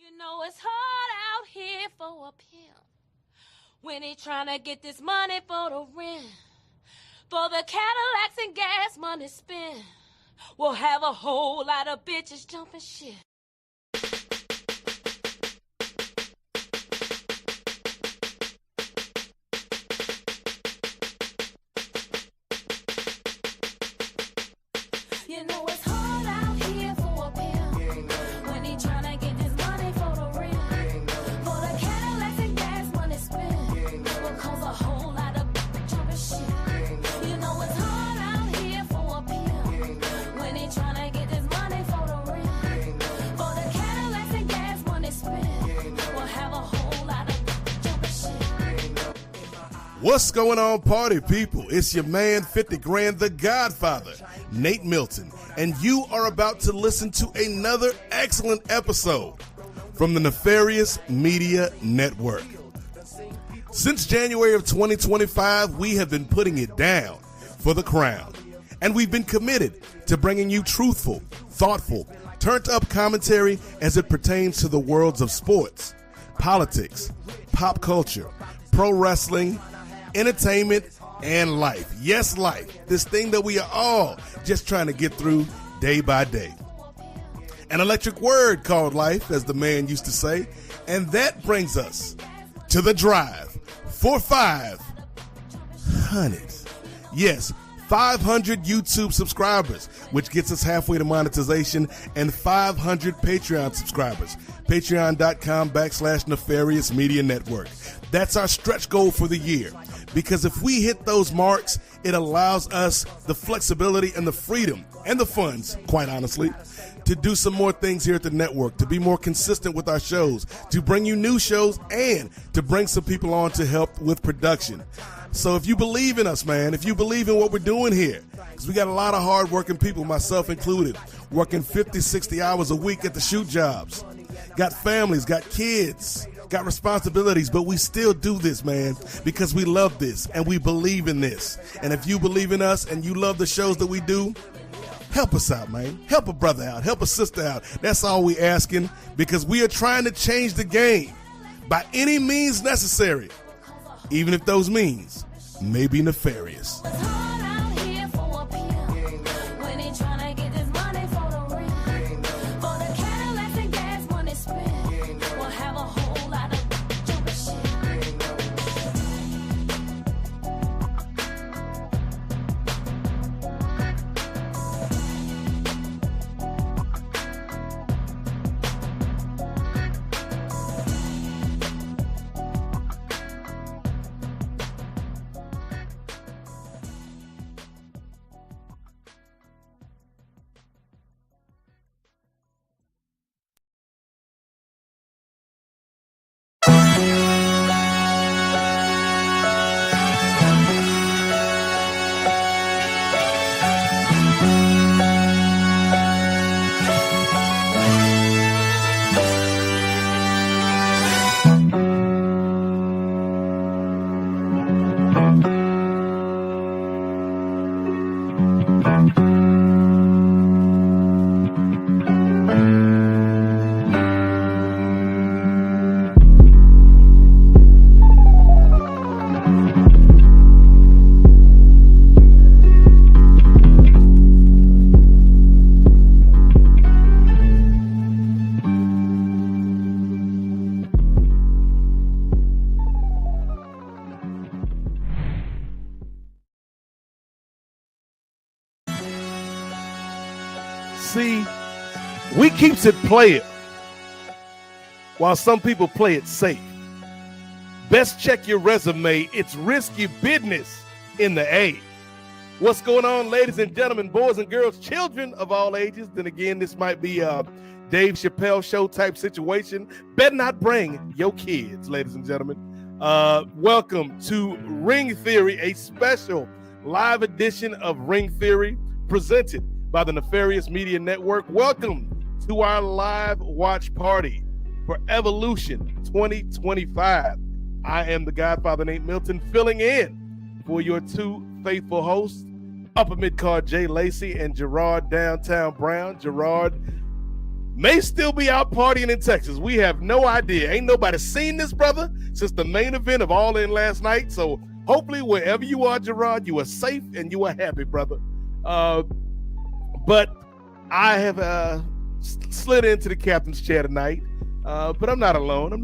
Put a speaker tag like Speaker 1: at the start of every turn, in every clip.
Speaker 1: You know it's hard out here for a pimp when he tryna get this money for the rent, for the Cadillacs and gas money spent. We'll have a whole lot of bitches jumping shit. You know it's hard out here for a pimp when he tryna get this money for the rent, for the Cadillacs and gas money spent. Will cause a whole lot of jumping shit. You know it's hard out here for a pimp when he tryna get this money for the rent, for the Cadillacs and gas money spent. Will have a whole lot of jumping shit.
Speaker 2: What's going on, party people? It's your man, 50 Grand, the Godfather, Nate Milton, and you are about to listen to another excellent episode from the Nefarious Media Network. Since January of 2025, we have been putting it down for the crown, and we've been committed to bringing you truthful, thoughtful, turned-up commentary as it pertains to the worlds of sports, politics, pop culture, pro wrestling, entertainment, and life. Yes, life. This thing that we are all just trying to get through day by day. An electric word called life, as the man used to say. And that brings us to the drive for 500. Yes, 500 YouTube subscribers, which gets us halfway to monetization, and 500 Patreon subscribers. Patreon.com/Nefarious Media Network. That's our stretch goal for the year. Because if we hit those marks, it allows us the flexibility and the freedom and the funds, quite honestly, to do some more things here at the network, to be more consistent with our shows, to bring you new shows, and to bring some people on to help with production. So if you believe in us, man, if you believe in what we're doing here, because we got a lot of hard-working people, myself included, working 50, 60 hours a week at the shoot jobs, got families, got kids, got responsibilities, but we still do this, man, because we love this and we believe in this. And if you believe in us and you love the shows that we do, help us out, man. Help a brother out. Help a sister out. That's all we asking, because we are trying to change the game by any means necessary, even if those means may be nefarious. See, we keeps it player, while some people play it safe. Best check your resume. It's risky business in the A. What's going on, ladies and gentlemen, boys and girls, children of all ages? Then again, this might be a Dave Chappelle show type situation. Better not bring your kids, ladies and gentlemen. Welcome to Ring Theory, a special live edition of Ring Theory presented by the Nefarious Media Network. Welcome to our live watch party for Evolution 2025. I am the Godfather, Nate Milton, filling in for your two faithful hosts, Upper Mid-Card Jay Lacey and Gerard Downtown Brown. Gerard, may still be out partying in Texas. We have no idea. Ain't nobody seen this brother since the main event of All In last night. So hopefully wherever you are, Gerard, you are safe and you are happy, brother. But I have slid into the captain's chair tonight. But I'm not alone.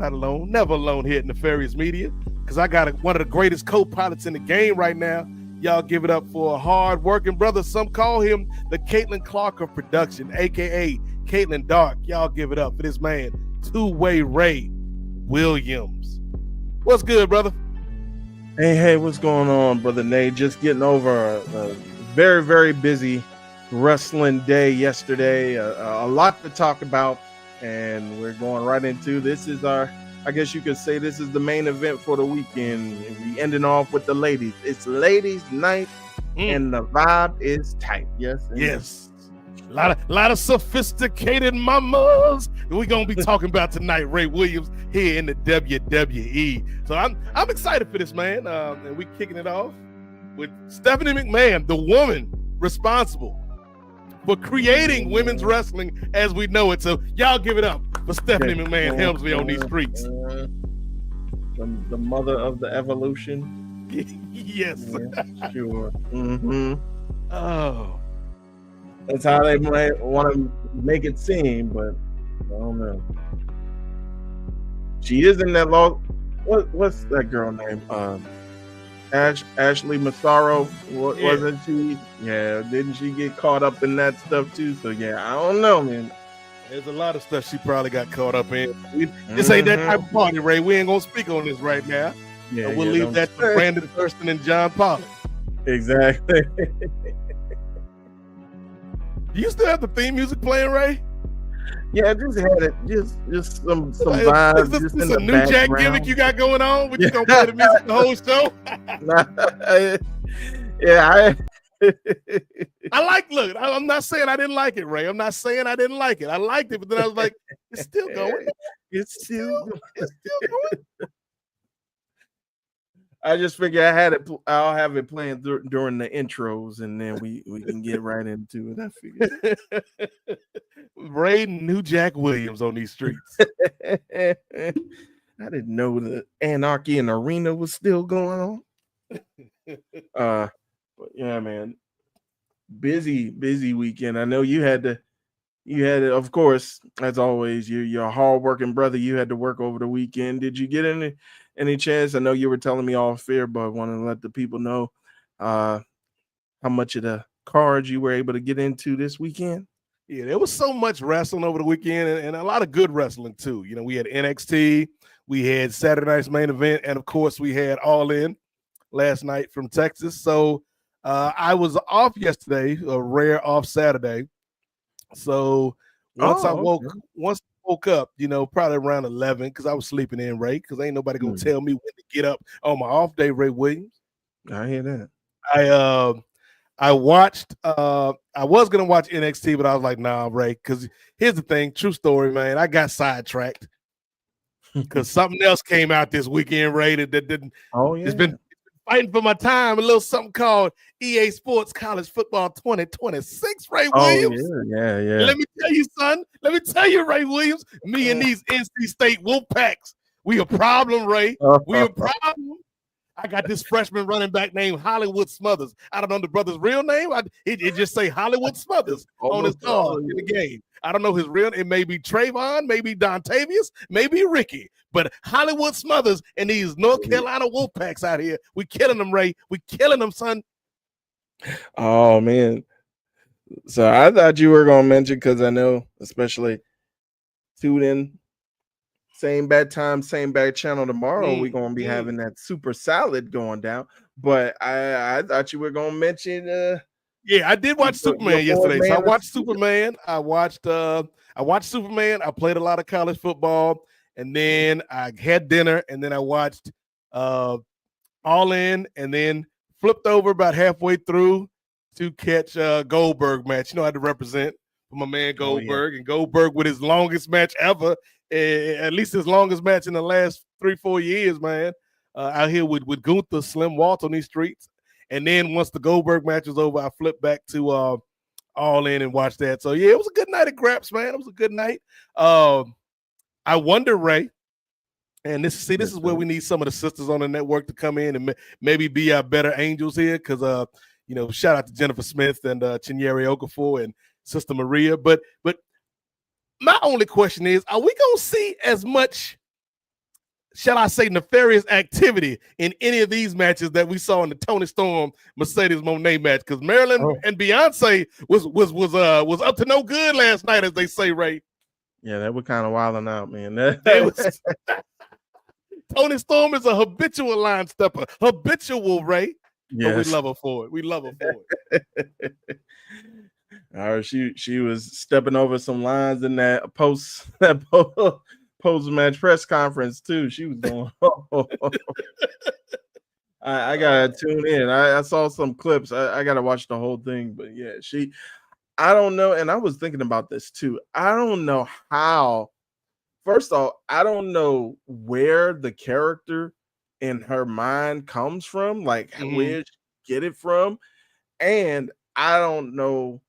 Speaker 2: Never alone here at Nefarious Media, because I got one of the greatest co-pilots in the game right now. Y'all give it up for a hard-working brother. Some call him the Caitlin Clark of production, a.k.a. Caitlin Dark. Y'all give it up for this man, Two-Way Ray Williams. What's good, brother?
Speaker 3: Hey, what's going on, Brother Nate? Just getting over a very, very busy wrestling day yesterday. A lot to talk about, and we're going right into this. Is our, I guess you could say, this is the main event for the weekend. We ending off with the ladies. It's ladies' night, and the vibe is tight. Yes.
Speaker 2: Yes. A lot of sophisticated mamas we're gonna be talking about tonight. Ray Williams here in the WWE. So I'm excited for this, man. And we kicking it off with Stephanie McMahon, the woman responsible for creating women's wrestling as we know it. So y'all give it up for Stephanie McMahon Helmsley on these streets.
Speaker 3: The mother of the evolution.
Speaker 2: Yes.
Speaker 3: Yeah, sure. Mm-hmm.
Speaker 2: Oh.
Speaker 3: That's how they might want to make it seem, but I don't know. She is in that law. What's that girl name? Ashley Massaro. Wasn't she? Yeah, didn't she get caught up in that stuff too? So yeah, I don't know, man.
Speaker 2: There's a lot of stuff she probably got caught up in. This ain't that type of party, Ray. We ain't gonna speak on this right now.
Speaker 3: Yeah,
Speaker 2: we'll leave that to Brandon Thurston and John Pollard.
Speaker 3: Exactly.
Speaker 2: Do you still have the theme music playing, Ray?
Speaker 3: Yeah, just had it. Just some vibes.
Speaker 2: Is this a new Jack gimmick you got going on? But you gonna play the music the whole show?
Speaker 3: Yeah,
Speaker 2: Look, I'm not saying I didn't like it, Ray. I'm not saying I didn't like it. I liked it, but then I was like, it's still going. It's still going.
Speaker 3: I just figure I'll have it playing during the intros, and then we can get right into it. I figured.
Speaker 2: Ray New Jack Williams on these streets.
Speaker 3: I didn't know the Anarchy in the Arena was still going on. But yeah, man, busy weekend. I know you had to, of course, as always, you're a hardworking brother. You had to work over the weekend. Did you get any chance? I know you were telling me off air, but I want to let the people know how much of the cards you were able to get into this weekend.
Speaker 2: Yeah, there was so much wrestling over the weekend, and a lot of good wrestling too. You know, we had NXT, we had Saturday night's main event, and of course we had All In last night from Texas. So I was off yesterday, a rare off Saturday. So once I woke up, you know, probably around 11, because I was sleeping in, Ray, because ain't nobody gonna tell me when to get up on my off day, Ray Williams.
Speaker 3: I hear that.
Speaker 2: I watched I was gonna watch NXT, but I was like, nah, Ray, because here's the thing, true story, man. I got sidetracked because something else came out this weekend, Ray, that didn't.
Speaker 3: Oh yeah,
Speaker 2: it's been fighting for my time. A little something called EA Sports College Football 2026, Ray Williams.
Speaker 3: Yeah.
Speaker 2: Let me tell you, son. Let me tell you, Ray Williams. Me and these NC State Wolfpacks, we a problem, Ray. We a problem. I got this freshman running back named Hollywood Smothers. I don't know the brother's real name. It just say Hollywood Smothers on his card in the game. I don't know his real name. It may be Trayvon, maybe Dontavius, maybe Ricky. But Hollywood Smothers and these North Carolina Wolfpacks out here, we killing them, Ray. We killing them, son.
Speaker 3: Oh, man. So I thought you were going to mention, because I know, especially tune in, same bad time, same bad channel tomorrow. We're going to be having that super salad going down. But I thought you were going to mention.
Speaker 2: Yeah, I did watch Superman yesterday. So I watched Superman. I watched Superman. I played a lot of college football, and then I had dinner, and then I watched All In, and then flipped over about halfway through to catch Goldberg match. You know, I had to represent for my man Goldberg, and Goldberg with his longest match ever, at least his longest match in the last 3-4 years, man. Out here with Gunther Slim Walt on these streets. And then once the Goldberg match was over, I flipped back to all in and watch that. So yeah, it was a good night at Graps, man. It was a good night. I wonder, Ray, and this is where we need some of the sisters on the network to come in and maybe be our better angels here, because shout out to Jennifer Smith and Chinyere Okafor and Sister Maria. But my only question is, are we gonna see as much, shall I say, nefarious activity in any of these matches that we saw in the Toni Storm Mercedes Moné match? Because Marilyn and Beyonce was up to no good last night, as they say, Ray.
Speaker 3: Yeah, that was kind of wilding out, man.
Speaker 2: Toni Storm is a habitual line stepper, Ray.
Speaker 3: Yes.
Speaker 2: But we love her for it. We love her for
Speaker 3: it. She was stepping over some lines in that post match press conference too. She was going. I gotta tune in. I saw some clips. I gotta watch the whole thing. But yeah, I don't know. And I was thinking about this too. I don't know how. First off, I don't know where the character in her mind comes from, like where she get it from. And I don't know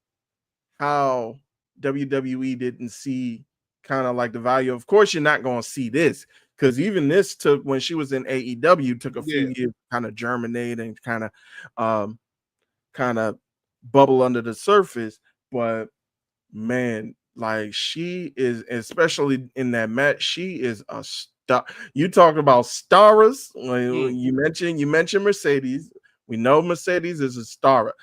Speaker 3: how WWE didn't see kind of like the value. Of course, you're not going to see this, because even this took, when she was in AEW, took a few years to kind of germinate and kind of bubble under the surface. But man, like, she is, especially in that match, she is a star. You talk about stars. You mentioned Mercedes. We know Mercedes is a star.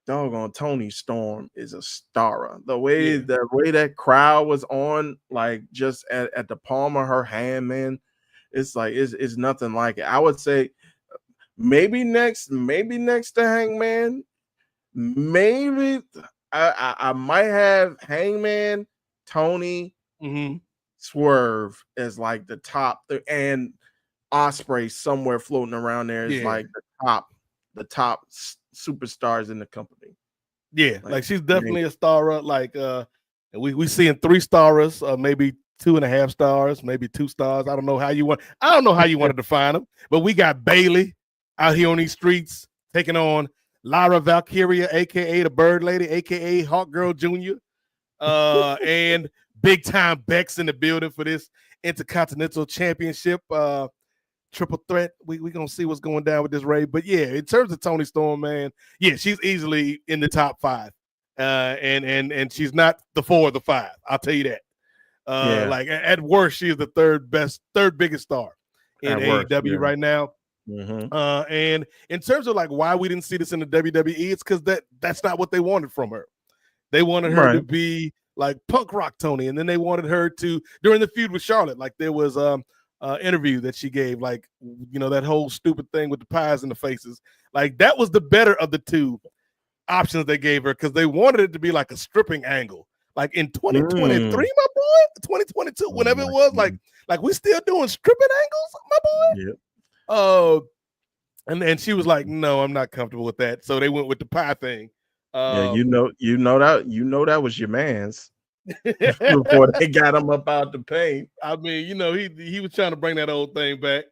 Speaker 3: Doggone Toni Storm is a star. The way that crowd was on, like, just at the palm of her hand, man, it's like it's nothing like it. I would say maybe next to Hangman, maybe. I might have Hangman, Tony, Swerve as like the top, and Ospreay somewhere floating around there is like the top superstars in the company.
Speaker 2: Yeah, like she's definitely a star. Like we seeing 3 stars, maybe 2.5 stars, maybe 2 stars. I don't know how you want to define them, but we got Bayley out here on these streets taking on Lyra Valkyria, aka the Bird Lady, aka Hawk Girl Jr., and big time Bex in the building for this Intercontinental Championship triple threat. We gonna see what's going down with this, Ray. But yeah, in terms of Toni Storm, man, yeah, she's easily in the top 5, and she's not the 4 or the 5. I'll tell you that. Like at worst, she is the third biggest star in AEW right now. And in terms of like why we didn't see this in the WWE, it's because that's not what they wanted from her. They wanted her to be like punk rock Toni, and then they wanted her to, during the feud with Charlotte, like there was interview that she gave, like, that whole stupid thing with the pies in the faces, like that was the better of the 2 options they gave her, because they wanted it to be like a stripping angle, like in 2023, my boy, 2022, whenever it was, like we still doing stripping angles, my boy. And she was like, no, I'm not comfortable with that. So they went with the pie thing.
Speaker 3: You know that was your man's before they got him up out the paint.
Speaker 2: I mean, he was trying to bring that old thing back.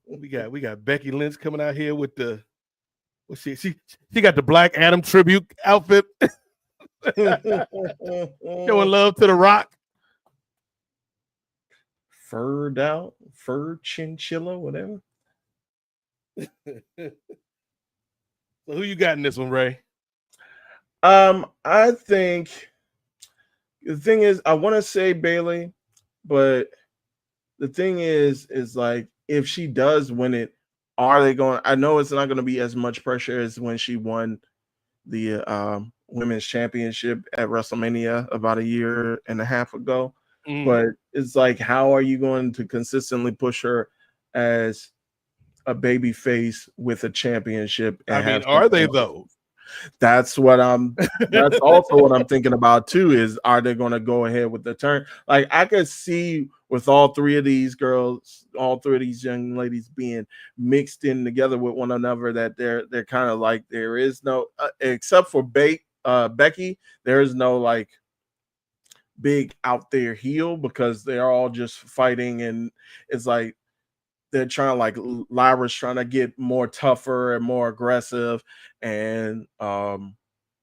Speaker 2: We got Becky Lynch coming out here with the she got the Black Adam tribute outfit, showing love to The Rock. Fur chinchilla, whatever. So who you got in this one, Ray?
Speaker 3: I think the thing is, I want to say Bayley, but the thing is like, if she does win it, are they going? I know it's not going to be as much pressure as when she won the women's championship at WrestleMania about 1.5 years ago. But it's like, how are you going to consistently push her as a baby face with a championship?
Speaker 2: I mean, are they though?
Speaker 3: That's also what I'm thinking about too, is are they going to go ahead with the turn? Like, I could see with all 3 of these girls, all 3 of these young ladies being mixed in together with one another, that they're kind of like, there is no except for Becky, there is no like big out there heel, because they're all just fighting, and it's like they're trying, like, Lyra's trying to get more tougher and more aggressive, and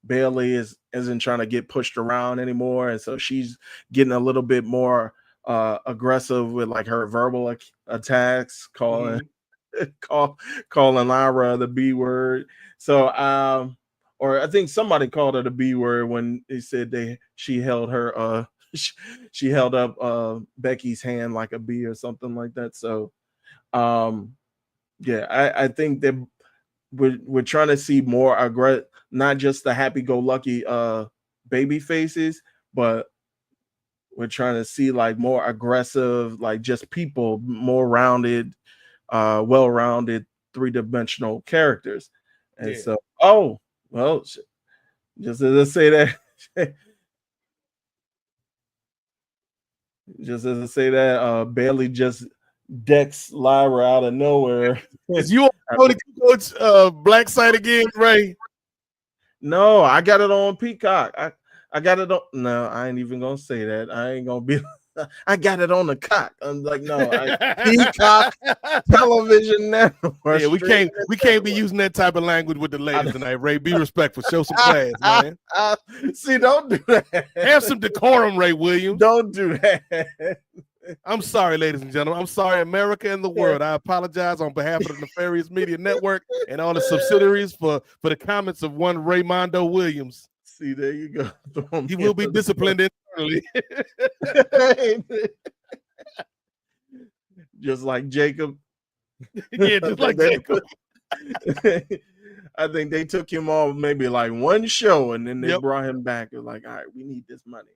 Speaker 3: Bayley isn't trying to get pushed around anymore, and so she's getting a little bit more aggressive with, like, her verbal attacks, calling calling Lyra the B word. So or I think somebody called her the B word when they said she held her she held up Becky's hand like a B or something like that. So yeah, I think that we're trying to see more not just the happy-go-lucky baby faces, but we're trying to see, like, more aggressive, like, just people, more rounded, well-rounded, three-dimensional characters. And so, oh, well, just as I say that, Bayley just decks Lyra out of nowhere.
Speaker 2: Is you on Tony Coach black site again, Ray?
Speaker 3: No, I got it on Peacock. I got it on. No, I ain't even gonna say that. I ain't gonna be. I got it on the cock. I'm like, no, Peacock Television Network.
Speaker 2: Yeah, we can't be using that type of language with the ladies tonight, Ray. Be respectful. Show some class, man.
Speaker 3: See, don't do that.
Speaker 2: Have some decorum, Ray Williams.
Speaker 3: Don't do that.
Speaker 2: I'm sorry, ladies and gentlemen. I'm sorry, America and the world. I apologize on behalf of the Nefarious Media Network and all the subsidiaries for the comments of one Raymondo Williams.
Speaker 3: See, there you go.
Speaker 2: He will be disciplined internally.
Speaker 3: Just like Jacob.
Speaker 2: Yeah, just like Jacob.
Speaker 3: I think they took him off maybe like one show, and then they brought him back. They're like, all right, we need this money.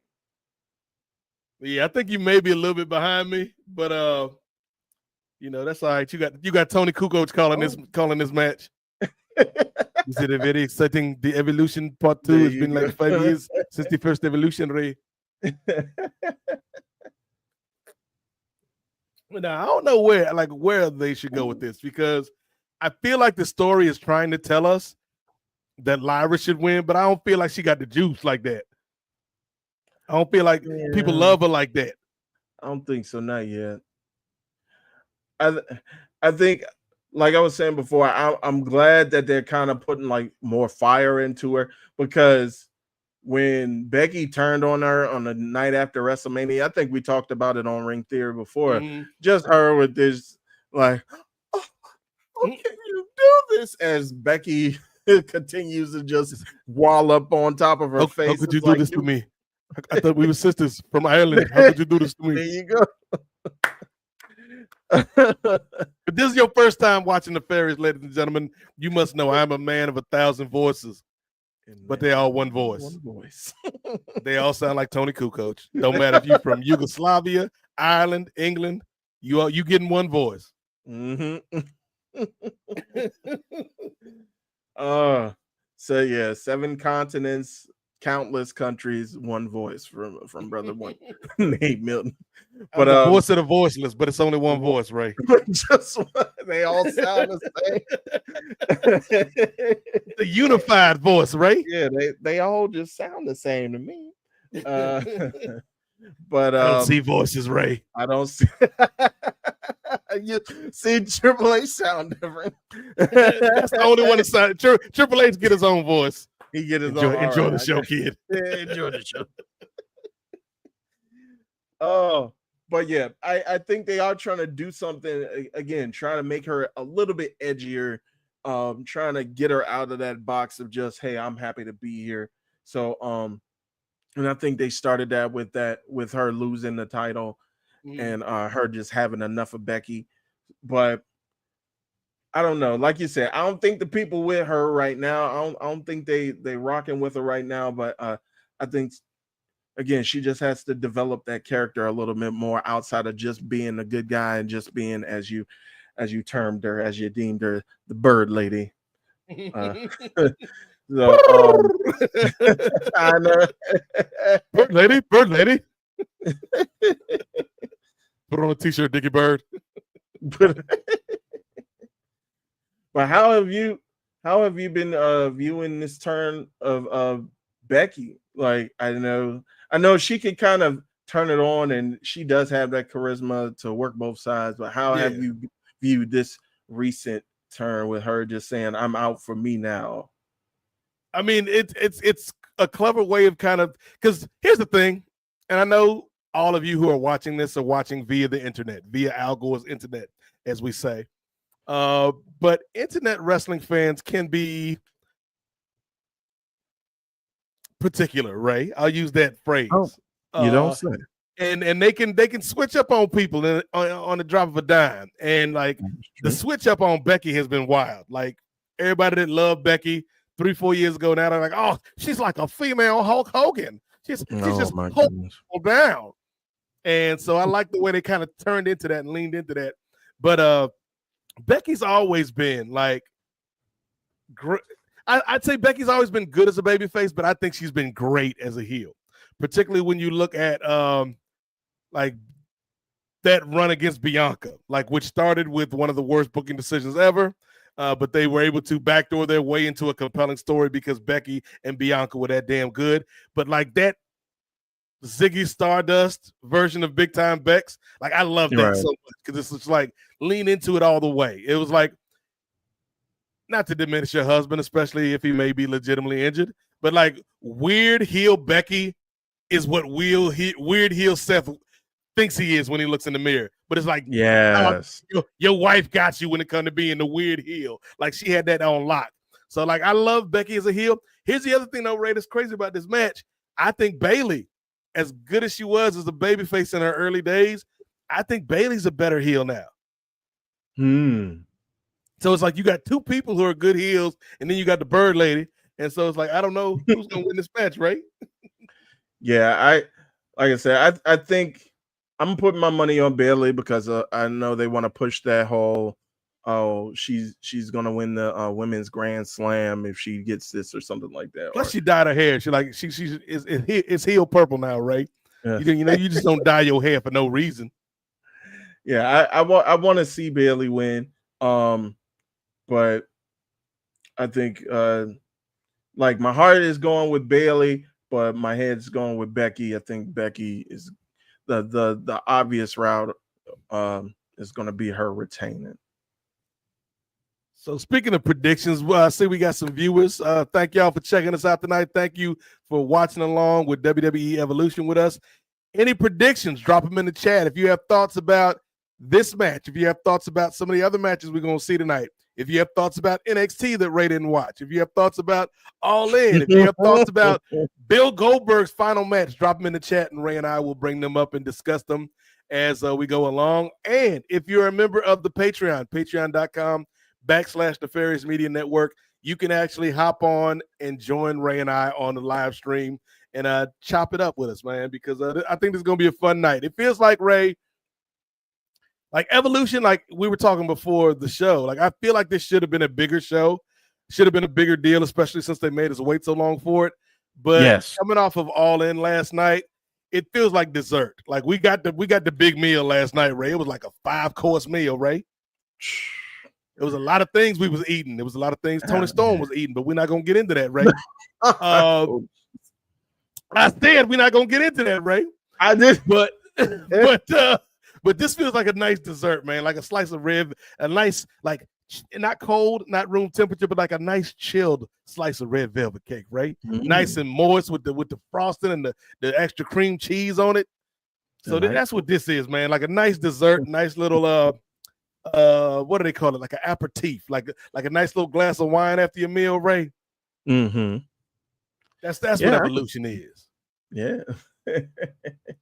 Speaker 2: Yeah, I think you may be a little bit behind me, but that's all right. You got Tony Kukoc calling this match. Is it a very exciting? The Evolution Part 2 has been like 5 years since the first Evolution, Ray. Now I don't know where they should go with this, because I feel like the story is trying to tell us that Lyra should win, but I don't feel like she got the juice like that. I don't feel like people love her like that.
Speaker 3: I don't think so, not yet. I think, like I was saying before, I'm glad that they're kind of putting like more fire into her, because when Becky turned on her on the night after WrestleMania, I think we talked about it on Ring Theory before. Just her with this like, oh, can you do this? As Becky continues to just wall up on top of her face.
Speaker 2: How could you do this to me? I thought we were sisters from Ireland. How could you do this to me?
Speaker 3: There you go.
Speaker 2: If this is your first time watching Nefarious, ladies and gentlemen, you must know I'm a man of 1,000 voices, but they all one voice.
Speaker 3: One voice.
Speaker 2: They all sound like Tony Kukoc. Don't matter if you're from Yugoslavia, Ireland, England, you getting one voice.
Speaker 3: So yeah, 7 continents, countless countries, one voice from Brother One, Nate Milton. But
Speaker 2: the voice of the voiceless, but it's only one voice, Ray.
Speaker 3: Just one. They all sound the same.
Speaker 2: The unified voice, Ray.
Speaker 3: Yeah, they all just sound the same to me. But
Speaker 2: I don't see voices, Ray.
Speaker 3: I don't see. You see, Triple H sound different.
Speaker 2: That's the only one that sound. Triple H get his own voice.
Speaker 3: He get his own.
Speaker 2: Enjoy the show, kid.
Speaker 3: Enjoy the show. Oh, but yeah, I think they are trying to do something again, trying to make her a little bit edgier, trying to get her out of that box of just, hey, I'm happy to be here. So, and I think they started that with her losing the title and her just having enough of Becky. But I don't know. Like you said, I don't think the people with her right now, I don't think they rocking with her right now. But I think, again, she just has to develop that character a little bit more outside of just being a good guy and just being, as you termed her, as you deemed her, the bird lady. So, I know.
Speaker 2: Bird lady. Put on a t-shirt, Dickie Bird.
Speaker 3: But how have you been viewing this turn of Becky? Like, I know she can kind of turn it on, and she does have that charisma to work both sides. But how have you viewed this recent turn with her just saying, "I'm out for me now"?
Speaker 2: I mean, it's a clever way of kind of, because here's the thing, and I know all of you who are watching this are watching via the internet, via Al Gore's internet, as we say. But internet wrestling fans can be particular, Ray. I'll use that phrase.
Speaker 3: Oh, you don't say.
Speaker 2: And they can switch up on people on the drop of a dime. And like the switch up on Becky has been wild. Like everybody that loved Becky 3-4 years ago, now they're like, oh, she's like a female Hulk Hogan. She's just Hulk down. And so I like the way they kind of turned into that and leaned into that. But Becky's always been like great. I'd say Becky's always been good as a babyface, but I think she's been great as a heel, particularly when you look at like that run against Bianca, like which started with one of the worst booking decisions ever, but they were able to backdoor their way into a compelling story because Becky and Bianca were that damn good. But like that Ziggy Stardust version of Big Time Bex, like I love that so much because it's just like lean into it all the way. It was like, not to diminish your husband, especially if he may be legitimately injured, but like weird heel Becky is what weird heel Seth thinks he is when he looks in the mirror. But it's like,
Speaker 3: yes,
Speaker 2: your wife got you when it comes to being the weird heel. Like she had that on lock. So like I love Becky as a heel. Here's the other thing though, Ray, that's crazy about this match. I think Bayley, as good as she was as a babyface in her early days, I think Bayley's a better heel now. So it's like you got two people who are good heels, and then you got the Bird Lady. And so it's like, I don't know who's going to win this match, right?
Speaker 3: Yeah, like I said, I think I'm putting my money on Bayley because I know they want to push that whole, oh, she's going to win the women's Grand Slam if she gets this or something like that.
Speaker 2: Plus, she dyed her hair. She like it's heel purple now, right?
Speaker 3: Yeah.
Speaker 2: You just don't dye your hair for no reason.
Speaker 3: Yeah, I want to see Bayley win. But I think like my heart is going with Bayley, but my head's going with Becky. I think Becky is the obvious route is going to be her retaining.
Speaker 2: So speaking of predictions, I see we got some viewers. Thank y'all for checking us out tonight. Thank you for watching along with WWE Evolution with us. Any predictions, drop them in the chat. If you have thoughts about this match, if you have thoughts about some of the other matches we're going to see tonight, if you have thoughts about NXT that Ray didn't watch, if you have thoughts about All In, if you have thoughts about Bill Goldberg's final match, drop them in the chat and Ray and I will bring them up and discuss them as we go along. And if you're a member of the Patreon, patreon.com/Nefarious Media Network, you can actually hop on and join Ray and I on the live stream and chop it up with us, man, because I think this is going to be a fun night. It feels like, Ray, like Evolution, like we were talking before the show, like I feel like this should have been a bigger show, should have been a bigger deal, especially since they made us wait so long for it. But coming off of All In last night, it feels like dessert. Like we got the big meal last night, Ray. It was like a 5-course meal, Ray. It was a lot of things we was eating. There was a lot of things Tony Storm was eating, but we're not gonna get into that, Ray. I said we're not gonna get into that, Ray.
Speaker 3: I did,
Speaker 2: but this feels like a nice dessert, man. Like a slice of rib, a nice, like not cold, not room temperature, but like a nice chilled slice of red velvet cake, right? Nice and moist with the frosting and the extra cream cheese on it. So that's what this is, man. Like a nice dessert, nice little what do they call it? Like an aperitif, like a nice little glass of wine after your meal, Ray. That's what Evolution is.
Speaker 3: Yeah.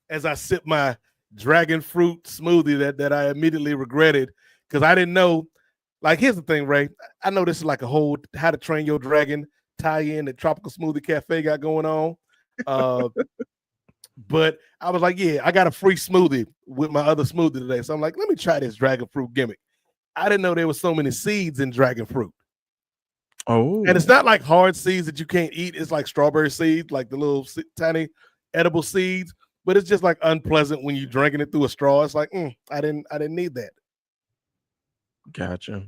Speaker 2: As I sip my dragon fruit smoothie that I immediately regretted because I didn't know. Like, here's the thing, Ray. I know this is like a whole How to Train Your Dragon tie-in that Tropical Smoothie Cafe got going on. But I was like, yeah, I got a free smoothie with my other smoothie today. So I'm like, let me try this dragon fruit gimmick. I didn't know there was so many seeds in dragon fruit.
Speaker 3: Oh.
Speaker 2: And it's not like hard seeds that you can't eat. It's like strawberry seeds, like the little tiny edible seeds. But it's just like unpleasant when you're drinking it through a straw. It's like, I didn't need that.
Speaker 3: Gotcha.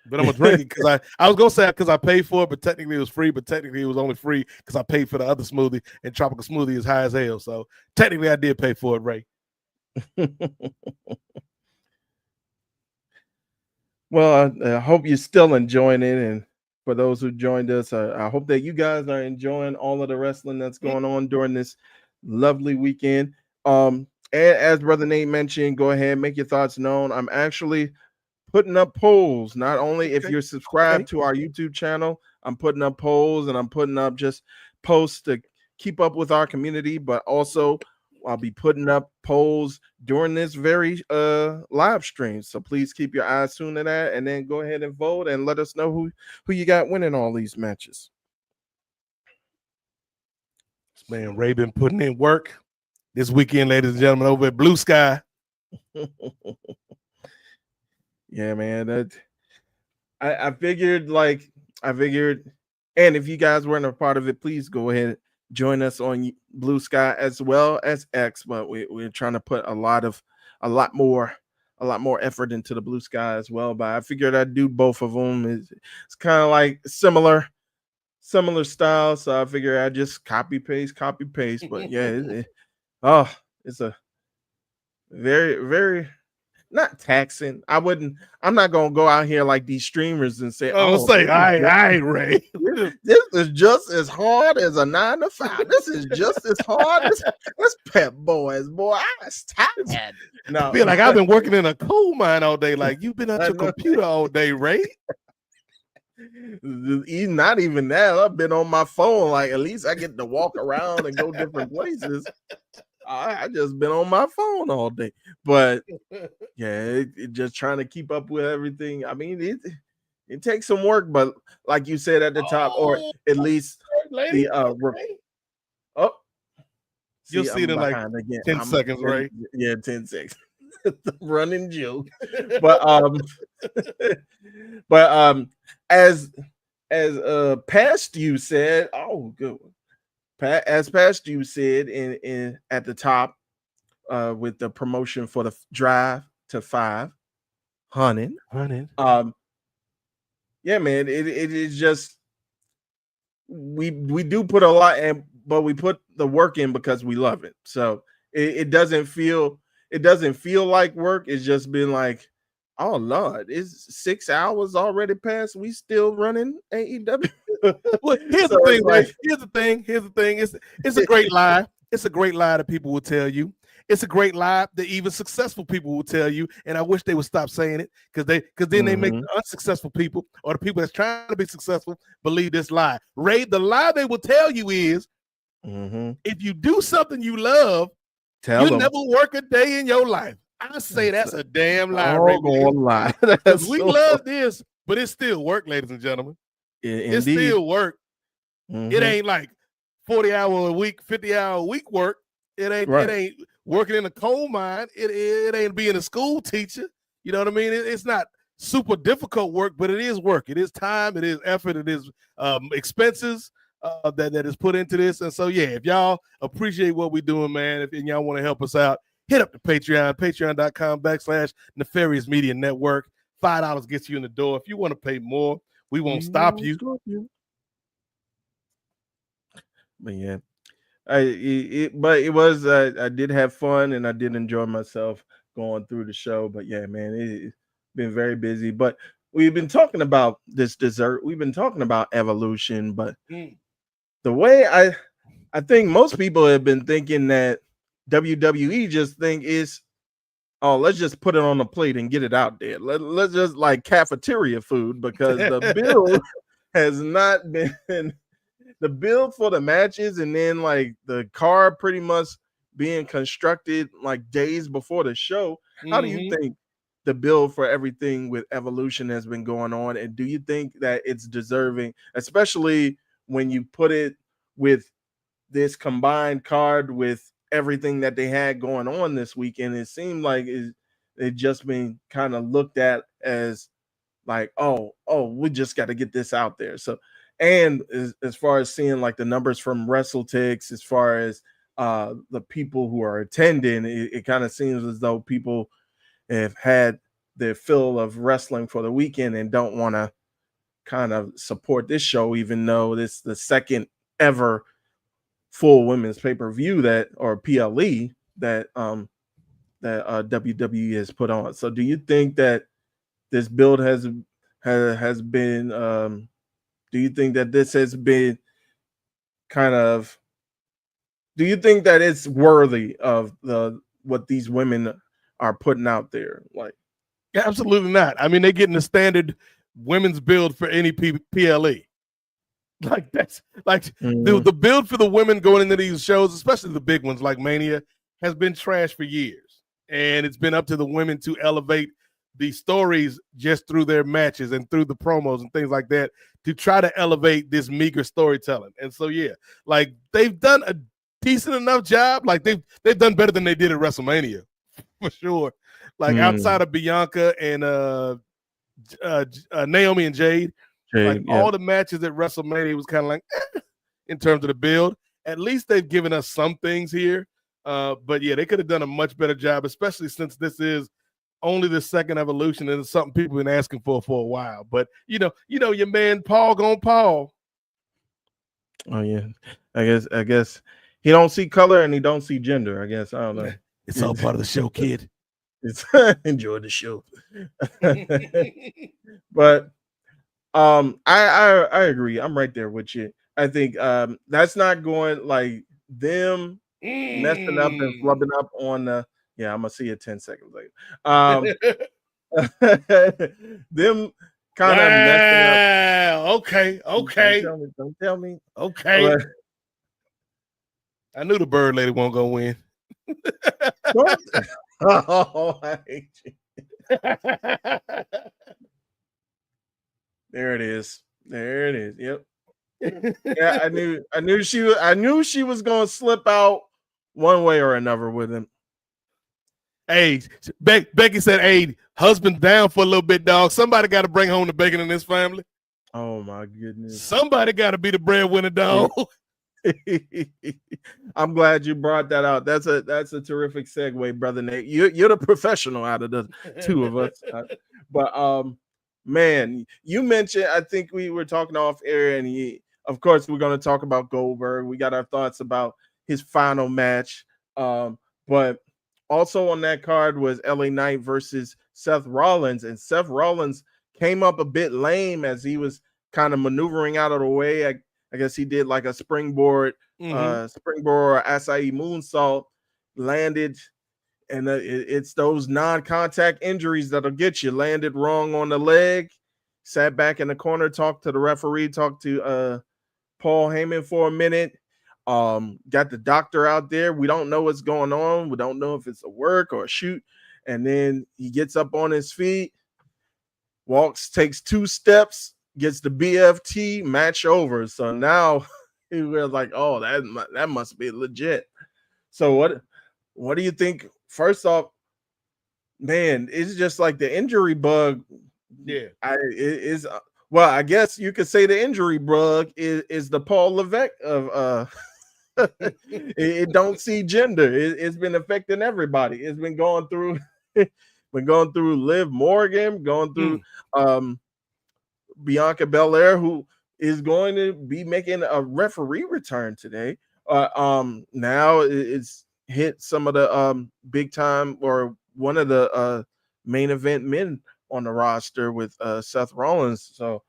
Speaker 2: But I'm gonna drink it because I was gonna say because I paid for it, but technically it was free. But technically it was only free because I paid for the other smoothie, and Tropical Smoothie is high as hell. So technically I did pay for it, Ray.
Speaker 3: Well, I hope you're still enjoying it, and for those who joined us, I hope that you guys are enjoying all of the wrestling that's going on during this lovely weekend. And as Brother Nate mentioned, go ahead, make your thoughts known. I'm actually putting up polls. Not only if
Speaker 2: Okay.
Speaker 3: you're subscribed to our YouTube channel, I'm putting up polls and I'm putting up just posts to keep up with our community, but also I'll be putting up polls during this very live stream. So please keep your eyes tuned to that, and then go ahead and vote and let us know who you got winning all these matches.
Speaker 2: Man, Ray been putting in work this weekend, ladies and gentlemen, over at Blue Sky.
Speaker 3: Yeah, man. That I figured, and if you guys weren't a part of it, please go ahead, join us on Blue Sky as well as X. But we're trying to put a lot more effort into the Blue Sky as well. But I figured I'd do both of them. It's kind of like similar style, so I figured I'd just copy paste. But yeah, it's a very, very not taxing. I'm not gonna go out here like these streamers and say,
Speaker 2: Oh, say, I Ray.
Speaker 3: This is just as hard as a 9-to-5. This is just as hard as Pep Boys, boy. I was tired.
Speaker 2: No, I feel like I've been working in a coal mine all day. Like you've been at your computer all day, Ray.
Speaker 3: Not even that. I've been on my phone. Like at least I get to walk around and go different places. I just been on my phone all day, but yeah, it just trying to keep up with everything. I mean, it takes some work, but like you said at the top, or at least the
Speaker 2: you'll see it in like 10 seconds, right?
Speaker 3: Yeah, 10 seconds. The running joke, but as past you said, oh good one. As past you said in at the top, with the promotion for the drive to 500. Yeah, man, it is just we do put a lot in, but we put the work in because we love it. So it doesn't feel like work. It's just been like, oh Lord, it's 6 hours already passed. We still running AEW.
Speaker 2: Well, here's the thing, right? Here's the thing. It's a great lie. It's a great lie that people will tell you. It's a great lie that even successful people will tell you. And I wish they would stop saying it because then they make the unsuccessful people or the people that's trying to be successful believe this lie. Ray, the lie they will tell you is if you do something you love, you never work a day in your life. I say that's a damn lie, Ray.
Speaker 3: Lie.
Speaker 2: We love this, but it's still work, ladies and gentlemen. It's still work. It ain't like 40-hour a week, 50-hour a week work. It ain't working in a coal mine. It ain't being a school teacher. You know what I mean? It's not super difficult work, but it is work. It is time. It is effort. It is expenses that is put into this. And so, yeah, if y'all appreciate what we're doing, man, and y'all want to help us out, hit up the Patreon, patreon.com/Nefarious Media Network. $5 gets you in the door. If you want to pay more, we won't stop you.
Speaker 3: But yeah, I did have fun and I did enjoy myself going through the show. But yeah, man, it's been very busy. But we've been talking about this dessert. We've been talking about Evolution, but the way I think most people have been thinking that WWE just think is, oh, let's just put it on a plate and get it out there. Let's just like cafeteria food, because the build has not been the build for the matches, and then like the card pretty much being constructed like days before the show. How do you think the build for everything with Evolution has been going on? And do you think that it's deserving, especially when you put it with this combined card with everything that they had going on this weekend? It seemed like it just been kind of looked at as like, oh, we just got to get this out there. So, and as far as seeing like the numbers from WrestleTix, as far as the people who are attending, it kind of seems as though people have had their fill of wrestling for the weekend and don't want to kind of support this show, even though this is the second ever full women's pay-per-view or PLE that WWE has put on. So do you think that this build has been? Do you think that this has been kind of? Do you think that it's worthy of what these women are putting out there? Like,
Speaker 2: Yeah, absolutely not. I mean, they're getting the standard women's build for any PLE. Like that's like the build for the women going into these shows, especially the big ones like Mania, has been trash for years. And it's been up to the women to elevate the stories just through their matches and through the promos and things like that to try to elevate this meager storytelling. And so, yeah, like they've done a decent enough job. Like they've done better than they did at WrestleMania, for sure. Like outside of Bianca and Naomi and Jade, all the matches at WrestleMania was kind of like in terms of the build. At least they've given us some things here. But yeah, they could have done a much better job, especially since this is only the second evolution and it's something people have been asking for a while. But you know, your man Paul gonna Paul.
Speaker 3: Oh yeah, I guess he don't see color and he don't see gender. I guess I don't know.
Speaker 2: It's all part of the show, kid.
Speaker 3: It's enjoy the show. But I agree. I'm right there with you. I think that's not going like them messing up and flubbing up on the. Yeah, I'm gonna see it 10 seconds later. Them kind of messing up.
Speaker 2: Okay.
Speaker 3: Don't tell me.
Speaker 2: Okay. I knew the bird lady won't go win.
Speaker 3: Oh, I hate you. There it is. Yep. Yeah, I knew she was gonna slip out one way or another with him.
Speaker 2: Hey, Becky said, "Hey, husband down for a little bit, dog. Somebody got to bring home the bacon in this family.
Speaker 3: Oh my goodness!
Speaker 2: Somebody got to be the breadwinner, dog."
Speaker 3: I'm glad you brought that out. That's a terrific segue, brother Nate. You're the professional out of the two of us. But man, you mentioned. I think we were talking off air, and of course, we're going to talk about Goldberg. We got our thoughts about his final match, but. Also on that card was LA Knight versus Seth Rollins, and Seth Rollins came up a bit lame as he was kind of maneuvering out of the way. I guess he did like a springboard or acai moonsault, landed, and it's those non-contact injuries that'll get you. Landed wrong on the leg, sat back in the corner, talked to the referee, talked to Paul Heyman for a minute. Got the doctor out there. We don't know what's going on. We don't know if it's a work or a shoot. And then he gets up on his feet, walks, takes 2 steps, gets the BFT, match over. So now we're like, oh, that must be legit. So what do you think? First off, man, it's just like the injury bug.
Speaker 2: Yeah,
Speaker 3: well, I guess you could say the injury bug is the Paul Levesque of it don't see gender. It's been affecting everybody. It's been going through Liv Morgan, going through Bianca Belair, who is going to be making a referee return today. Now it's hit some of the big time or one of the main event men on the roster with Seth Rollins. So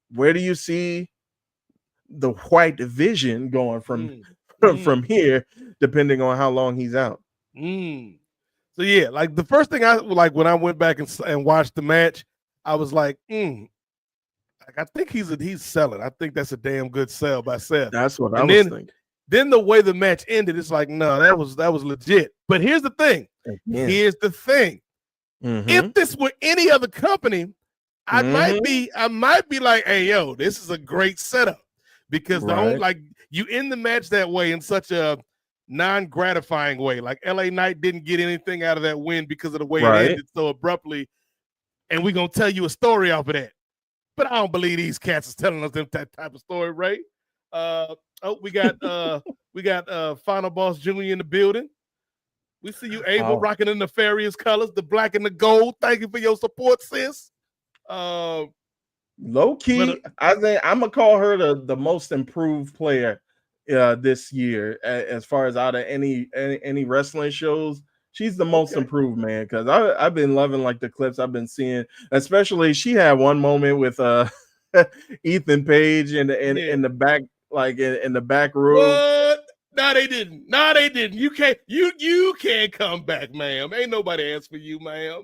Speaker 3: where do you see the white vision going from here, depending on how long he's out?
Speaker 2: So yeah, like the first thing I like when I went back and watched the match, I was like, like I think he's selling. I think that's a damn good sell by Seth.
Speaker 3: That's what I was thinking.
Speaker 2: Then the way the match ended, it's like, no, that was legit. But here's the thing. If this were any other company, I might be like, hey, yo, this is a great setup. Because like you end the match that way in such a non-gratifying way. Like LA Knight didn't get anything out of that win because of the way it ended so abruptly. And we're gonna tell you a story off of that. But I don't believe these cats is telling us that type of story, right? We got Final Boss Jr. in the building. We see you, Abel, rocking the Nefarious colors, the black and the gold. Thank you for your support, sis.
Speaker 3: Low key, I think I'm gonna call her the most improved player this year as far as out of any wrestling shows. She's the most improved, man. Because I've been loving like the clips I've been seeing. Especially, she had one moment with Ethan Page in the back, like in the back room.
Speaker 2: What? No, they didn't. No, they didn't. You can't come back, ma'am. Ain't nobody asked for you, ma'am.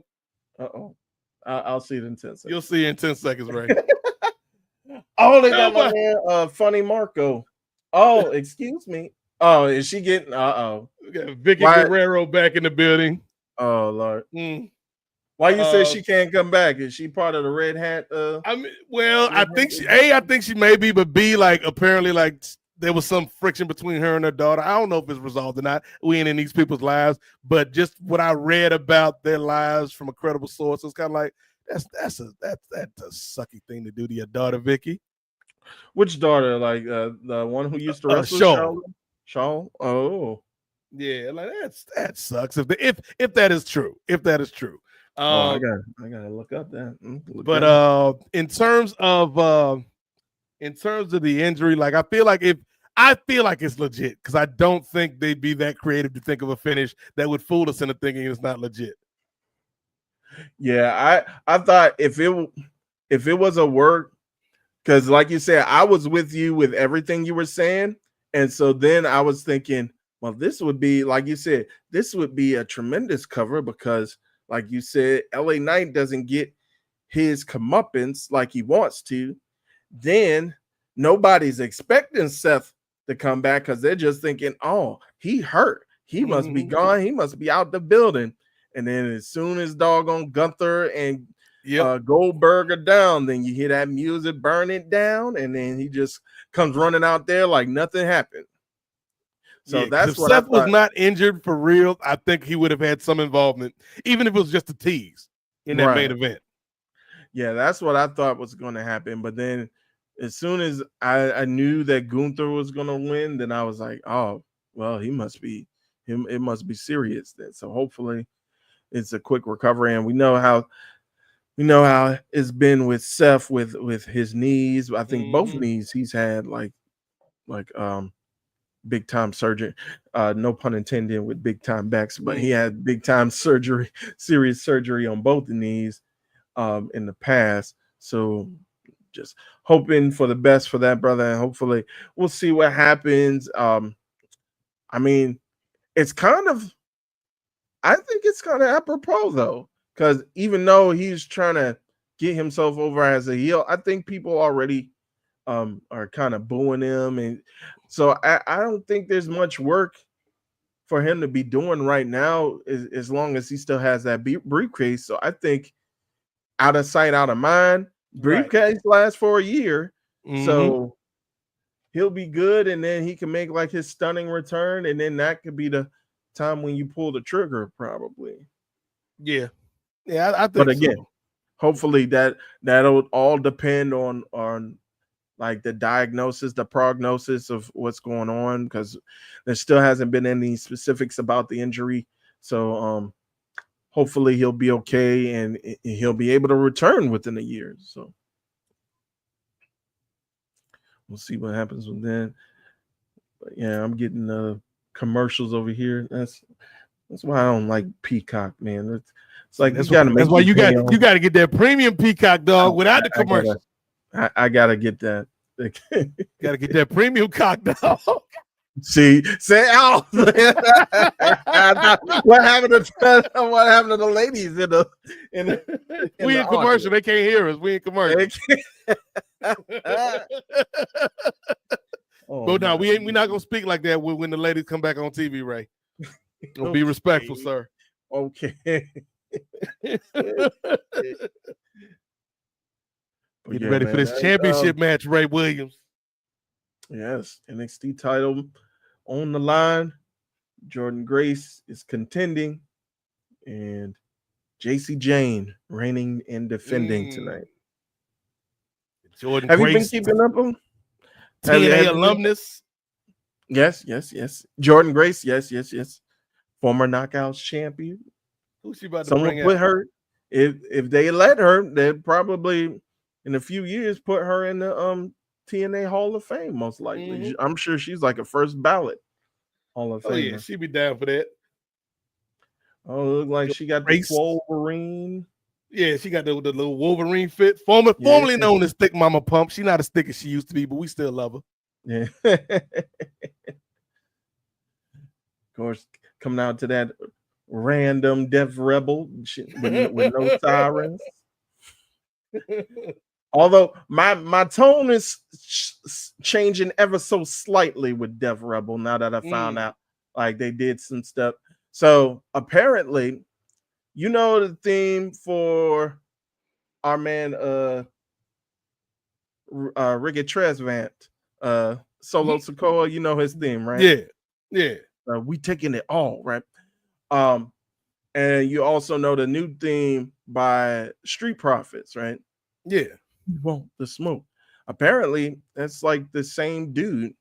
Speaker 3: I'll see it in 10 seconds.
Speaker 2: You'll see it in 10 seconds, Ray.
Speaker 3: Oh, they got my man, Funny Marco. Oh, excuse me. Oh, is she getting?
Speaker 2: We got Vicky Guerrero back in the building.
Speaker 3: Oh Lord. Why you say she can't come back? Is she part of the Red Hat?
Speaker 2: I mean, well, I think she may be, but B, like apparently, like there was some friction between her and her daughter. I don't know if it's resolved or not. We ain't in these people's lives, but just what I read about their lives from a credible source, it's kind of like that's a sucky thing to do to your daughter, Vicky.
Speaker 3: Which daughter? Like the one who used to wrestle? Shaw? Oh,
Speaker 2: yeah. Like that sucks. If that is true,
Speaker 3: I gotta look up that.
Speaker 2: In terms of the injury, like I feel like it's legit because I don't think they'd be that creative to think of a finish that would fool us into thinking it's not legit.
Speaker 3: Yeah, I thought if it was a work, because like you said, I was with you with everything you were saying, and so then I was thinking, well, this would be, like you said, this would be a tremendous cover because, like you said, LA Knight doesn't get his comeuppance like he wants to. Then nobody's expecting Seth to come back because they're just thinking, oh, he hurt. He must be gone. He must be out the building. And then as soon as doggone Gunther and Goldberg are down, then you hear that music burn it down, and then he just comes running out there like nothing happened. So that's
Speaker 2: if
Speaker 3: what
Speaker 2: Seth was not injured for real, I think he would have had some involvement, even if it was just a tease in that main event.
Speaker 3: Yeah, that's what I thought was going to happen. But then as soon as I knew that Gunther was going to win, then I was like, oh, well, it must be serious then. So hopefully it's a quick recovery. And we know how it's been with Seth with his knees. I think both knees he's had like big time surgery. No pun intended with big time backs, but he had big time surgery, serious surgery on both the knees in the past. So just hoping for the best for that brother, and hopefully we'll see what happens. I mean, I think it's kind of apropos though, because even though he's trying to get himself over as a heel, I think people already are kind of booing him, and so I don't think there's much work for him to be doing right now as long as he still has that briefcase. So I think out of sight, out of mind. Briefcase lasts for a year, so he'll be good, and then he can make like his stunning return, and then that could be the time when you pull the trigger, probably.
Speaker 2: Yeah, I think.
Speaker 3: But again, hopefully that'll all depend on like the diagnosis, the prognosis of what's going on, because there still hasn't been any specifics about the injury. So hopefully he'll be okay and he'll be able to return within a year. So we'll see what happens with that. But yeah, I'm getting commercials over here. That's why I don't like Peacock, man. It's like that's
Speaker 2: why you got to get that premium Peacock, dog, without the commercials.
Speaker 3: I gotta get that.
Speaker 2: Gotta get that premium cock, dog.
Speaker 3: See, say out. What happened to the ladies in the
Speaker 2: we in commercial? They can't hear us. We in commercial. But no, we're not gonna speak like that when the ladies come back on TV, Ray. We'll be respectful, sir.
Speaker 3: Okay.
Speaker 2: Get ready for this championship match, Ray Williams.
Speaker 3: Yes, NXT title on the line. Jordan Grace is contending, and JC Jane reigning and defending tonight.
Speaker 2: Jordan
Speaker 3: Have
Speaker 2: Grace,
Speaker 3: you been keeping up on
Speaker 2: TNA alumnus?
Speaker 3: Yes. Jordan Grace, yes. Former Knockouts champion.
Speaker 2: Who's she about to
Speaker 3: Someone
Speaker 2: bring
Speaker 3: put
Speaker 2: out?
Speaker 3: her. If they let her, they'd probably in a few years put her in the TNA Hall of Fame, most likely. I'm sure she's like a first ballot Hall of Famer.
Speaker 2: Oh yeah, she'd be down for that.
Speaker 3: Oh, look like she got the Wolverine.
Speaker 2: Yeah, she got the little Wolverine fit. Formerly known as Thick Mama Pump. She's not as thick as she used to be, but we still love her.
Speaker 3: Yeah. Of course, coming out to that random Death Rebel with no sirens. Although my tone is changing ever so slightly with Death Rebel now that I found out like they did some stuff. So apparently, you know the theme for our man Ricky Tresvant, Solo Sokoa, you know his theme, right?
Speaker 2: Yeah.
Speaker 3: We taking it all, right? And you also know the new theme by Street Profits, right?
Speaker 2: Yeah.
Speaker 3: You want the smoke. Apparently, that's like the same dude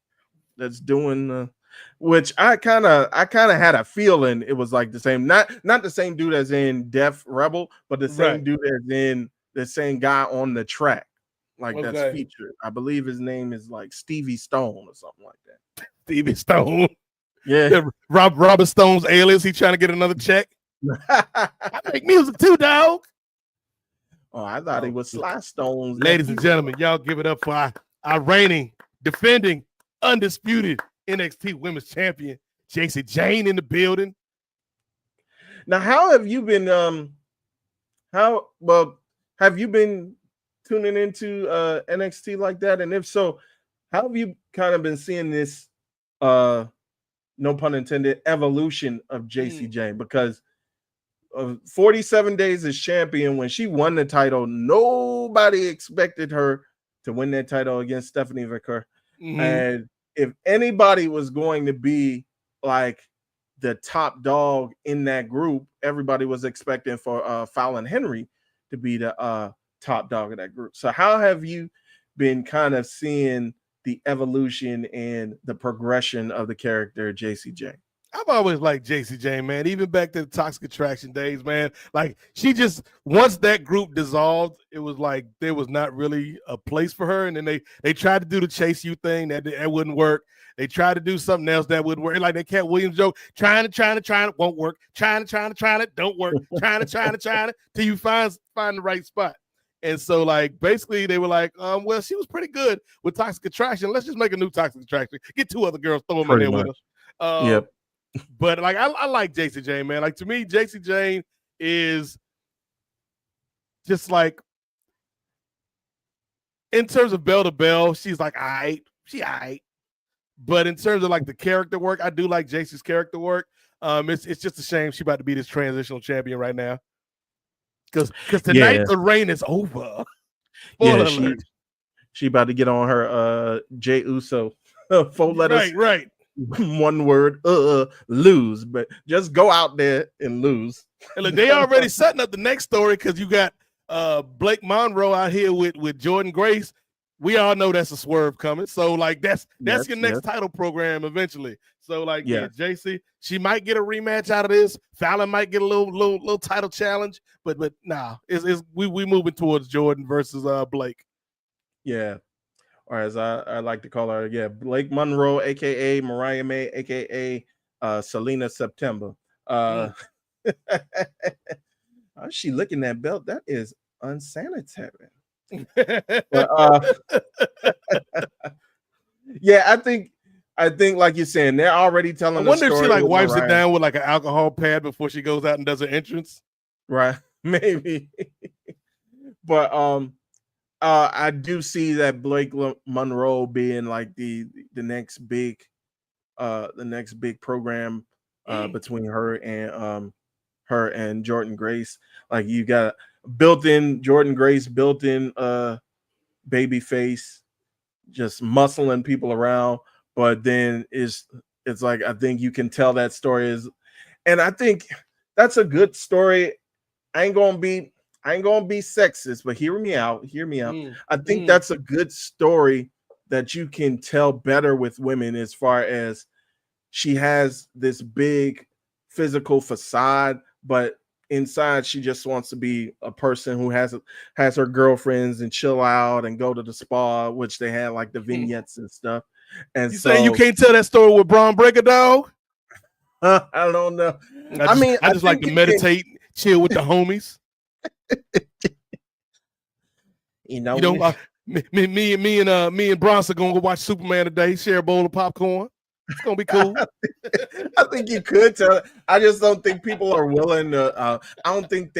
Speaker 3: that's doing which I kind of had a feeling it was like the same, not the same dude as in Death Rebel, but the same dude as in the same guy on the track, like that's featured. I believe his name is like Stevie Stone or something like that.
Speaker 2: Stevie Stone.
Speaker 3: Yeah.
Speaker 2: Robert Stone's alias. He trying to get another check. I make music too, dog.
Speaker 3: Oh, I thought he was Sly Stone's.
Speaker 2: Ladies and gentlemen, y'all give it up for our reigning, defending, undisputed NXT Women's Champion, Jacy Jayne, in the building.
Speaker 3: Now, how have you been? Have you been tuning into NXT like that? And if so, how have you kind of been seeing this? No pun intended, evolution of Jacy Jayne, because of 47 days as champion, when she won the title, nobody expected her to win that title against Stephanie Vicker. And if anybody was going to be like the top dog in that group, everybody was expecting for Fallon Henry to be the top dog of that group. So how have you been kind of seeing the evolution and the progression of the character Jacy Jayne?
Speaker 2: I've always liked Jacy Jayne, man. Even back to the Toxic Attraction days, man. Like, she just, once that group dissolved, it was like there was not really a place for her. And then they tried to do the Chase U thing, that wouldn't work. They tried to do something else that wouldn't work. Like that Cat Williams joke, trying to, won't work. Trying to, don't work. Trying to, till you find the right spot. And so, like, basically, they were like, well, she was pretty good with Toxic Attraction. Let's just make a new Toxic Attraction. Get two other girls, throw them in there with us.
Speaker 3: Yep.
Speaker 2: But, like, I like Jacy Jayne, man. Like, to me, Jacy Jayne is just, like, in terms of bell to bell, she's like, all right. She all right. But in terms of, like, the character work, I do like Jacy's character work. It's just a shame she's about to be this transitional champion right now. Because tonight the reign is over.
Speaker 3: Yeah, she about to get on her Jey Uso 4 letters.
Speaker 2: Right.
Speaker 3: One word, lose. But just go out there and lose.
Speaker 2: And look, they already setting up the next story, because you got Blake Monroe out here with Jordan Grace. We all know that's a swerve coming. So, like, that's your next title program eventually. So, like, Jacy, she might get a rematch out of this. Fallon might get a little title challenge, but nah, we moving towards Jordan versus Blake.
Speaker 3: Yeah, or as I like to call her, Blake Monroe, aka Mariah May, aka Selena September. She licking that belt. That is unsanitary. But, I think like you're saying, they're already telling.
Speaker 2: I wonder if she like wipes it down with like an alcohol pad before she goes out and does her entrance.
Speaker 3: Right, maybe. But I do see that Blake Monroe being like the next big program between her and Jordan Grace. Like, you got built-in Jordan Grace, built-in baby face, just muscling people around. But then it's like, I think you can tell that story is, and I think that's a good story. I ain't gonna be sexist, but hear me out. I think that's a good story that you can tell better with women, as far as she has this big physical facade, but inside she just wants to be a person who has her girlfriends and chill out and go to the spa, which they had like the vignettes and stuff. And
Speaker 2: you saying you can't tell that story with Braun Breaker, dog?
Speaker 3: I don't know.
Speaker 2: I just like to meditate, chill with the homies.
Speaker 3: You know,
Speaker 2: me and Bronson gonna go watch Superman today. Share a bowl of popcorn. It's gonna be cool.
Speaker 3: I think you could tell. I just don't think people are willing to. I don't think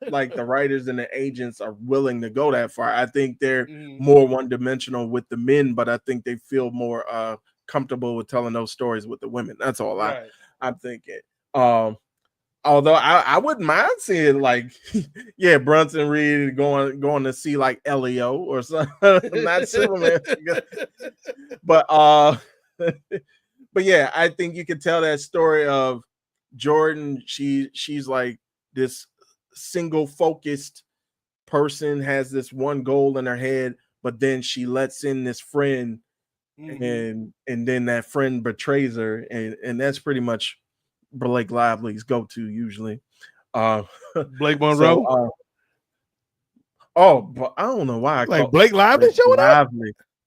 Speaker 3: like the writers and the agents are willing to go that far. I think they're more one-dimensional with the men, but I think they feel more comfortable with telling those stories with the women. That's all I'm thinking. Although I wouldn't mind seeing like, yeah, Brunson Reed going to see like Elio or something, not Superman, but but yeah, I think you could tell that story of Jordan. She's like this single focused person, has this one goal in her head, but then she lets in this friend, and then that friend betrays her, and that's pretty much Blake Lively's go-to usually.
Speaker 2: Blake Monroe.
Speaker 3: But I don't know why I
Speaker 2: like Blake Lively showing up.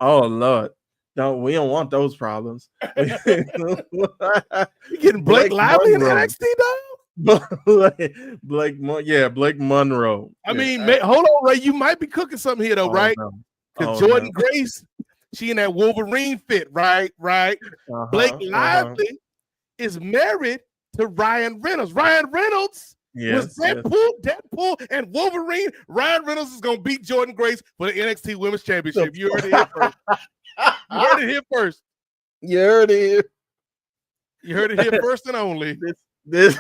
Speaker 3: Oh Lord, we don't want those problems.
Speaker 2: You getting Blake Lively in NXT though?
Speaker 3: Blake Monroe.
Speaker 2: I mean, hold on, Ray. You might be cooking something here though, right? Because Jordan Grace, she in that Wolverine fit, right? Blake Lively is married to Ryan Reynolds. Ryan Reynolds was Deadpool and Wolverine. Ryan Reynolds is gonna beat Jordan Grace for the NXT Women's Championship. You heard it here first. You heard it here first.
Speaker 3: You heard it here.
Speaker 2: You heard it here first and only.
Speaker 3: This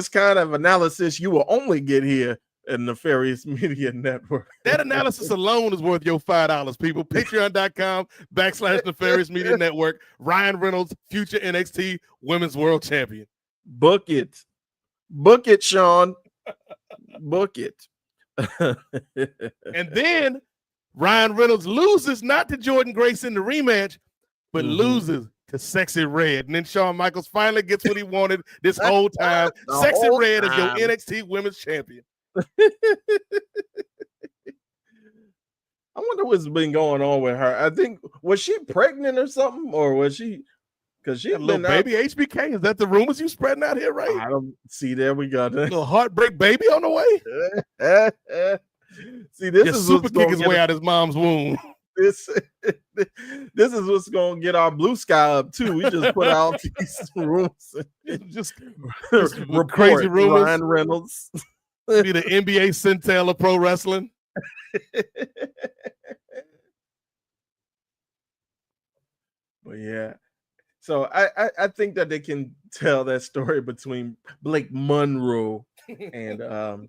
Speaker 3: kind of analysis you will only get here at Nefarious Media Network.
Speaker 2: That analysis alone is worth your $5, people. Patreon.com/Nefarious Media Network. Ryan Reynolds, future NXT Women's World Champion.
Speaker 3: Book it, Sean. Book it.
Speaker 2: And then Ryan Reynolds loses not to Jordan Grace in the rematch, but loses to Sexy Red. And then Shawn Michaels finally gets what he wanted this whole time. Sexy Red is your NXT Women's Champion.
Speaker 3: I wonder what's been going on with her. I think, was she pregnant or something, or was she? Because she
Speaker 2: little baby HBK. Is that the rumors you spreading out here, right?
Speaker 3: I don't see. There we go.
Speaker 2: Little heartbreak baby on the way.
Speaker 3: See, this
Speaker 2: just
Speaker 3: is
Speaker 2: super kick his way out his mom's womb.
Speaker 3: This is what's gonna get our blue sky up too. We just put out these rumors,
Speaker 2: just
Speaker 3: crazy rumors. Ryan Reynolds
Speaker 2: be the NBA Centel of pro wrestling.
Speaker 3: But yeah, so I think that they can tell that story between Blake Monroe and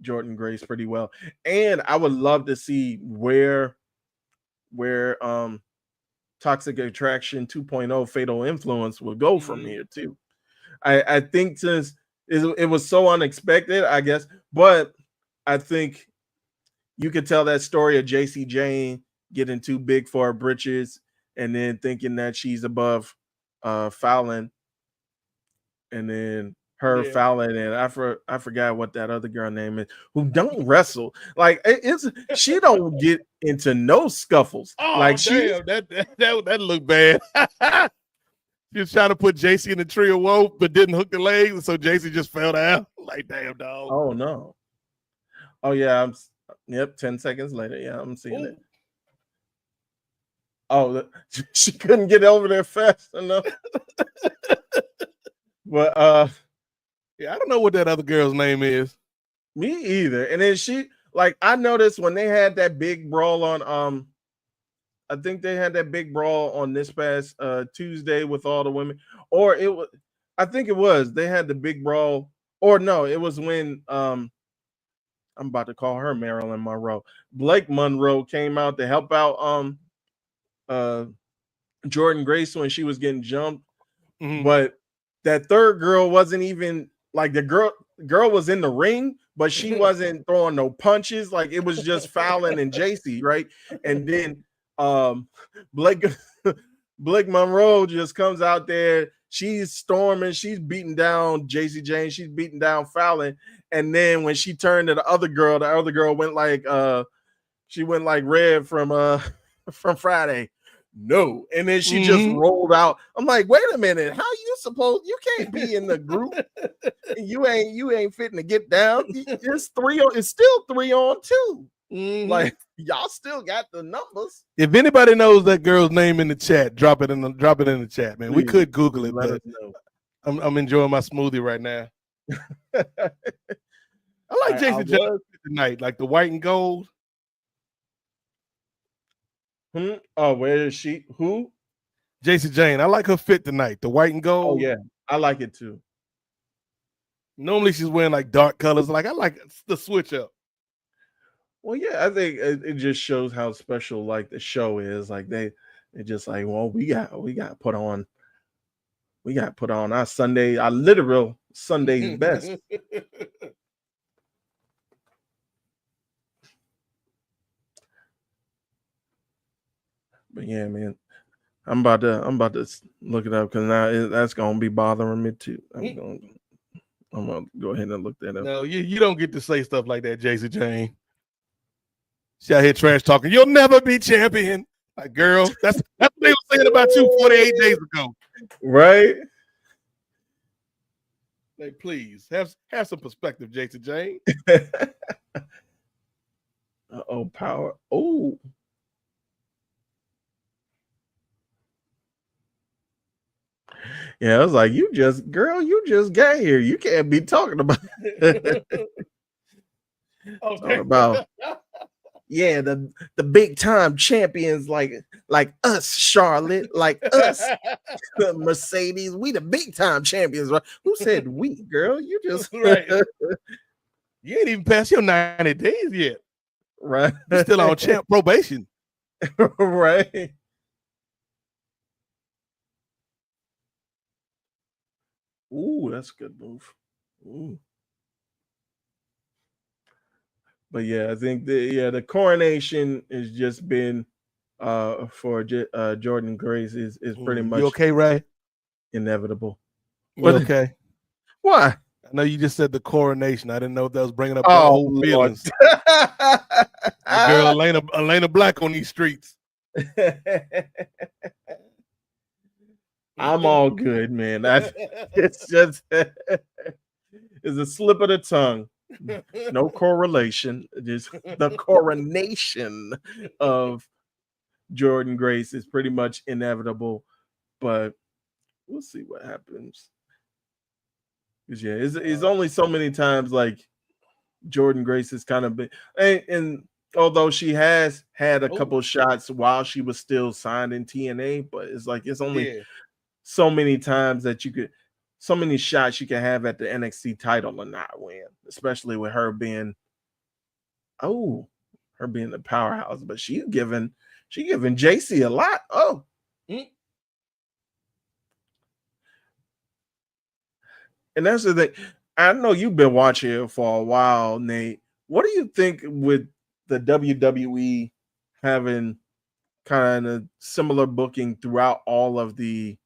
Speaker 3: Jordan Grace pretty well, and I would love to see where Toxic Attraction 2.0 Fatal Influence will go from here too. I think since it was so unexpected, I guess, but I think you could tell that story of JC Jane getting too big for her britches and then thinking that she's above Fallon, and then her Fallon, and I forgot what that other girl name is, who don't wrestle. Like she don't get into no scuffles.
Speaker 2: Oh,
Speaker 3: like
Speaker 2: damn, that looked bad. She was trying to put JC in the tree of woe, but didn't hook the legs, and so JC just fell down. Like, damn, dog.
Speaker 3: Oh no. Oh yeah, 10 seconds later. Yeah, I'm seeing it. Oh, she couldn't get over there fast enough. But
Speaker 2: yeah, I don't know what that other girl's name is.
Speaker 3: Me either. And then I noticed when they had that big brawl on I think they had that big brawl on this past Tuesday with all the women, or they had the big brawl, or no, it was when I'm about to call her Marilyn Monroe. Blake Monroe came out to help out Jordan Grace when she was getting jumped, but that third girl wasn't even like the girl was in the ring, but she wasn't throwing no punches. Like it was just Fallon and JC, right? And then Blake Monroe just comes out there. She's storming. She's beating down JC Jane. She's beating down Fallon. And then when she turned to the other girl went like she went like Red from Friday. no. And then she just rolled out. I'm like, wait a minute, how you supposed you can't be in the group and you ain't fitting to get down. It's still 3-on-2. Like y'all still got the numbers.
Speaker 2: If anybody knows that girl's name in the chat, drop it in the chat, man. We could Google it, but I'm enjoying my smoothie right now. I like Jason Jane tonight, like the white and gold.
Speaker 3: Oh, where is she? Who?
Speaker 2: Jason Jane. I like her fit tonight, the white and gold.
Speaker 3: Oh yeah, I like it too.
Speaker 2: Normally she's wearing like dark colors. Like I like the switch up.
Speaker 3: Well, yeah, I think it just shows how special like the show is. Like they just like, well, we got put on our Sunday, our literal Sunday's best. But yeah, man, I'm about to look it up because now that's gonna be bothering me too. I'm gonna go ahead and look that up.
Speaker 2: No, you don't get to say stuff like that, Jason Jane. She out here trash talking. You'll never be champion. Like, girl, that's what they were saying about you 48 days ago.
Speaker 3: Right?
Speaker 2: Like, please have some perspective, Jason Jane.
Speaker 3: Power. Oh. Yeah, I was like, you just got here. You can't be talking about about yeah, the big time champions like us, Charlotte, like us, Mercedes. We the big time champions, right? Who said we, girl? You just
Speaker 2: right. You ain't even past your 90 days yet.
Speaker 3: Right.
Speaker 2: You're still on champ probation.
Speaker 3: Right. Ooh, that's a good move. Ooh. But yeah, I think the coronation has just been for Jordan Grace is pretty much
Speaker 2: you okay, Ray?
Speaker 3: Inevitable.
Speaker 2: You okay?
Speaker 3: Why?
Speaker 2: I know you just said the coronation. I didn't know if that was bringing up old feelings. Girl, Elena Black on these streets.
Speaker 3: I'm all good, man. It's just it's a slip of the tongue. No correlation. Just the coronation of Jordan Grace is pretty much inevitable, but we'll see what happens. Because yeah, it's only so many times like Jordan Grace has kind of been, and although she has had a couple shots while she was still signed in TNA, but it's like it's only so many times that so many shots you can have at the NXT title and not win, especially with her being the powerhouse. But she giving JC a lot. And that's the thing. I know you've been watching it for a while, Nate. What do you think with the WWE having kind of similar booking throughout all of these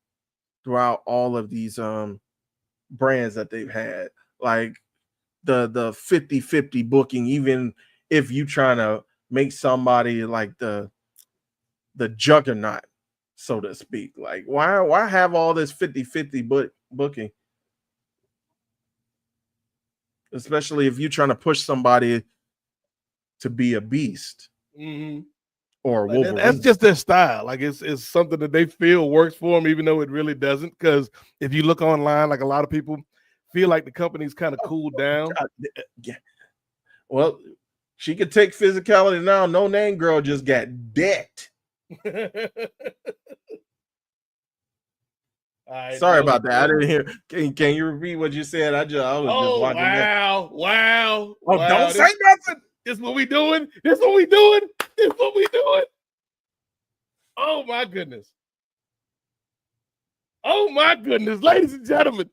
Speaker 3: brands that they've had, like the 50-50 booking, even if you trying to make somebody like the juggernaut, so to speak? Like why have all this 50-50 booking, especially if you're trying to push somebody to be a beast or Wolverine?
Speaker 2: That's just their style. Like it's something that they feel works for them, even though it really doesn't. Because if you look online, like a lot of people feel like the company's kind of cooled down.
Speaker 3: Yeah. Well, she could take physicality now. No Name Girl just got decked. Sorry about that. I didn't hear. Can you repeat what you said? I was just watching that.
Speaker 2: Wow.
Speaker 3: Don't say nothing.
Speaker 2: This what we doing. Oh my goodness. Ladies and gentlemen.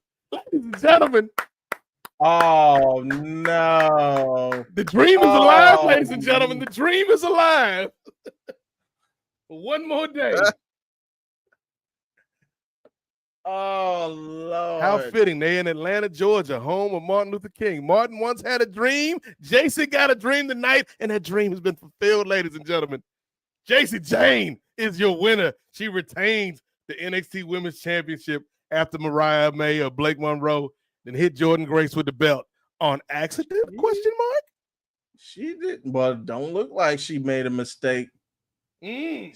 Speaker 3: Oh no.
Speaker 2: The dream is alive, ladies and gentlemen. The dream is alive. One more day.
Speaker 3: Oh Lord.
Speaker 2: How fitting. They in Atlanta, Georgia, home of Martin Luther King. Martin once had a dream. Jason got a dream tonight, and that dream has been fulfilled, ladies and gentlemen. Jacy Jayne is your winner. She retains the NXT Women's Championship after Mariah May or Blake Monroe then hit Jordan Grace with the belt on accident? Question mark.
Speaker 3: She didn't, but don't look like she made a mistake. She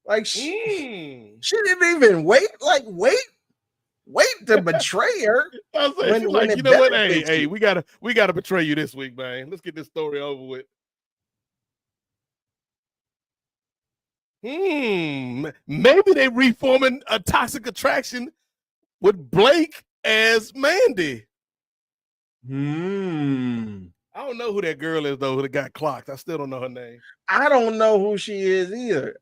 Speaker 3: didn't even wait to betray her.
Speaker 2: I was saying, like, you know what? Hey, we gotta betray you this week, man. Let's get this story over with. Maybe they reforming a Toxic Attraction with Blake as Mandy. I don't know who that girl is though. Who got clocked? I still don't know her name.
Speaker 3: I don't know who she is either.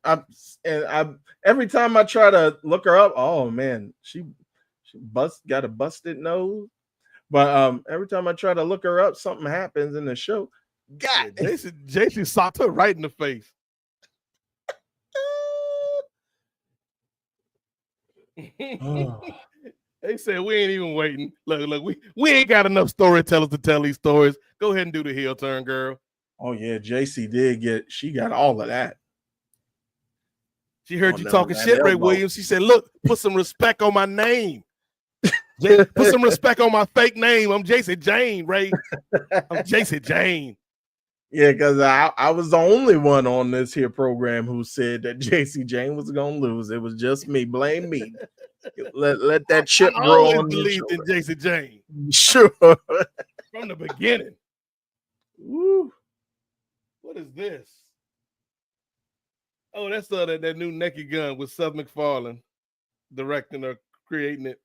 Speaker 3: Every time I try to look her up, oh man, she got a busted nose. But every time I try to look her up, something happens in the show. God,
Speaker 2: Jacy socked her right in the face. They said we ain't even waiting. Look, we ain't got enough storytellers to tell these stories. Go ahead and do the heel turn, girl.
Speaker 3: Oh yeah, Jacy she got all of that.
Speaker 2: She heard you talking shit, Ray Williams. She said, "Look, put some respect on my name. Put some respect on my fake name. I'm Jacy Jayne, Ray. I'm Jacy Jayne."
Speaker 3: Yeah, because I was the only one on this here program who said that Jacy Jayne was gonna lose. It was just me. Blame me. Let that chip roll. I always
Speaker 2: believed in Jacy Jayne.
Speaker 3: Sure.
Speaker 2: From the beginning.
Speaker 3: Woo.
Speaker 2: What is this? Oh, that's that new Naked Gun with Seth MacFarlane directing or creating it.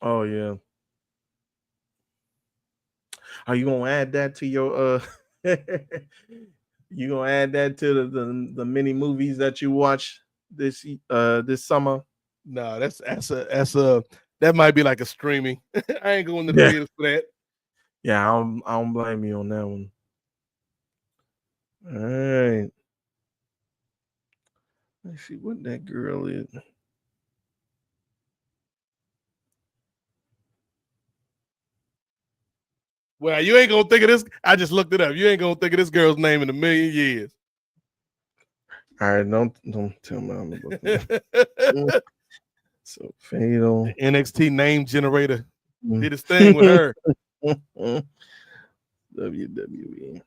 Speaker 3: Oh yeah. Are you gonna add that to your you gonna add that to the mini movies that you watch this summer?
Speaker 2: No, that's that might be like a streaming. I ain't going to the theaters for that.
Speaker 3: Yeah, I don't blame you on that one. All right. Let's see what that girl is.
Speaker 2: Well, you ain't gonna think of this. I just looked it up. You ain't gonna think of this girl's name in a million years.
Speaker 3: All right, don't tell me I'm about that. So fatal.
Speaker 2: The NXT name generator did his thing with her.
Speaker 3: WWE.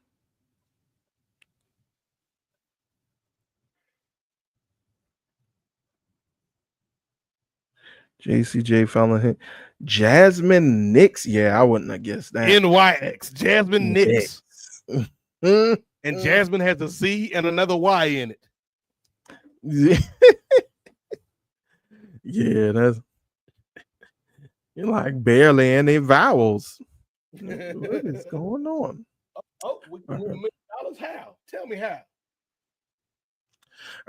Speaker 3: JCJ following Jasmine Nix. Yeah, I wouldn't have guessed that.
Speaker 2: NYX. Jasmine Nix. And Jasmine has a Z and another Y in it.
Speaker 3: Yeah, that's you're like barely any vowels. What is going on?
Speaker 2: Oh, $1 million. How? Tell me how.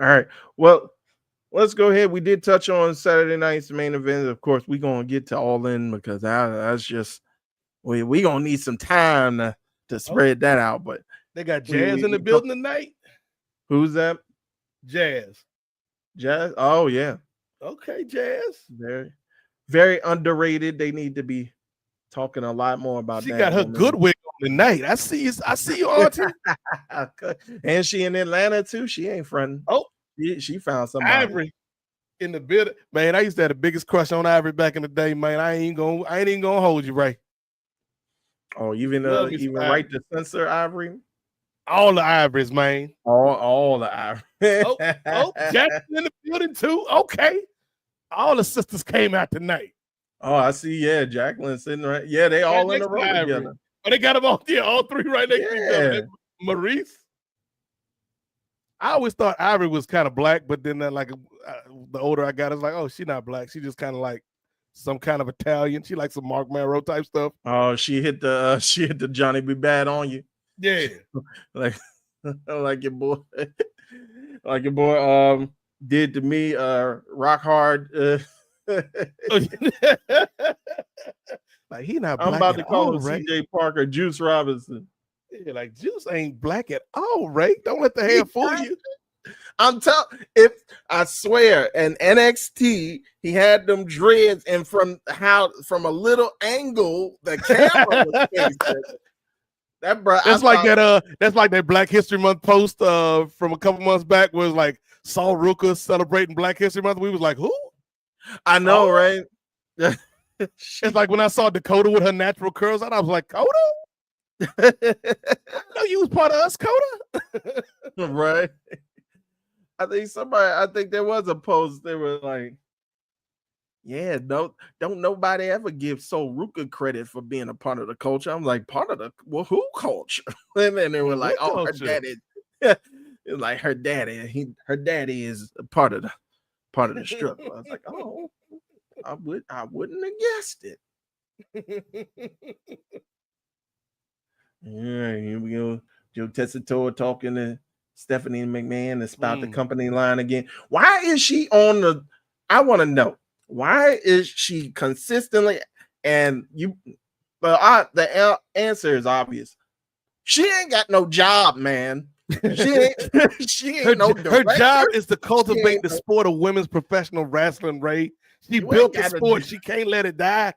Speaker 3: All right. Well, let's go ahead. We did touch on Saturday night's main event. Of course, we're gonna get to All In because that's just we gonna need some time to spread that out. But
Speaker 2: they got Jazz in the building tonight.
Speaker 3: Who's that?
Speaker 2: Jazz.
Speaker 3: Oh yeah.
Speaker 2: Okay, Jazz.
Speaker 3: Very, very underrated. They need to be talking a lot more about that.
Speaker 2: She got her good wig on tonight. I see you, Auntie.
Speaker 3: And she in Atlanta too. She ain't fronting.
Speaker 2: Oh,
Speaker 3: she found somebody.
Speaker 2: Ivory in the building. Man, I used to have the biggest crush on Ivory back in the day, man. I ain't even gonna hold you, Ray.
Speaker 3: Oh, even right to censor Ivory.
Speaker 2: All the Ivories, man.
Speaker 3: All the Ivory.
Speaker 2: oh, Jackson in the building too. Okay. All the sisters came out tonight.
Speaker 3: Oh, I see. Yeah, Jacqueline sitting right. Yeah, they all in the room together.
Speaker 2: Oh, they got them all. Yeah, all three right next to each other. Maurice. I always thought Ivory was kind of black, but then the older I got, it's like, oh, she's not black. She just kind of like some kind of Italian. She likes some Mark Monroe type stuff.
Speaker 3: Oh, she hit the Johnny Be Bad on you.
Speaker 2: Yeah,
Speaker 3: like your boy, did to me. Rock hard.
Speaker 2: Like he not black.
Speaker 3: I'm about to call him
Speaker 2: Ray.
Speaker 3: CJ Parker, Juice Robinson.
Speaker 2: Yeah, like Juice ain't black at all, Ray. Don't let the hair fool you.
Speaker 3: I'm telling. I swear, in NXT, he had them dreads, and from a little angle, the camera was facing. That bro,
Speaker 2: That's like that Black History Month post from a couple months back was like Saul Ruka celebrating Black History Month. We was like, who?
Speaker 3: I know, right?
Speaker 2: It's like when I saw Dakota with her natural curls out, I was like, Coda? I know you was part of us, Coda.
Speaker 3: Right. I think there was a post. They were like, yeah, don't nobody ever give Sol Ruka credit for being a part of the culture. I'm like, part of the who culture? And then they were like,
Speaker 2: What
Speaker 3: oh,
Speaker 2: culture?
Speaker 3: her daddy. It's like her daddy. Her daddy is a part of the strip. I was like, oh, I wouldn't have guessed it. Yeah, here we go. Joe Tessitore talking to Stephanie McMahon to spout the company line again. Why is she on the? I want to know, why is she consistently? And the answer is obvious. She ain't got no job, man. She ain't no director.
Speaker 2: Her job is to cultivate the sport of women's professional wrestling, Ray. She built the sport. She can't let it die.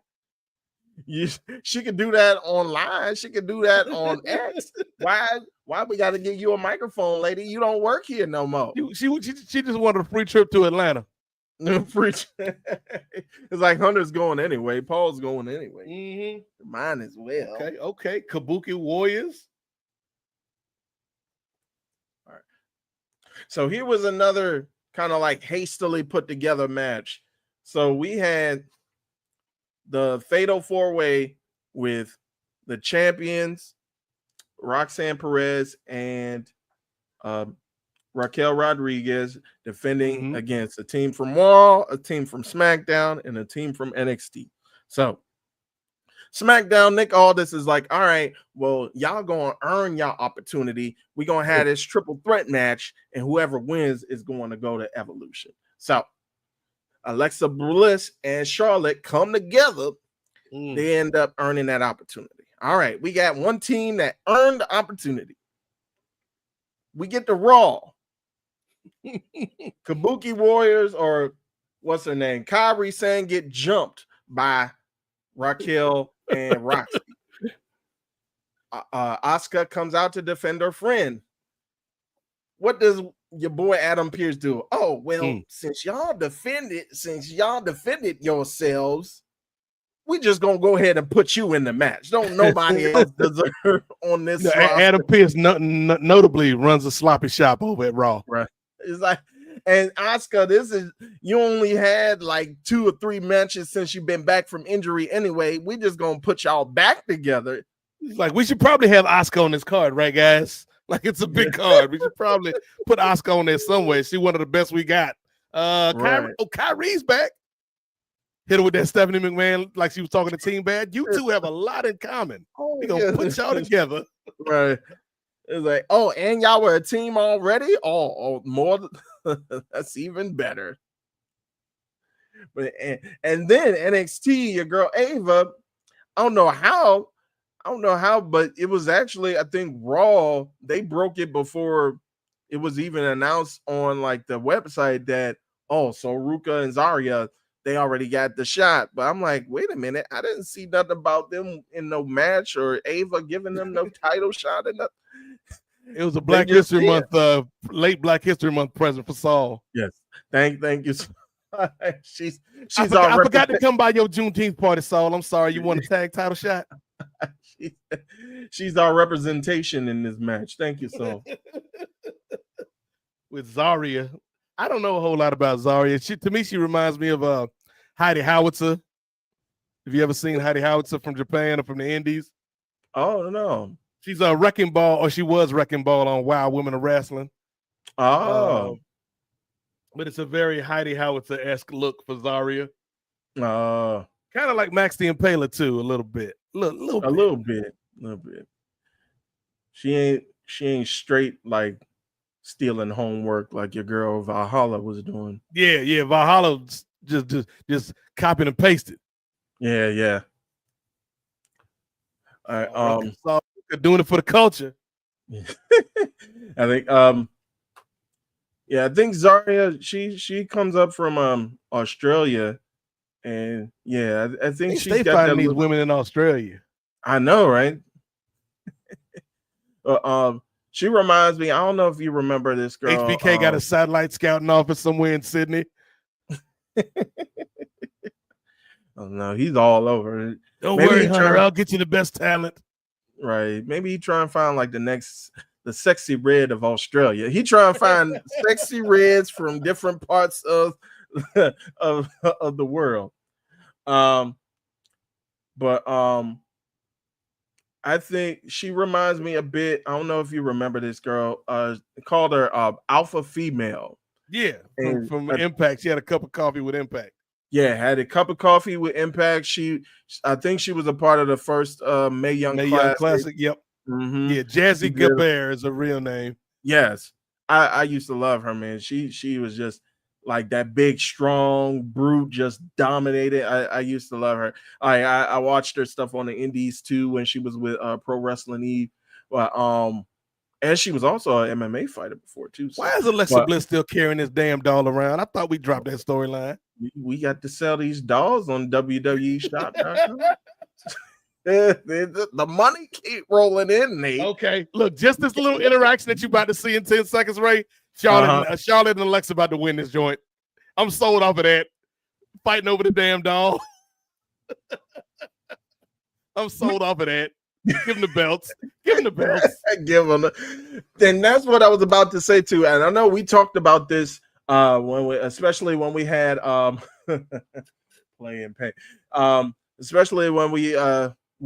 Speaker 3: She could do that online. She could do that on X. Why we got to give you a microphone, lady? You don't work here no more.
Speaker 2: She just wanted a free trip to Atlanta.
Speaker 3: It's like Hunter's going anyway. Paul's going anyway. Mine as well.
Speaker 2: Okay. Kabuki Warriors.
Speaker 3: All right. So here was another kind of like hastily put together match. So we had the Fatal 4-Way with the champions, Roxanne Perez and Raquel Rodriguez defending against a team from Raw, a team from SmackDown, and a team from NXT. So SmackDown, Nick Aldis is like, all right, well, y'all gonna earn y'all opportunity. We're gonna have this triple threat match, and whoever wins is going to go to Evolution. So Alexa Bliss and Charlotte come together. They end up earning that opportunity. All right, we got one team that earned the opportunity. We get the Raw. Kabuki Warriors, or what's her name? Kairi Sane get jumped by Raquel and Roxy. Asuka comes out to defend her friend. What does your boy Adam Pearce do? Oh, well, since y'all defended yourselves, we just gonna go ahead and put you in the match. Don't nobody else deserve on this.
Speaker 2: Adam Pearce notably runs a sloppy shop over at Raw.
Speaker 3: Right. It's like, and Asuka, you only had like 2 or 3 matches since you've been back from injury anyway. We just gonna put y'all back together.
Speaker 2: It's like, we should probably have Asuka on this card, right, guys? Like, it's a big card. We should probably put Asuka on there somewhere. She's one of the best we got. Kyrie's back. Hit her with that Stephanie McMahon, like she was talking to Team Bad. You two have a lot in common. We're gonna put y'all together.
Speaker 3: Right. It's like, oh, and y'all were a team already? Oh, more. That's even better. But and then NXT, your girl Ava, I don't know how, but it was actually, I think Raw, they broke it before it was even announced on like the website that, oh, so Ruka and Zarya, they already got the shot. But I'm like, wait a minute, I didn't see nothing about them in no match or Ava giving them no title shot or nothing.
Speaker 2: It was a Black History Month, late Black History Month present for Saul.
Speaker 3: Yes, thank you. She's
Speaker 2: I forgot to come by your Juneteenth party, Saul. I'm sorry. You want a tag title shot?
Speaker 3: She's our representation in this match. Thank you, Saul.
Speaker 2: With Zarya, I don't know a whole lot about Zarya. To me, she reminds me of Heidi Howitzer. Have you ever seen Heidi Howitzer from Japan or from the Indies?
Speaker 3: Oh, no.
Speaker 2: She's a Wrecking Ball, or she was Wrecking Ball on Wild Women of Wrestling.
Speaker 3: Oh.
Speaker 2: But it's a very Heidi Howitzer-esque look for Zarya.
Speaker 3: Oh.
Speaker 2: Kind of like Max the Impaler, too, a little bit. A
Speaker 3: little bit. She ain't straight like stealing homework like your girl Valhalla was doing.
Speaker 2: Yeah. Valhalla just copying and pasted.
Speaker 3: Yeah. All right.
Speaker 2: Doing it for the culture.
Speaker 3: I think I think Zarya, she comes up from Australia, and I think
Speaker 2: they fighting these women in Australia.
Speaker 3: I know, right? She reminds me. I don't know if you remember this girl.
Speaker 2: HBK got a satellite scouting office somewhere in Sydney.
Speaker 3: Oh no, he's all over.
Speaker 2: Don't worry, Hunter. I'll get you the best talent.
Speaker 3: Right. Maybe he try and find like the sexy red of Australia. He try and find sexy reds from different parts of the world. But I think she reminds me a bit. I don't know if you remember this girl. Called her Alpha Female.
Speaker 2: Yeah, from Impact. She had a cup of coffee with Impact.
Speaker 3: Yeah, had a cup of coffee with Impact. I think she was a part of the first Mae Young Classic.
Speaker 2: Yep.
Speaker 3: Mm-hmm.
Speaker 2: Yeah, Jazzy Gabert is a real name.
Speaker 3: Yes, I used to love her, man. She was just like that big, strong brute, just dominated. I used to love her. I watched her stuff on the Indies too when she was with Pro Wrestling Eve. But and she was also an MMA fighter before too. So.
Speaker 2: Why is Alexa Bliss still carrying this damn doll around? I thought we dropped that storyline.
Speaker 3: We got to sell these dolls on WWE Shop.com. The money keep rolling in, Nate.
Speaker 2: Okay, look, just this little interaction that you about to see in 10 seconds, Ray. Charlotte and Alexa about to win this joint. I'm sold off of that. Fighting over the damn doll. I'm sold off of that. Give them the belts. Give them the belts.
Speaker 3: Give them. Then that's what I was about to say too. And I know we talked about this especially when we had playing pain. Especially when we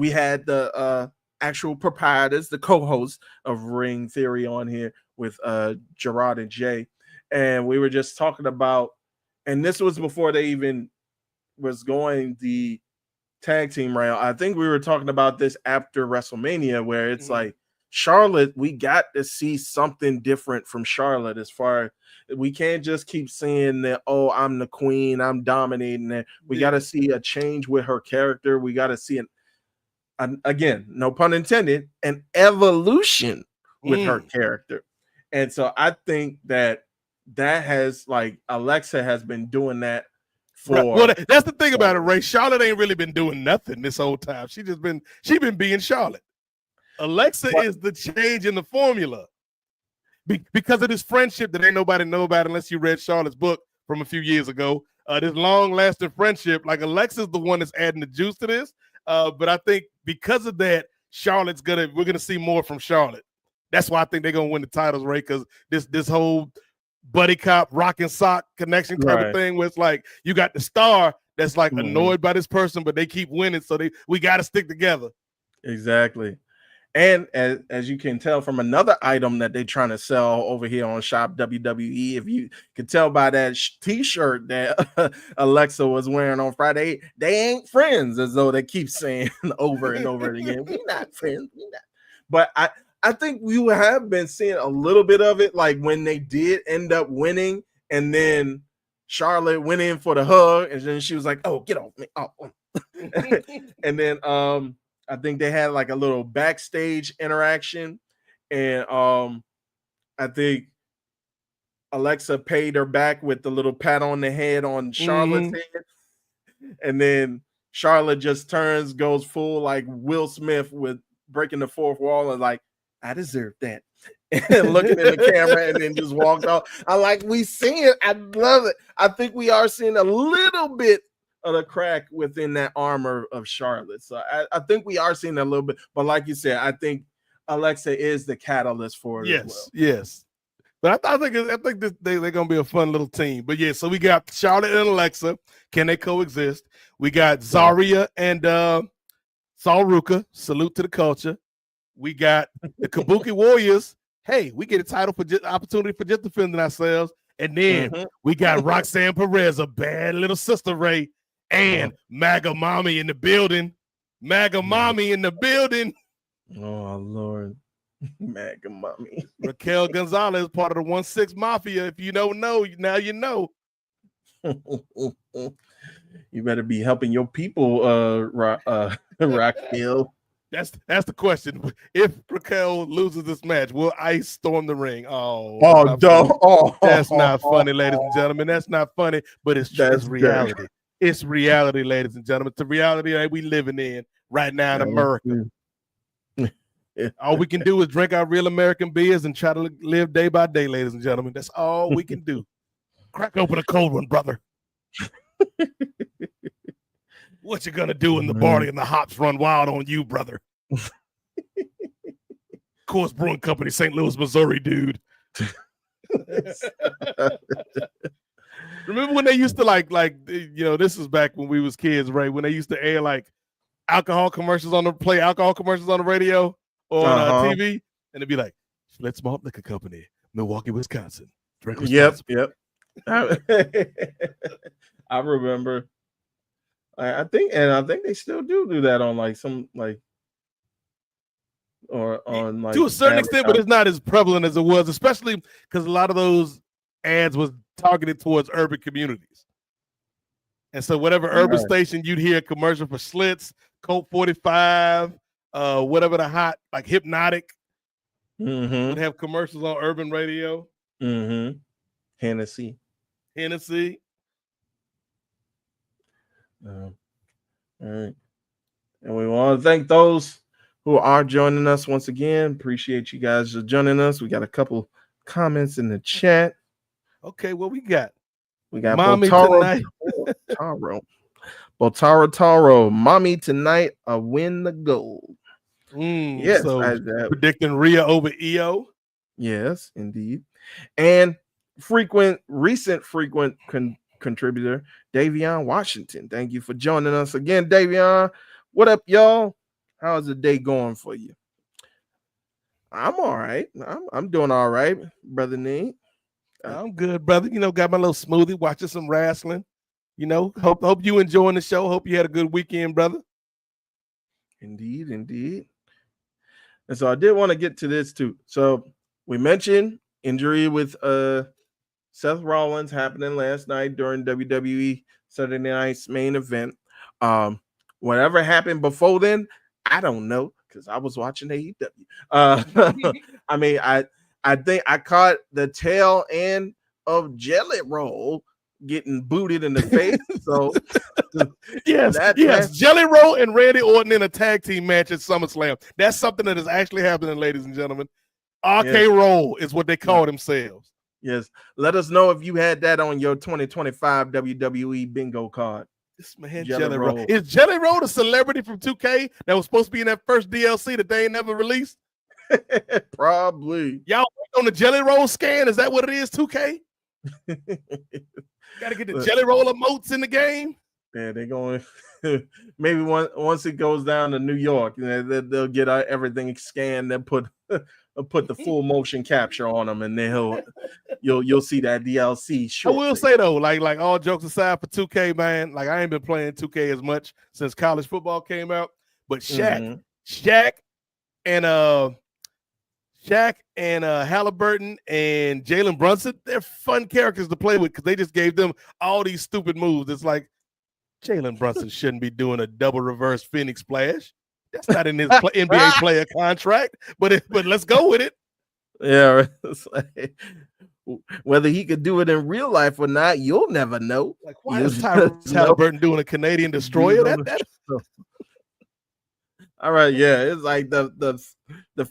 Speaker 3: had the actual proprietors, the co-hosts of Ring Theory on here with Gerard and Jay, and we were just talking about, and this was before they even was going the tag team round. I think we were talking about this after WrestleMania, where it's like Charlotte, we got to see something different from Charlotte. As far, we can't just keep saying that, oh, I'm the queen, I'm dominating it. We got to see a change with her character. We got to see again, no pun intended, an evolution with her character. And so I think that has, like, Alexa has been doing that for.
Speaker 2: Well, that's the thing about it, Ray. Charlotte ain't really been doing nothing this whole time. She been being Charlotte. Alexa is the change in the formula because of this friendship that ain't nobody know about unless you read Charlotte's book from a few years ago. This long-lasting friendship, like Alexa's the one that's adding the juice to this. But I think because of that, we're gonna see more from Charlotte. That's why I think they're gonna win the titles, Ray, because this whole buddy cop rock and sock connection type of thing, where it's like you got the star that's like annoyed by this person, but they keep winning, so we got to stick together.
Speaker 3: Exactly. And as you can tell from another item that they're trying to sell over here on Shop WWE, if you can tell by that t-shirt that Alexa was wearing on Friday, they ain't friends, as though they keep saying over and over again. We're not friends. We're not. But I think we have been seeing a little bit of it, like when they did end up winning, and then Charlotte went in for the hug, and then she was like, "Oh, get off me!" Oh. And then I think they had like a little backstage interaction, and I think Alexa paid her back with the little pat on the head on Charlotte's head, and then Charlotte just goes full like Will Smith with breaking the fourth wall and like, I deserve that, and looking in the camera, and then just walked off. We see it. I love it. I think we are seeing a little bit of the crack within that armor of Charlotte. So I think we are seeing a little bit, but like you said, I think Alexa is the catalyst for it.
Speaker 2: Yes. But I think they're gonna be a fun little team. But yeah, so we got Charlotte and Alexa. Can they coexist? We got Zarya and Sol Ruka. Salute to the culture. We got the Kabuki Warriors. Hey, we get a title opportunity for just defending ourselves. And then we got Roxanne Perez, a bad little sister, Ray. And MAGA Mommy in the building. MAGA Mommy in the building.
Speaker 3: Oh, Lord. MAGA Mommy.
Speaker 2: Raquel Gonzalez, part of the 1-6 Mafia. If you don't know, now you know.
Speaker 3: You better be helping your people, Raquel.
Speaker 2: That's the question. If Raquel loses this match, will Ice storm the ring? That's not funny, ladies and gentlemen. That's not funny, but it's reality. Good. It's reality, ladies and gentlemen. It's the reality that we living in right now in America. All we can do is drink our real American beers and try to live day by day, ladies and gentlemen. That's all we can do. Crack open a cold one, brother. What you gonna do in the party and the hops run wild on you, brother? Coors Brewing Company, St. Louis, Missouri, dude. Remember when they used to this is back when we was kids, right? When they used to air like alcohol commercials on the radio or on TV, and it'd be like Schlitz Malt Liquor Company, Milwaukee, Wisconsin.
Speaker 3: Yep. I remember. I think they still do that on like some like or on like
Speaker 2: to a certain extent, but it's not as prevalent as it was, especially because a lot of those ads was targeted towards urban communities. And so whatever urban station you'd hear a commercial for Schlitz, Colt 45, whatever the hot, like Hypnotic, would have commercials on urban radio.
Speaker 3: Hennessy. All right. And we want to thank those who are joining us once again. Appreciate you guys for joining us. We got a couple comments in the chat.
Speaker 2: Okay, what we got?
Speaker 3: We got
Speaker 2: Mommy
Speaker 3: Botaro Taro. Mommy tonight, I win the gold.
Speaker 2: Yes, so predicting Rhea over EO.
Speaker 3: Yes, indeed. And recent frequent contributor Davion Washington. Thank you for joining us again, Davion. What up, y'all? How's the day going for you? I'm all right. I'm doing all right, brother Nate.
Speaker 2: I'm good, brother. Got my little smoothie, watching some wrestling. Hope you enjoying the show. Hope you had a good weekend, brother.
Speaker 3: Indeed. And so I did want to get to this too. So we mentioned injury with Seth Rollins happening last night during WWE Saturday Night's main event. Whatever happened before then, I don't know because I was watching AEW. I mean, I think I caught the tail end of Jelly Roll getting booted in the face. So
Speaker 2: yes, Jelly Roll and Randy Orton in a tag team match at SummerSlam. That's something that is actually happening, ladies and gentlemen. RK Roll is what they call themselves.
Speaker 3: Yes. Let us know if you had that on your 2025 WWE bingo card.
Speaker 2: This man, Jelly Roll. Is Jelly Roll the celebrity from 2K that was supposed to be in that first DLC that they ain't never released?
Speaker 3: Probably.
Speaker 2: Y'all on the Jelly Roll scan? Is that what it is, 2K? Got to get the Jelly Roll emotes in the game.
Speaker 3: Yeah, they're going. Maybe once it goes down to New York, they'll get everything scanned and put the full motion capture on them, and then you'll see that DLC. Shortly.
Speaker 2: I will say though, like all jokes aside, for 2K, man, like I ain't been playing 2K as much since college football came out. But Shaq and Halliburton and Jalen Brunson, they're fun characters to play with because they just gave them all these stupid moves. It's like Jalen Brunson shouldn't be doing a double reverse Phoenix splash. That's not in his NBA player contract, but let's go with it.
Speaker 3: Yeah, like, whether he could do it in real life or not, you'll never know.
Speaker 2: Like, why is Halliburton doing a Canadian destroyer?
Speaker 3: All right, yeah, it's like the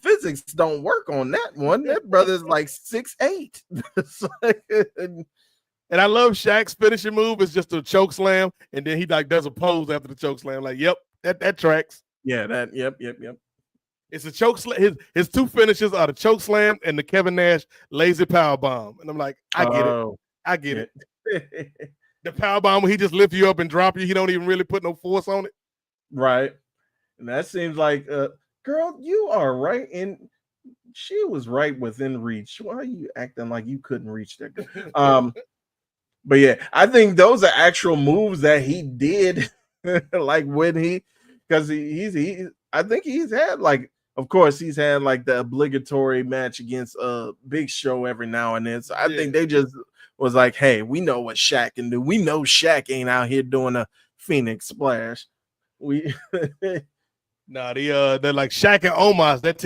Speaker 3: physics don't work on that one. That brother's like 6'8".
Speaker 2: And I love Shaq's finishing move is just a choke slam, and then he like does a pose after the choke slam. Like, yep, that tracks.
Speaker 3: Yeah, yep.
Speaker 2: It's a choke slam. His two finishes are the choke slam and the Kevin Nash lazy power bomb. And I'm like, I get it. The power bomb where he just lift you up and drop you. He don't even really put no force on it.
Speaker 3: Right. And that seems like, girl, you are right in. She was right within reach. Why are you acting like you couldn't reach that? But yeah, I think those are actual moves that he did. Like when because I think he's had like, of course, he's had like the obligatory match against Big Show every now and then. So I think they just was like, hey, we know what Shaq can do. We know Shaq ain't out here doing a Phoenix splash.
Speaker 2: Nah, they're like Shaq and Omos. That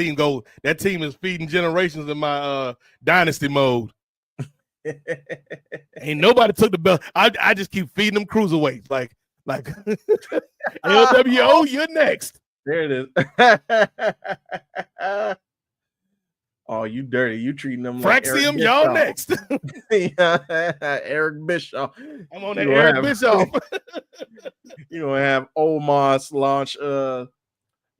Speaker 2: team is feeding generations in my dynasty mode. Ain't nobody took the belt. I just keep feeding them cruiserweights. Like LWO, you're next.
Speaker 3: There it is. Oh, you dirty. You treating them like Eric
Speaker 2: Fraxium, y'all next.
Speaker 3: Eric Bischoff.
Speaker 2: I'm on that Eric Bischoff.
Speaker 3: You're going to have Omos launch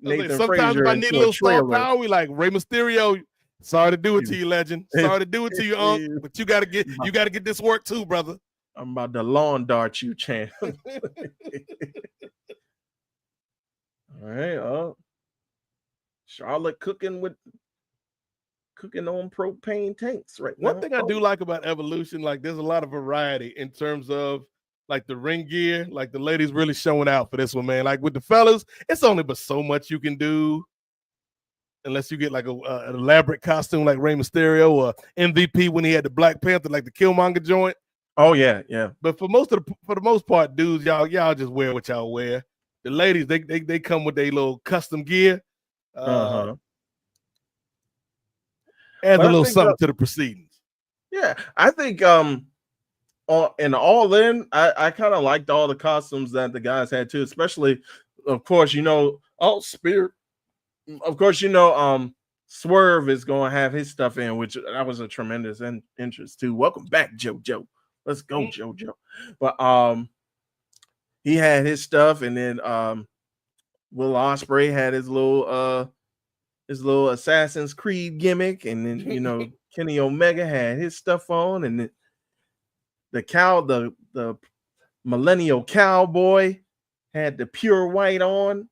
Speaker 3: Nathan
Speaker 2: sometimes
Speaker 3: Frazier
Speaker 2: if I need a
Speaker 3: into
Speaker 2: little
Speaker 3: a
Speaker 2: star
Speaker 3: trailer.
Speaker 2: power, we like Rey Mysterio. Sorry to do it to you, legend. Sorry to do it to you, Unc. But you gotta get this work too, brother.
Speaker 3: I'm about to lawn dart you, champ. All right. Charlotte cooking on propane tanks right now.
Speaker 2: One thing I do like about Evolution, like there's a lot of variety in terms of like the ring gear. Like the ladies really showing out for this one, man. Like with the fellas, it's only but so much you can do. Unless you get like an elaborate costume like Rey Mysterio or MVP when he had the Black Panther, like the Killmonger joint.
Speaker 3: Oh yeah.
Speaker 2: But for the most part, dudes, y'all just wear what y'all wear. The ladies, they come with their little custom gear. Adds a little something to the proceedings.
Speaker 3: Yeah, I think in All In, I kind of liked all the costumes that the guys had too, especially, of course, Spear. Of course, Swerve is going to have his stuff in, which that was a tremendous interest too. Welcome back, JoJo. Let's go, JoJo. But he had his stuff, and then Will Ospreay had his little Assassin's Creed gimmick, and then Kenny Omega had his stuff on, and then the Millennial Cowboy had the pure white on.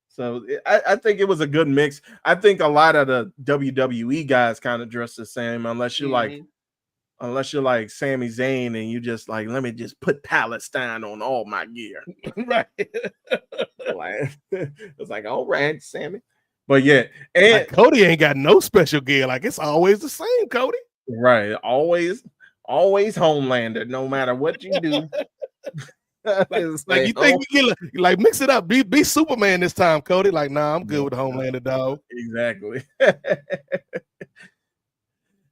Speaker 3: So I think it was a good mix. I think a lot of the WWE guys kind of dress the same, unless you're like Sami Zayn and you just like, let me just put Palestine on all my gear.
Speaker 2: Right.
Speaker 3: It's like, all right, Sammy. But yeah, and
Speaker 2: like Cody ain't got no special gear. Like it's always the same, Cody.
Speaker 3: Right. Always Homelander, no matter what you do.
Speaker 2: like you think we get like mix it up, be Superman this time, Cody. Like, nah, I'm good with the Homelander, dog.
Speaker 3: Exactly.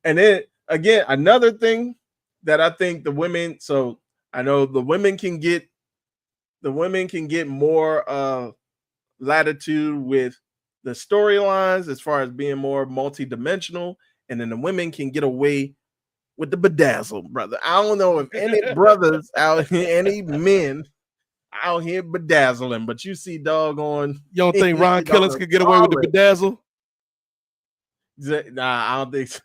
Speaker 3: And then again, another thing that I think the women, so I know the women can get more latitude with the storylines as far as being more multi-dimensional, and then the women can get away with the bedazzle, brother. I don't know if any brothers out here, any men out here bedazzling, but you see doggone.
Speaker 2: You don't think Ron Killings could get away with the bedazzle?
Speaker 3: Nah, I don't think so.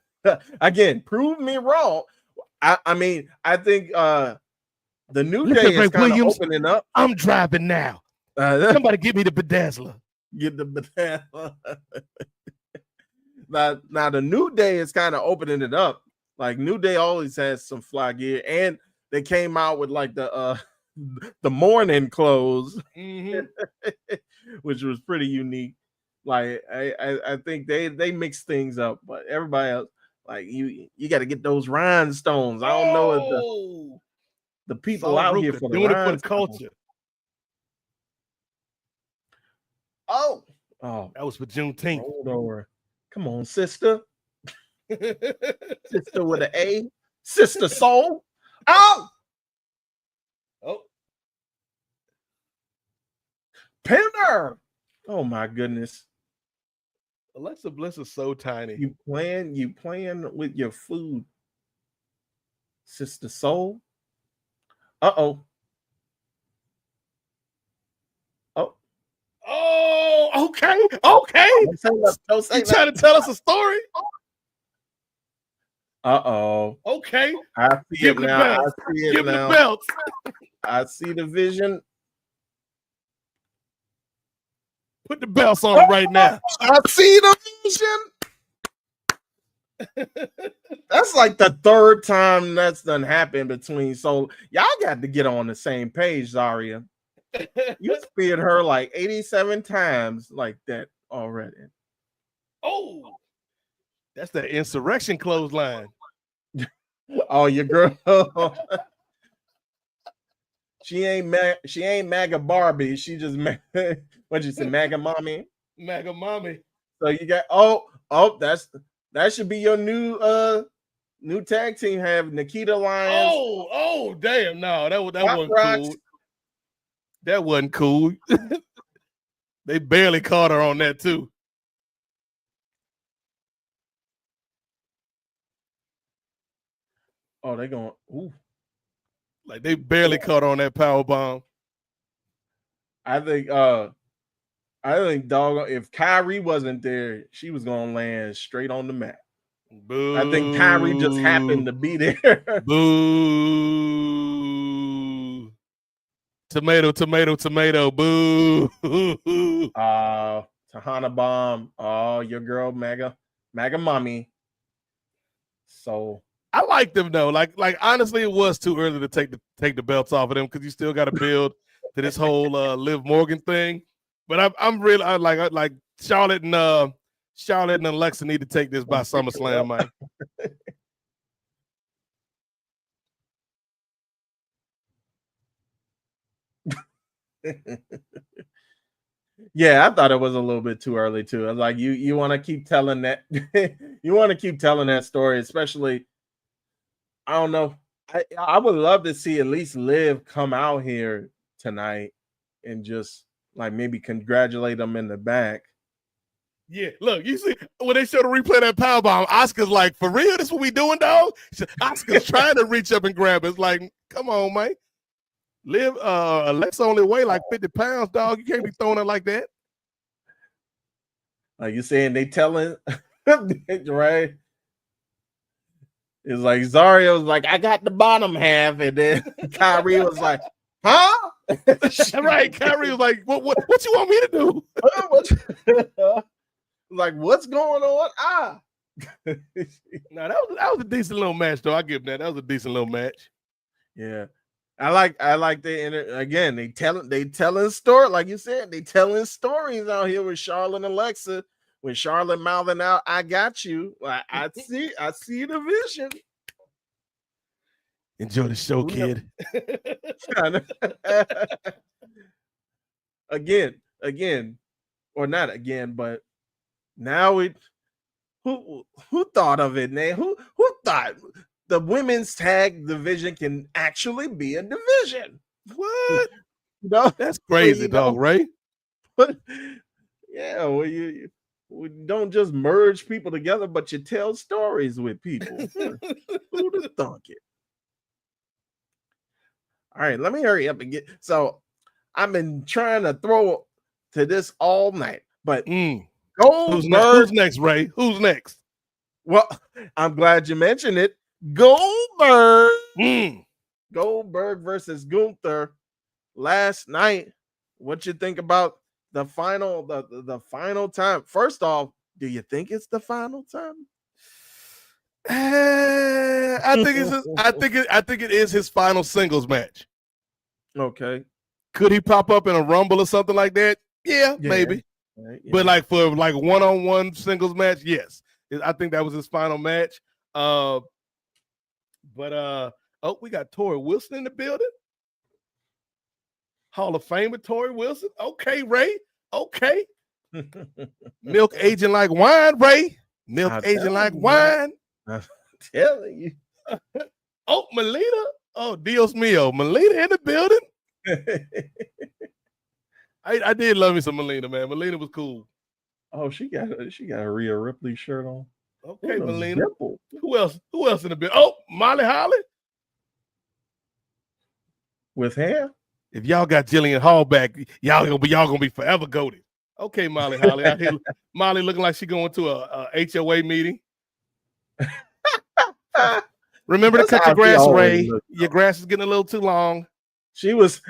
Speaker 3: Again, prove me wrong. I mean, I think the New Day is kind of opening up.
Speaker 2: I'm driving now. Somebody give me the bedazzler.
Speaker 3: Get the bedazzler. Now the New Day is kind of opening it up. Like New Day always has some fly gear, and they came out with like the morning clothes, which was pretty unique. Like I think they mix things up, but everybody else, like you got to get those rhinestones. I don't know if the people out here for
Speaker 2: doing it for the culture.
Speaker 3: Oh,
Speaker 2: that was for Juneteenth.
Speaker 3: Hold on. Come on, sister. Sister with an A. Sister Soul. Oh. Pinner. Oh my goodness.
Speaker 2: Alexa Bliss is so tiny.
Speaker 3: You playing with your food. Sister Soul. Uh-oh.
Speaker 2: Oh, okay.
Speaker 3: Don't say
Speaker 2: you trying to tell us a story?
Speaker 3: Uh-oh.
Speaker 2: Okay.
Speaker 3: I see it now.
Speaker 2: Give him the belt.
Speaker 3: I see the vision.
Speaker 2: Put the belts on right now.
Speaker 3: I see the vision. That's like the third time that's done happened between. So y'all got to get on the same page, Zarya. You speared her like 87 times like that already.
Speaker 2: Oh, that's the insurrection clothesline.
Speaker 3: Oh, your girl. She ain't MAGA Barbie. She just what'd you say, MAGA mommy?
Speaker 2: MAGA mommy.
Speaker 3: So you got that should be your new tag team. Have Nikita Lyons.
Speaker 2: Oh, damn! No, that wasn't cool. That wasn't cool. They barely caught her on that too.
Speaker 3: Oh, they going. Ooh.
Speaker 2: Like they barely caught her on that power bomb.
Speaker 3: I think dog. If Kyrie wasn't there, she was gonna land straight on the mat.
Speaker 2: Boo.
Speaker 3: I think Kyrie just happened to be there.
Speaker 2: Boo. Tomato, tomato, tomato. Boo.
Speaker 3: Tahana bomb. Oh, your girl, MAGA mommy. So
Speaker 2: I like them though. Like honestly, it was too early to take the belts off of them because you still got to build to this whole Liv Morgan thing. But I'm really I like Charlotte and Alexa need to take this by SummerSlam, man.
Speaker 3: Yeah, I thought it was a little bit too early too. I was like, you want to keep telling that, you want to keep telling that story, especially. I don't know. I would love to see at least Liv come out here tonight and just like maybe congratulate them in the back.
Speaker 2: Yeah, look, you see when they show the replay of that powerbomb, Oscar's like, for real, this what we doing, dog? Oscar's trying to reach up and grab it. It's like, come on, man. Liv, Alexa only weigh like 50 pounds, dog. You can't be throwing it like that.
Speaker 3: Like you saying, they telling, right? It's like Zarya was like, I got the bottom half, and then Kyrie was like, huh?
Speaker 2: Right, Kyrie was like, what you want me to do?
Speaker 3: Like, what's going on?
Speaker 2: No, that was a decent little match, though. I give them that. That was a decent little match.
Speaker 3: Yeah. I like the again, they telling story, like you said, they telling stories out here with Charlotte and Alexa. When Charlotte mouthing out, I got you. I see the vision.
Speaker 2: Enjoy the show, kid.
Speaker 3: again, or not again, but now who thought of it, man? Who thought the women's tag division can actually be a division?
Speaker 2: What?
Speaker 3: No,
Speaker 2: that's crazy, dog, right?
Speaker 3: But yeah, well, we don't just merge people together, but you tell stories with people. Who'd have thunk it? All right, let me hurry up and get. So I've been trying to throw to this all night, but Goldberg.
Speaker 2: Who's next, Ray? Who's next?
Speaker 3: Well, I'm glad you mentioned it. Goldberg. Goldberg versus Gunther last night. What you think about the final, the final time? First off, do you think it's the final time?
Speaker 2: I think it is his final singles match.
Speaker 3: Okay.
Speaker 2: Could he pop up in a Rumble or something like that? Yeah. Maybe.
Speaker 3: Right, yeah.
Speaker 2: But like for like one-on-one singles match, yes. I think that was his final match. We got Tori Wilson in the building. Hall of Famer Tori Wilson. Okay, Ray. Okay. Milk aging like wine, Ray. Milk aging like wine.
Speaker 3: I'm telling you.
Speaker 2: Oh, Melina. Oh, Dios mío. Melina in the building. I did love me some Melina, man. Melina was cool.
Speaker 3: Oh, she got a Rhea Ripley shirt on.
Speaker 2: Okay, Melina. Who else in the building? Oh, Molly Holly.
Speaker 3: With hair?
Speaker 2: If y'all got Jillian Hall back, y'all gonna be forever goated. Okay, Molly Holly. I hear Molly looking like she going to a HOA meeting. Remember to cut your grass, Ray. Your grass is getting a little too long.
Speaker 3: She was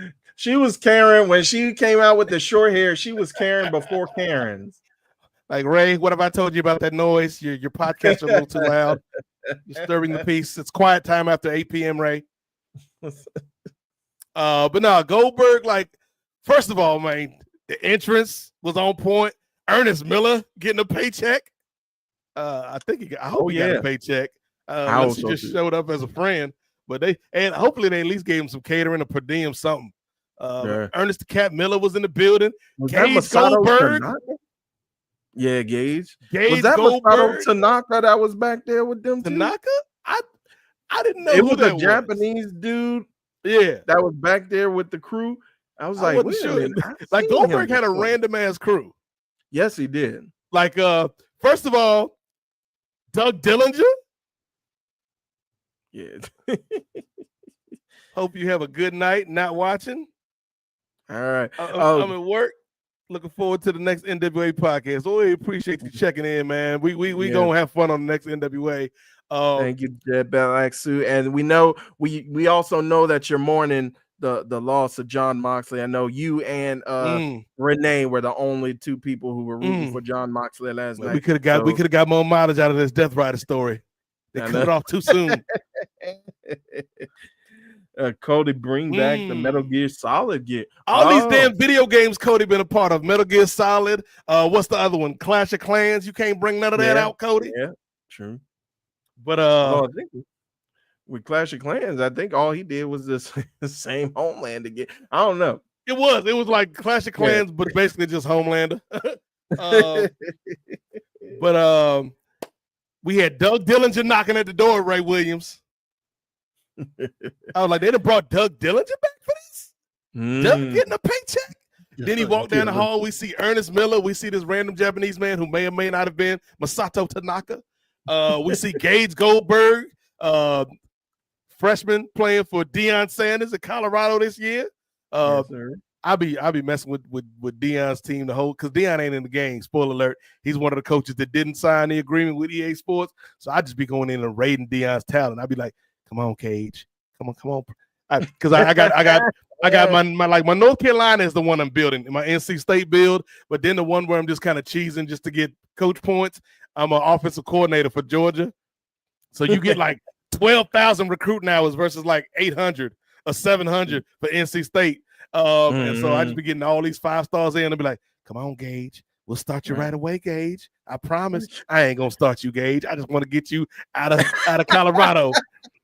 Speaker 3: Karen when she came out with the short hair. She was Karen before Karen's.
Speaker 2: Like, Ray, what have I told you about that noise? Your podcast are a little too loud. Disturbing the peace. It's quiet time after 8 p.m., Ray. But no, Goldberg, like, first of all, man, the entrance was on point. Ernest Miller getting a paycheck. I hope he got a paycheck. Unless he just showed up as a friend. But hopefully they at least gave him some catering, a per diem, something. Ernest the Cat Miller was in the building.
Speaker 3: Was
Speaker 2: Gage Goldberg.
Speaker 3: Yeah, Gage.
Speaker 2: Was
Speaker 3: that
Speaker 2: Goldberg?
Speaker 3: Masato Tanaka that was back there with them?
Speaker 2: Tanaka? I didn't know
Speaker 3: it
Speaker 2: who
Speaker 3: was
Speaker 2: that
Speaker 3: a Japanese dude.
Speaker 2: Yeah,
Speaker 3: that was back there with the crew. I was
Speaker 2: I
Speaker 3: like,
Speaker 2: wasn't
Speaker 3: wait a
Speaker 2: sure.
Speaker 3: minute. I've
Speaker 2: Like
Speaker 3: seen him
Speaker 2: Goldberg had a
Speaker 3: before.
Speaker 2: random ass crew.
Speaker 3: Yes, he did.
Speaker 2: Like, first of all, Doug Dillinger.
Speaker 3: Yeah.
Speaker 2: Hope you have a good night. Not watching.
Speaker 3: All right.
Speaker 2: I'm at work. Looking forward to the next NWA podcast. Oh, we appreciate you checking in, man. We gonna have fun on the next NWA.
Speaker 3: Thank you, Jed Belaxu. And we know we also know that you're mourning the loss of John Moxley. I know you and Renee were the only two people who were rooting for John Moxley last night.
Speaker 2: We could have got more mileage out of this Death Rider story. They cut it off too soon.
Speaker 3: Cody, bring back the Metal Gear Solid gear.
Speaker 2: All these damn video games Cody been a part of. Metal Gear Solid. What's the other one? Clash of Clans. You can't bring none of that out, Cody.
Speaker 3: Yeah, true.
Speaker 2: But
Speaker 3: I think with Clash of Clans, I think all he did was the same Homeland again. I don't know.
Speaker 2: It was like Clash of Clans, but basically just Homelander. But we had Doug Dillinger knocking at the door of Ray Williams. I was like, they done brought Doug Dillinger back for this? Doug getting a paycheck? Then he walked down the hall. We see Ernest Miller. We see this random Japanese man who may or may not have been Masato Tanaka. We see Gage Goldberg, freshman playing for Deion Sanders in Colorado this year.
Speaker 3: Yes, sir.
Speaker 2: I'll be messing with Deion's team the whole, because Deion ain't in the game. Spoiler alert. He's one of the coaches that didn't sign the agreement with EA Sports. So I just be going in and raiding Deion's talent. I'd be like, come on, Cage. Come on. Because I got my North Carolina is the one I'm building, my NC State build, but then the one where I'm just kind of cheesing just to get coach points. I'm an offensive coordinator for Georgia. So you get like 12,000 recruiting hours versus like 800 or 700 for NC State. And so I just be getting all these 5 stars in and be like, come on, Gage. We'll start you right away, Gage. I promise. I ain't gonna start you, Gage. I just want to get you out of Colorado.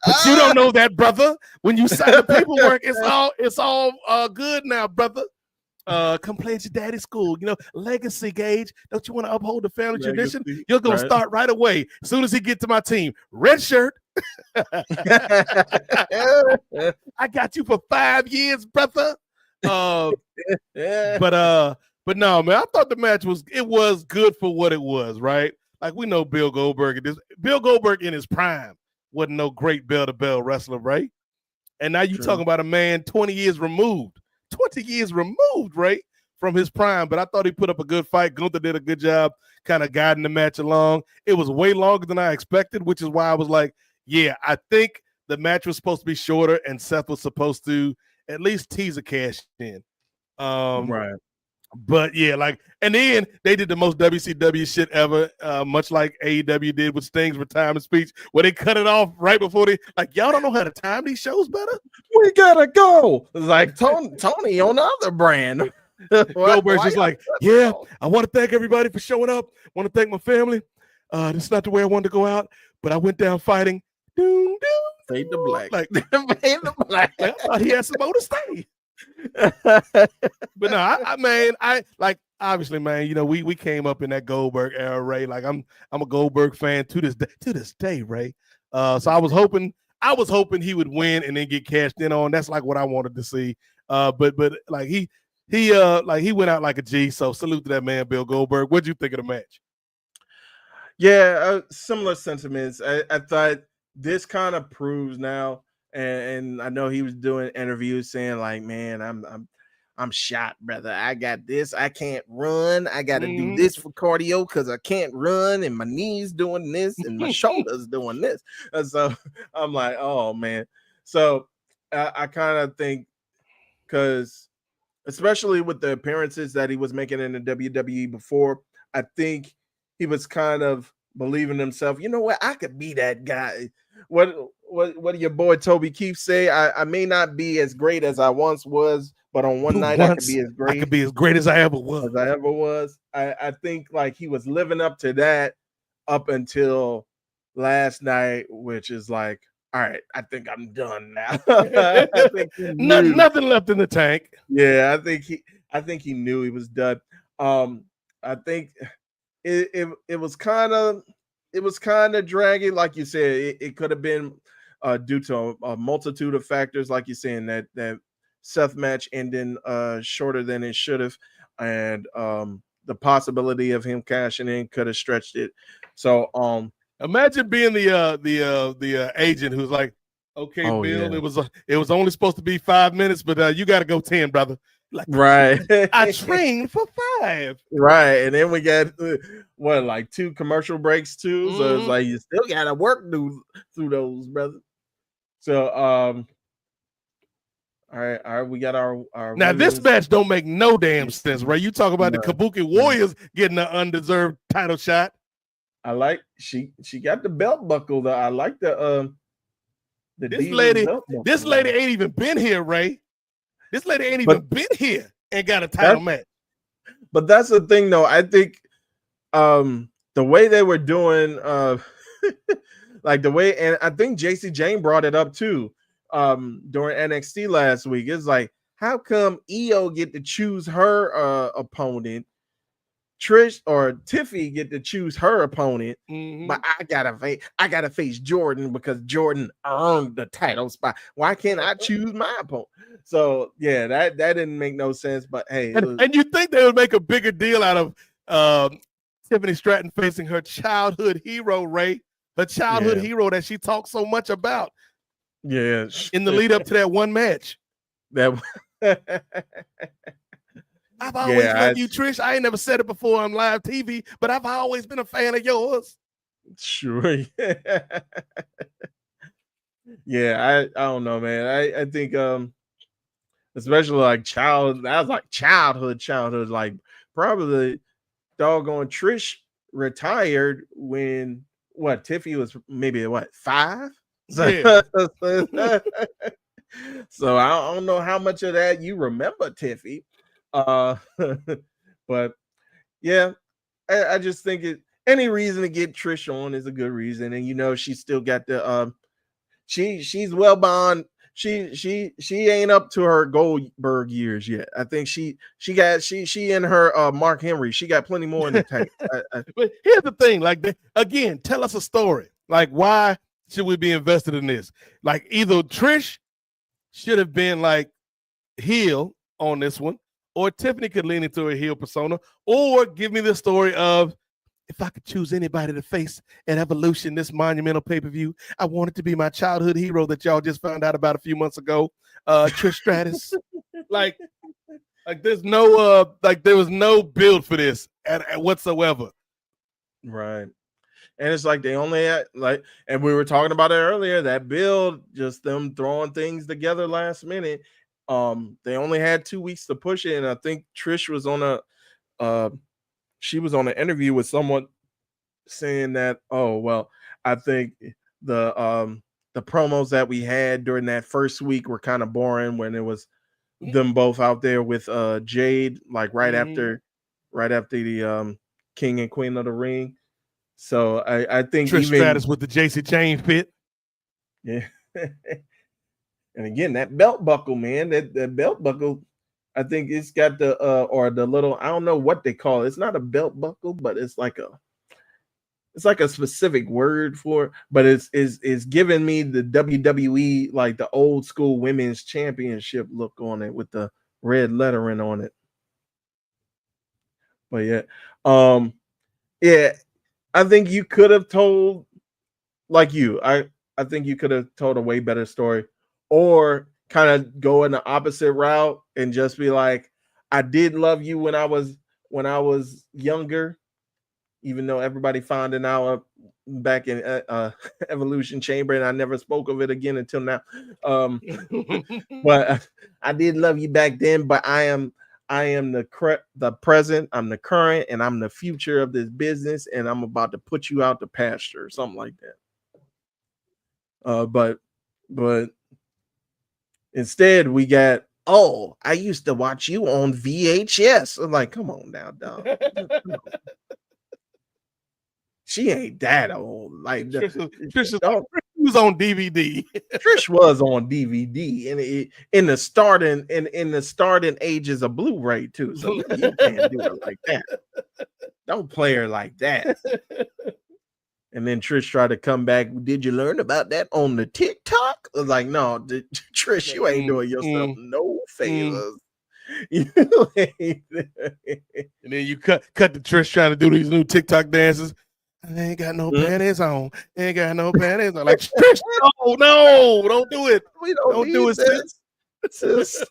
Speaker 2: But you don't know that, brother. When you sign the paperwork, it's all good now, brother. Come play at your daddy's school. You know, legacy, Gage. Don't you want to uphold the family tradition? You're gonna start right away. As soon as he get to my team, red shirt. I got you for 5 years, brother. But no, man, I thought the match was good for what it was, right? Like, we know Bill Goldberg in his prime wasn't no great bell-to-bell wrestler, right? And now you talking about a man 20 years removed, right, from his prime. But I thought he put up a good fight. Gunther did a good job kind of guiding the match along. It was way longer than I expected, which is why I was like, yeah, I think the match was supposed to be shorter and Seth was supposed to at least tease a cash in.
Speaker 3: Right.
Speaker 2: But yeah, like, and then they did the most WCW shit ever, much like AEW did with Sting's retirement speech, where they cut it off right before they, like, y'all don't know how to time these shows better?
Speaker 3: We gotta go. Like Tony on the other brand.
Speaker 2: Goldberg's just like, yeah, I want to thank everybody for showing up. I want to thank my family. This is not the way I wanted to go out, but I went down fighting. Doom,
Speaker 3: fade to black.
Speaker 2: Like,
Speaker 3: fade to black.
Speaker 2: I thought he had some more to stay. But no, I obviously, man, you know, we came up in that Goldberg era, Ray. Like, I'm a Goldberg fan to this day, Ray. So I was hoping he would win and then get cashed in on. That's like what I wanted to see. But like he went out like a G. So salute to that man, Bill Goldberg. What'd you think of the match?
Speaker 3: Yeah, similar sentiments. I thought this kind of proves now. And I know he was doing interviews saying, like, man, I'm shot, brother. I got this. I can't run. I got to do this for cardio because I can't run, and my knees doing this, and my shoulders doing this. And so I'm like, oh man. So I kind of think, because especially with the appearances that he was making in the WWE before, I think he was kind of believing himself. You know what? I could be that guy. What did your boy Toby Keith say? I may not be as great as I once was, but on one night I could be as great.
Speaker 2: I could be as great as I ever was.
Speaker 3: I think like he was living up to that up until last night, which is like, all right, I think I'm done now. I think
Speaker 2: nothing left in the tank.
Speaker 3: Yeah, I think he knew he was done. I think it was kind of draggy, like you said. It could have been due to a multitude of factors, like you're saying, that Seth match ending shorter than it should have, and the possibility of him cashing in could have stretched it. So
Speaker 2: imagine being the agent who's like, okay,
Speaker 3: Oh,
Speaker 2: Bill,
Speaker 3: yeah.
Speaker 2: it was only supposed to be 5 minutes, but you got to go 10, brother. Like,
Speaker 3: right.
Speaker 2: I trained for 5.
Speaker 3: Right, and then we got like 2 commercial breaks too. So it's
Speaker 2: Mhm.
Speaker 3: like you still gotta work through those, brother. So all right, we got our
Speaker 2: Now this
Speaker 3: women's-
Speaker 2: match don't make no damn sense, right? You talk about the
Speaker 3: No.
Speaker 2: Kabuki Warriors getting an undeserved title shot.
Speaker 3: I like she got the belt buckle though. I like the
Speaker 2: This
Speaker 3: Divas
Speaker 2: lady,
Speaker 3: belt buckle,
Speaker 2: this lady ain't even been here, Ray. This lady ain't even been here and got a title match.
Speaker 3: But that's the thing though. I think the way they were doing like the way, and I think JC Jane brought it up too during NXT last week. It's like, how come EO get to choose her opponent, Trish or Tiffy get to choose her opponent, but I gotta face Jordan because Jordan earned the title spot. Why can't I choose my opponent? So yeah, that didn't make no sense. But hey,
Speaker 2: and you think they would make a bigger deal out of Tiffany Stratton facing her childhood hero, Ray, her childhood hero that she talks so much about.
Speaker 3: Yeah,
Speaker 2: in the lead up to that one match.
Speaker 3: That
Speaker 2: I've always loved you, Trish. I ain't never said it before on live TV, but I've always been a fan of yours.
Speaker 3: Sure. Yeah, I don't know, man. I think especially like childhood, like probably doggone Trish retired when Tiffy was maybe 5?
Speaker 2: Yeah.
Speaker 3: So I don't know how much of that you remember, Tiffy. But yeah, I just think any reason to get Trish on is a good reason. And she's still got the she's well beyond, she ain't up to her Goldberg years yet. I think she in her Mark Henry, she got plenty more in the tank.
Speaker 2: But here's the thing, like again, tell us a story. Like, why should we be invested in this? Like, either Trish should have been like heel on this one, or Tiffany could lean into a heel persona, or give me the story of, if I could choose anybody to face at Evolution, this monumental pay-per-view, I want it to be my childhood hero that y'all just found out about a few months ago, Trish Stratus. like there's no there was no build for this at whatsoever.
Speaker 3: Right. And it's like they only had and we were talking about it earlier, that build, just them throwing things together last minute. They only had 2 weeks to push it, and I think Trish was on she was on an interview with someone saying that, I think the promos that we had during that first week were kind of boring when it was them both out there with Jade, like right after the King and Queen of the Ring. So I think
Speaker 2: Trish Stratus with the JC Chain fit.
Speaker 3: Yeah. And again, that belt buckle, man, that belt buckle, I think it's got the or the little, I don't know what they call it. It's not a belt buckle, but it's like a specific word for it, but it's giving me the WWE, like the old school women's championship look on it with the red lettering on it. But yeah, I think you could have told, I think you could have told a way better story, or kind of go in the opposite route and just be like, I did love you when I was younger, even though everybody found it out back in Evolution Chamber, and I never spoke of it again until now. But I did love you back then, but I am the present, I'm the current, and I'm the future of this business, and I'm about to put you out to pasture, or something like that. But instead we got, I used to watch you on VHS. I'm like, come on now, dog. She ain't that old. Like
Speaker 2: Trish was on DVD.
Speaker 3: Trish was on DVD, and in the starting ages of Blu-ray too. So you can't do it like that. Don't play her like that. And then Trish tried to come back. Did you learn about that on the TikTok? I was like, no, Trish, you ain't doing yourself no favors.
Speaker 2: And then you cut the Trish trying to do these new TikTok dances. I ain't got no panties on. Ain't got no panties on. Like, Trish, no, don't do it.
Speaker 3: We don't do it, sis.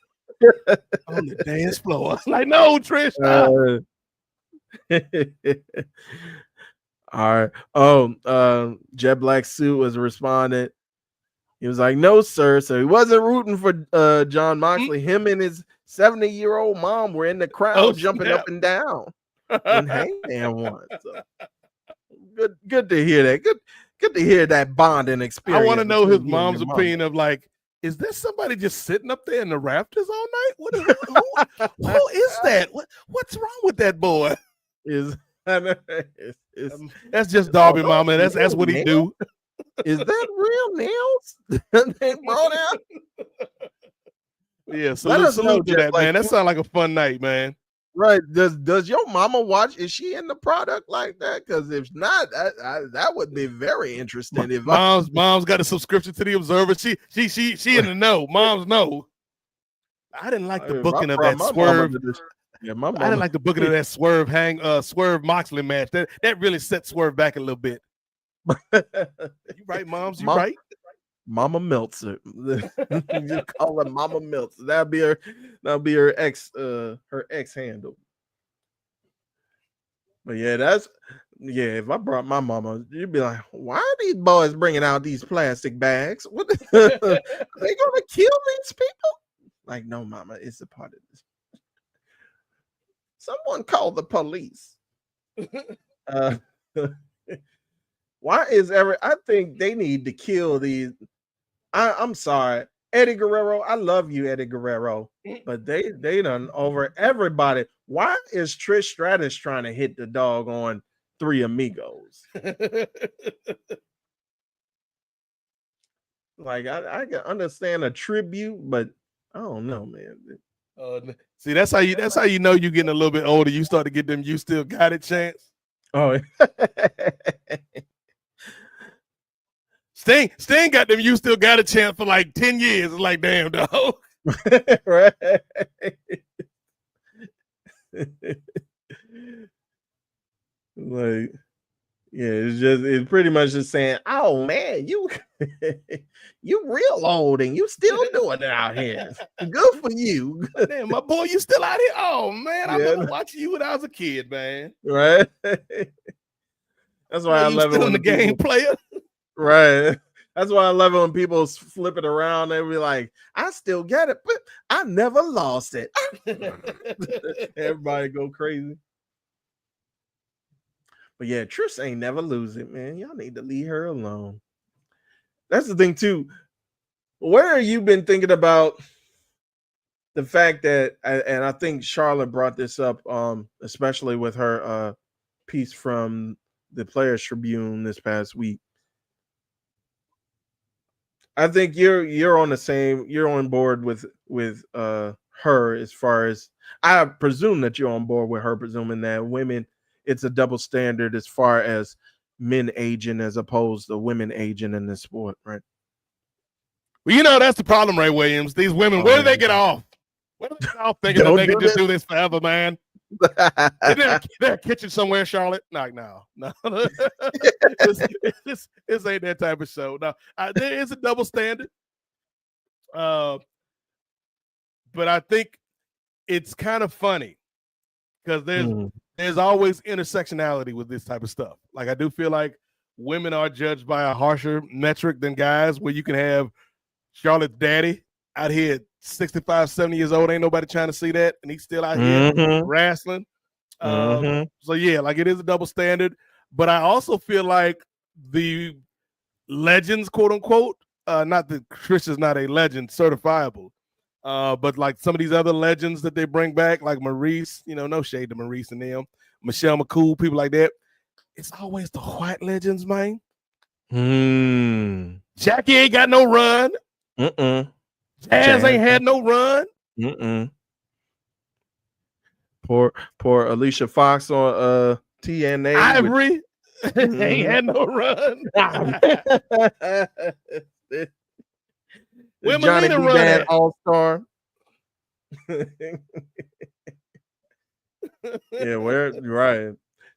Speaker 2: On the dance floor. Like, no, Trish.
Speaker 3: All right. Jet Black Suit was responded. He was like, no, sir. So he wasn't rooting for John Moxley. Him and his 70-year-old mom were in the crowd jumping up and down when Hangman won. So good to hear that. Good to hear that bonding experience.
Speaker 2: I want to know his mom's opinion of, like, is there somebody just sitting up there in the rafters all night? Who is that? What's wrong with that boy? That's just Darby, mama. That's what he do.
Speaker 3: Is that real nails they brought out?
Speaker 2: Yeah, salute to that, man. That sounds like a fun night, man.
Speaker 3: Right? Does your mama watch? Is she in the product like that? Because if not, that would be very interesting. If
Speaker 2: mom's got a subscription to the Observer, she in the know. Moms know. I didn't like the booking of that Swerve. I didn't like the booking of that Swerve Moxley match. That really set Swerve back a little bit. You right, moms? You right?
Speaker 3: Mama Meltzer. You call her Mama Meltzer. That'll be her ex handle. But yeah, if I brought my mama, you'd be like, why are these boys bringing out these plastic bags? What are they gonna kill these people? Like, no, mama, it's a part of this. Someone call the police. Why is I think they need to kill these. I'm sorry, Eddie Guerrero. I love you, Eddie Guerrero, but they done over everybody. Why is Trish Stratus trying to hit the dog on Three Amigos? Like, I can understand a tribute, but I don't know, man.
Speaker 2: See, that's how you know you're getting a little bit older. You start to get them "You Still Got It" chants.
Speaker 3: Oh.
Speaker 2: Sting got them "You Still Got a Chance" for like 10 years. It's like, damn, dog.
Speaker 3: Right. Like, yeah, it's pretty much just saying, oh man, you real old and you still doing it out here. Good for you.
Speaker 2: Damn, my boy, you still out here? Oh man, I remember watching you when I was a kid, man.
Speaker 3: Right. That's why I love it when
Speaker 2: the game player.
Speaker 3: Right. That's why I love it when people flip it around and be like, I still get it, but I never lost it. Everybody go crazy. But yeah, Trish ain't never lose it, man. Y'all need to leave her alone. That's the thing, too. Where have you been thinking about the fact that, and I think Charlotte brought this up, especially with her piece from the Players Tribune this past week. I think you're on board with her as far as, I presume that you're on board with her, presuming that women, it's a double standard as far as men aging as opposed to women aging in this sport, right?
Speaker 2: Well, that's the problem, Ray Williams. These women, where do they get off? Where do they get off thinking that they can just do this forever, man? Isn't there a kitchen somewhere, Charlotte? No. This ain't that type of show. No, there is a double standard. But I think it's kind of funny because there's always intersectionality with this type of stuff. Like, I do feel like women are judged by a harsher metric than guys, where you can have Charlotte's daddy out here at 65, 70 years old. Ain't nobody trying to see that. And he's still out here wrestling. So, yeah, like, it is a double standard. But I also feel like the legends, quote unquote, not that Trish is not a legend, certifiable. But like some of these other legends that they bring back, like Maurice, no shade to Maurice and them, Michelle McCool, people like that. It's always the white legends, man. Jackie ain't got no run. Jazz ain't had no run.
Speaker 3: Poor Alicia Fox on TNA.
Speaker 2: Ivory. Ain't had no run. Where
Speaker 3: Johnny
Speaker 2: Melina
Speaker 3: B.
Speaker 2: run
Speaker 3: Bad
Speaker 2: at?
Speaker 3: All-Star. Yeah, where right.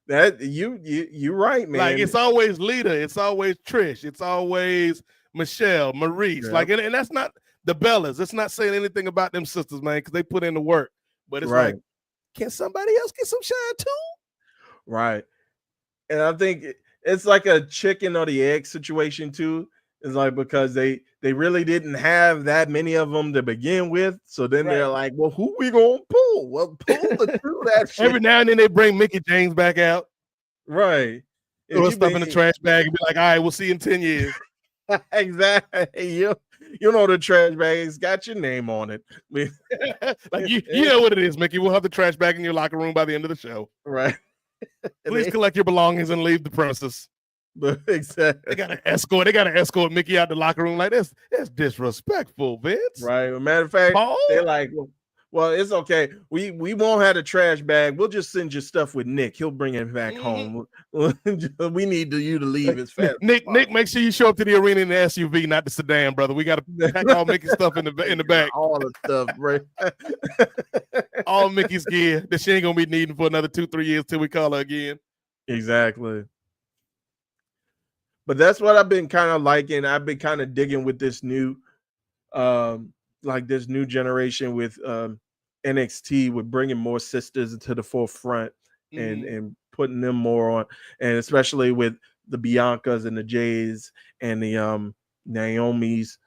Speaker 3: That you right, man.
Speaker 2: Like it's always Lita, it's always Trish, it's always Michelle, Maurice.
Speaker 3: Yep.
Speaker 2: Like, and that's not the Bellas. It's not saying anything about them sisters, man, because they put in the work. But it's
Speaker 3: Right.
Speaker 2: like, can somebody else get some shine too?
Speaker 3: Right. And I think it's like a chicken or the egg situation too. It's like because they really didn't have that many of them to begin with. So then they're like, well, who we gonna pull? Well, pull that shit.
Speaker 2: Every now and then they bring Mickey James back out.
Speaker 3: Right.
Speaker 2: Throw stuff in the trash bag and be like, all right, we'll see you in 10 years.
Speaker 3: Exactly. You know the trash bag, it's got your name on it.
Speaker 2: Like you know what it is, Mickey. We'll have the trash bag in your locker room by the end of the show.
Speaker 3: Right.
Speaker 2: Please collect your belongings and leave the premises.
Speaker 3: But exactly.
Speaker 2: They gotta escort Mickey out the locker room. Like that's disrespectful, Vince.
Speaker 3: Right. As a matter of fact,
Speaker 2: Paul?
Speaker 3: they're like, well, it's okay. We won't have a trash bag. We'll just send your stuff with Nick. He'll bring it back home. We need you to leave as fast.
Speaker 2: Nick, make sure you show up to the arena in the SUV, not the sedan, brother. We got to pack all Mickey's stuff in the back.
Speaker 3: All the stuff, right?
Speaker 2: All Mickey's gear that she ain't gonna be needing for another 2-3 years till we call her again.
Speaker 3: Exactly. But that's what I've been kind of liking. I've been kind of digging with this new, this new generation with NXT, with bringing more sisters into the forefront and putting them more on, and especially with the Biancas and the Jays and the Naomis,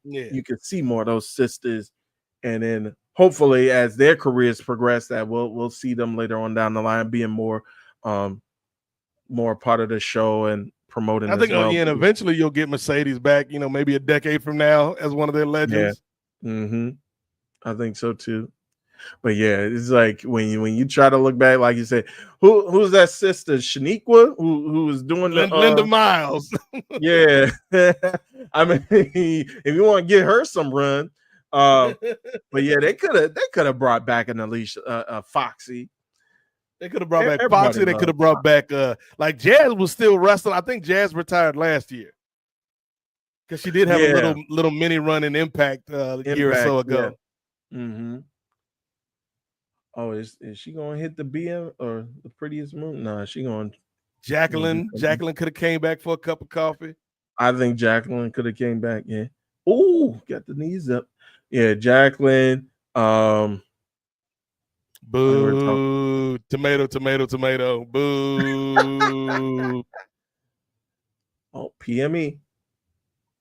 Speaker 3: you can see more of those sisters, and then hopefully as their careers progress, that we'll see them later on down the line being more part of the show and promoting.
Speaker 2: I think
Speaker 3: and
Speaker 2: eventually you'll get Mercedes back, maybe a decade from now as one of their legends.
Speaker 3: Yeah. I think so too. But yeah, it's like when you try to look back, like you said, who's that sister, Shaniqua, who was doing
Speaker 2: Linda Miles.
Speaker 3: Yeah. I mean, if you want to get her some run, but yeah, they could have brought back an Alicia Foxy.
Speaker 2: They could have brought back Foxy. They could have brought back like Jazz was still wrestling. I think Jazz retired last year because she did have a little mini run in Impact a year or so ago.
Speaker 3: Yeah. Oh, is she gonna hit the BM or the Prettiest Moon? No, she going.
Speaker 2: Jacqueline could have came back for a cup of coffee.
Speaker 3: I think Jacqueline could have came back. Yeah. Oh, got the knees up. Yeah, Jacqueline.
Speaker 2: Boo! Tomato! Boo!
Speaker 3: Oh, PME.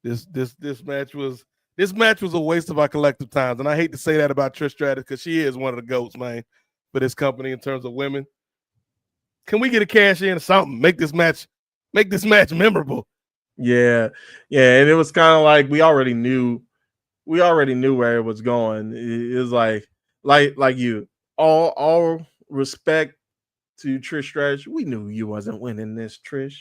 Speaker 2: This match was a waste of our collective times, and I hate to say that about Trish Stratus because she is one of the goats, man, for this company in terms of women. Can we get a cash in or something? Make this match memorable.
Speaker 3: Yeah, and it was kind of like we already knew where it was going. It was like you. All respect to Trish Stratus. We knew you wasn't winning this, Trish.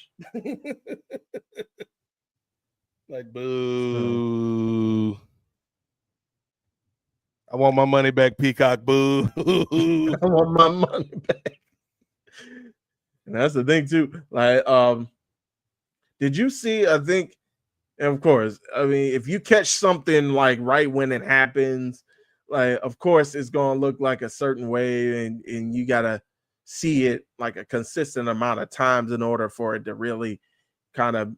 Speaker 2: Like, boo. I want my money back, Peacock. Boo.
Speaker 3: I want my money back. And that's the thing too. Like, did you see? I think, and of course, I mean, if you catch something like right when it happens, like, of course, it's gonna look like a certain way, and you gotta see it like a consistent amount of times in order for it to really kind of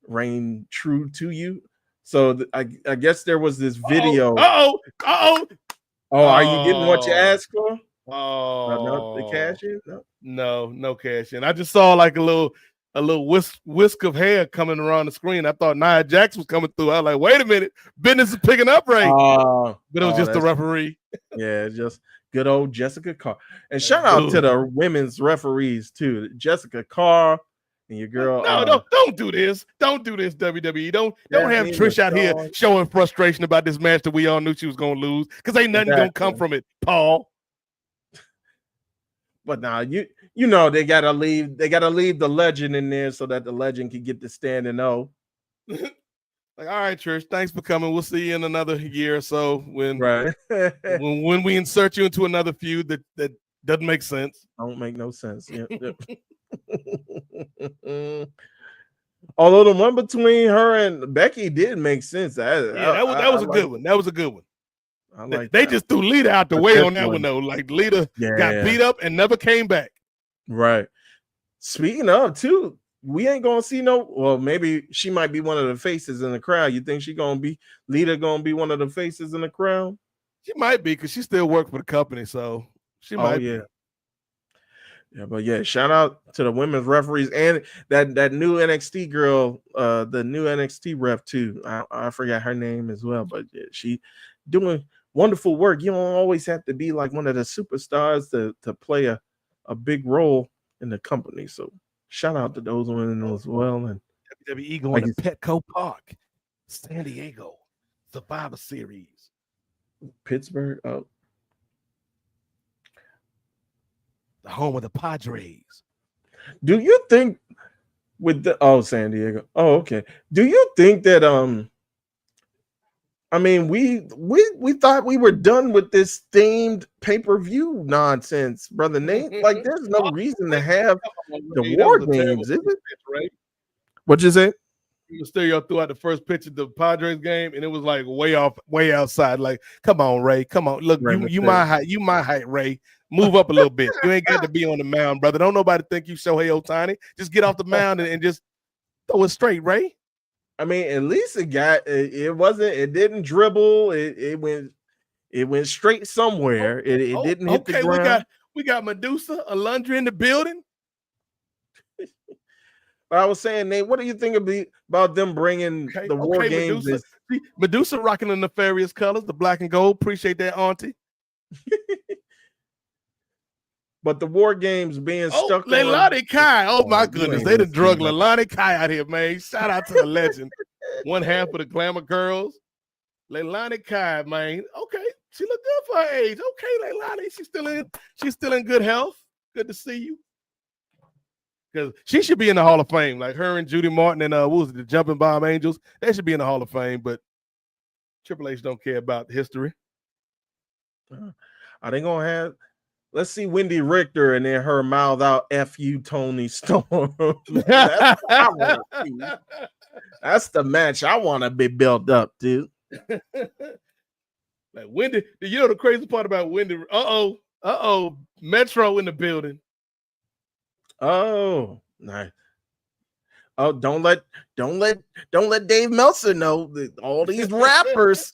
Speaker 3: reign true to you. So I guess there was this video.
Speaker 2: Oh,
Speaker 3: are you getting what you asked for?
Speaker 2: Oh,
Speaker 3: no, the cash in?
Speaker 2: No cash in. I just saw like a little whisk of hair coming around the screen. I thought Nia Jax was coming through. I was like, wait a minute, business is picking up, right? But it was just the referee.
Speaker 3: Yeah, just good old Jessica Carr. And shout out to the women's referees too, Jessica Carr and your girl.
Speaker 2: No, don't do this. Don't do this, WWE. Don't have Trish out here showing frustration about this match that we all knew she was gonna lose because ain't nothing gonna come from it, Paul.
Speaker 3: But now you know they gotta leave the legend in there so that the legend can get to stand and know.
Speaker 2: Like, all right, Trish, thanks for coming. We'll see you in another year or so when we insert you into another feud that doesn't make sense.
Speaker 3: Don't make no sense. Yep. Although the one between her and Becky did make sense.
Speaker 2: That was a good one. That was a good one.
Speaker 3: I like
Speaker 2: they
Speaker 3: that.
Speaker 2: just threw Lita out the
Speaker 3: But
Speaker 2: way
Speaker 3: this
Speaker 2: on that one
Speaker 3: one-
Speaker 2: though. Like Lita
Speaker 3: Yeah.
Speaker 2: got beat up and never came back.
Speaker 3: Right. Speaking of, too, we ain't gonna see well, maybe she might be one of the faces in the crowd. You think Lita gonna be one of the faces in the crowd?
Speaker 2: She might be because she still works for the company, so she might be.
Speaker 3: Yeah, but yeah, shout out to the women's referees and that new NXT girl, the new NXT ref too. I forgot her name as well, but yeah, she doing wonderful work. You don't always have to be like one of the superstars to play a big role in the company. So shout out to those women as well. And
Speaker 2: WWE going to Petco Park, San Diego, Survivor Series,
Speaker 3: Pittsburgh. Oh,
Speaker 2: the home of the Padres.
Speaker 3: do you think with the San Diego? Oh, okay. Do you think that I mean, we thought we were done with this themed pay-per-view nonsense, brother Nate. Like, there's no reason to have the War Games, is it?
Speaker 2: Right?
Speaker 3: What'd you say?
Speaker 2: Mysterio threw out the first pitch of the Padres game, and it was like way outside. Like, come on, Ray, come on. Look, you my height, Ray. Move up a little bit. You ain't got to be on the mound, brother. Don't nobody think you Shohei Ohtani. Just get off the mound and just throw it straight, Ray.
Speaker 3: I mean, at least it didn't dribble. It went straight somewhere. It didn't hit the ground.
Speaker 2: We got Medusa, Alundra in the building.
Speaker 3: But I was saying, Nate, what do you think about them bringing the War Games?
Speaker 2: Medusa rocking the nefarious colors, the black and gold. Appreciate that, auntie.
Speaker 3: But the War Games being stuck on
Speaker 2: Leilani Kai. Oh my goodness. They done drug Leilani Kai out here, man. Shout out to the legend. One half of the Glamour Girls. Leilani Kai, man. Okay. She look good for her age. Okay, Leilani. She's still in good health. Good to see you. Because she should be in the Hall of Fame. Like her and Judy Martin and what was it, the Jumping Bomb Angels? They should be in the Hall of Fame, but Triple H don't care about history.
Speaker 3: Are they gonna have? Let's see Wendy Richter and then her mouth out F you, Tony Storm. That's what I want to see. That's the match I want to be built up, dude.
Speaker 2: Like Wendy, you know the crazy part about Wendy? Metro in the building.
Speaker 3: Oh, nice. Oh, don't let Dave Meltzer know that all these rappers.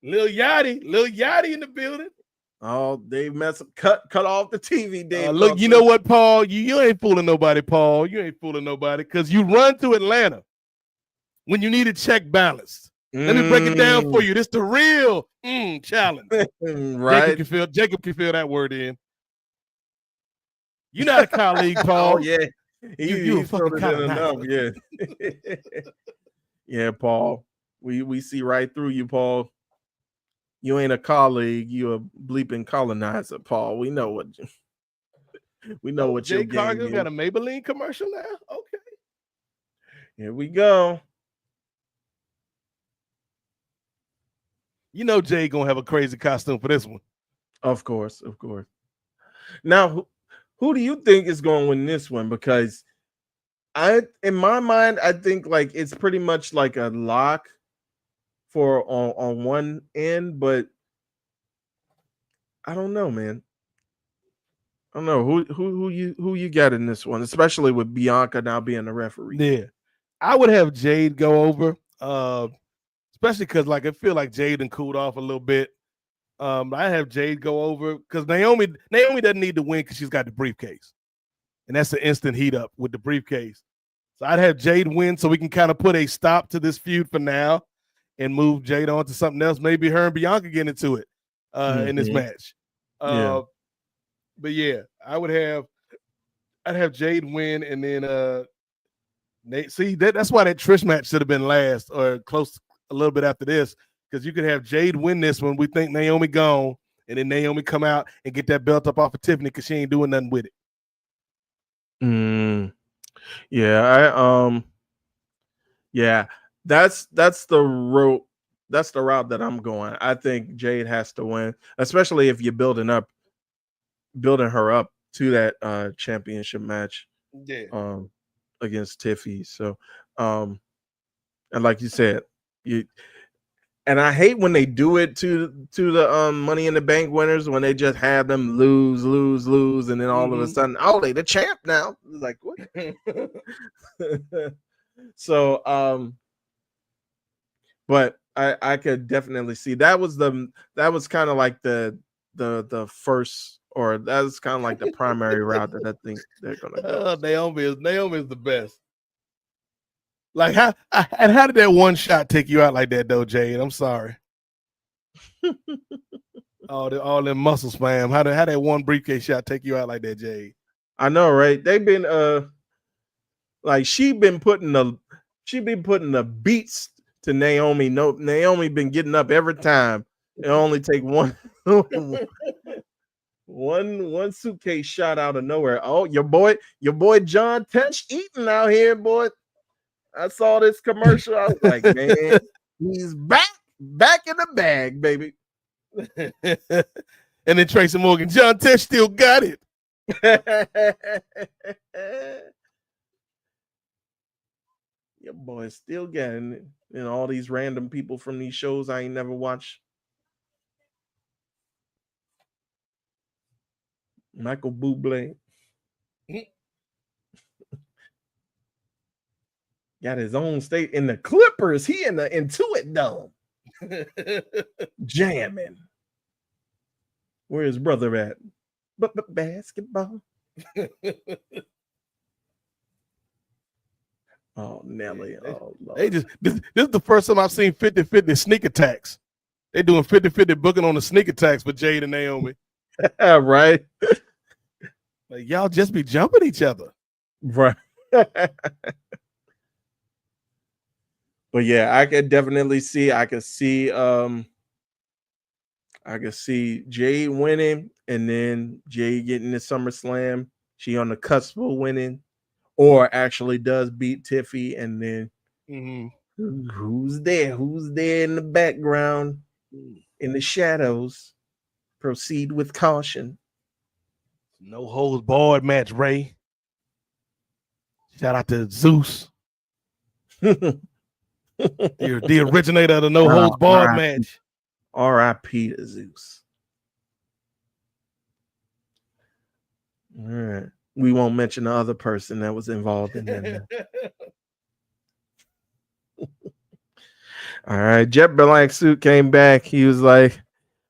Speaker 2: Lil Yachty in the building.
Speaker 3: Oh, Dave Meltzer cut off the TV, Dave.
Speaker 2: Look,
Speaker 3: Meltzer.
Speaker 2: You know what, Paul? You ain't fooling nobody, Paul. You ain't fooling nobody because you run to Atlanta when you need a check balance. Let me break it down for you. This the real challenge.
Speaker 3: Right.
Speaker 2: Jacob can feel that word in. You're not a colleague, Paul.
Speaker 3: Oh, yeah.
Speaker 2: You fucking
Speaker 3: enough. Yeah. Yeah, Paul. We see right through you, Paul. You ain't a colleague. You a bleeping colonizer, Paul. We know what
Speaker 2: Jay Cargill got a Maybelline commercial now. Okay.
Speaker 3: Here we go.
Speaker 2: You know Jay gonna have a crazy costume for this one.
Speaker 3: Of course. Now, who do you think is going to win this one? Because in my mind, I think like it's pretty much like a lock for on one end, but I don't know, man. I don't know who you got in this one, especially with Bianca now being the referee.
Speaker 2: Yeah, I would have Jade go over, especially because like I feel like Jade and cooled off a little bit. I have Jade go over because Naomi doesn't need to win because she's got the briefcase, and that's an instant heat up with the briefcase. So I'd have Jade win so we can kind of put a stop to this feud for now and move Jade on to something else. Maybe her and Bianca get into it in this match. But yeah, I'd have Jade win, and then Nate. See that's why that Trish match should have been last or close a little bit after this, because you could have Jade win this one. We think Naomi gone, and then Naomi come out and get that belt up off of Tiffany because she ain't doing nothing with it.
Speaker 3: Yeah, that's the route. That's the route that I'm going. I think Jade has to win, especially if you're building her up to that championship match
Speaker 2: Yeah.
Speaker 3: Against Tiffy. So, and like you said, and I hate when they do it to the Money in the Bank winners, when they just have them lose, and then all of a sudden, oh, they the champ now. Like what? So, but I could definitely see that was kind of like the first, or that was kind of like the primary route that I think they're gonna go.
Speaker 2: Naomi is the best. Like how did that one shot take you out like that though, Jade? I'm sorry. all them muscles, fam. How that one briefcase shot take you out like that, Jade?
Speaker 3: I know, right? They've been like she been putting the beats to Naomi. No, Naomi been getting up every time. It only take one one suitcase shot out of nowhere. Oh, your boy John Tesh eating out here, boy. I saw this commercial. I was like, man, he's back in the bag, baby.
Speaker 2: And then Tracy Morgan, John Tesh still got it.
Speaker 3: Your boy still getting it. And all these random people from these shows I ain't never watched. Michael Bublé. Got his own state in the Clippers. He in the Intuit Dome. Jamming. Where his brother at? But basketball. Oh, Nelly. Oh, Lord.
Speaker 2: They just this is the first time I've seen 50-50 sneak attacks. They doing 50-50 booking on the sneak attacks with Jade and Naomi.
Speaker 3: Right.
Speaker 2: Like y'all just be jumping each other.
Speaker 3: Right. But yeah, I could definitely see. I could see Jade winning, and then Jade getting the SummerSlam. She on the cusp of winning, or actually does beat Tiffy, and then who's there? Who's there in the background, in the shadows? Proceed with caution.
Speaker 2: No holds barred match, Ray. Shout out to Zeus. The originator of the no holds barred match.
Speaker 3: R.I.P. to Zeus. All right. We won't mention the other person that was involved in that. All right. Jet Black Suit came back. He was like,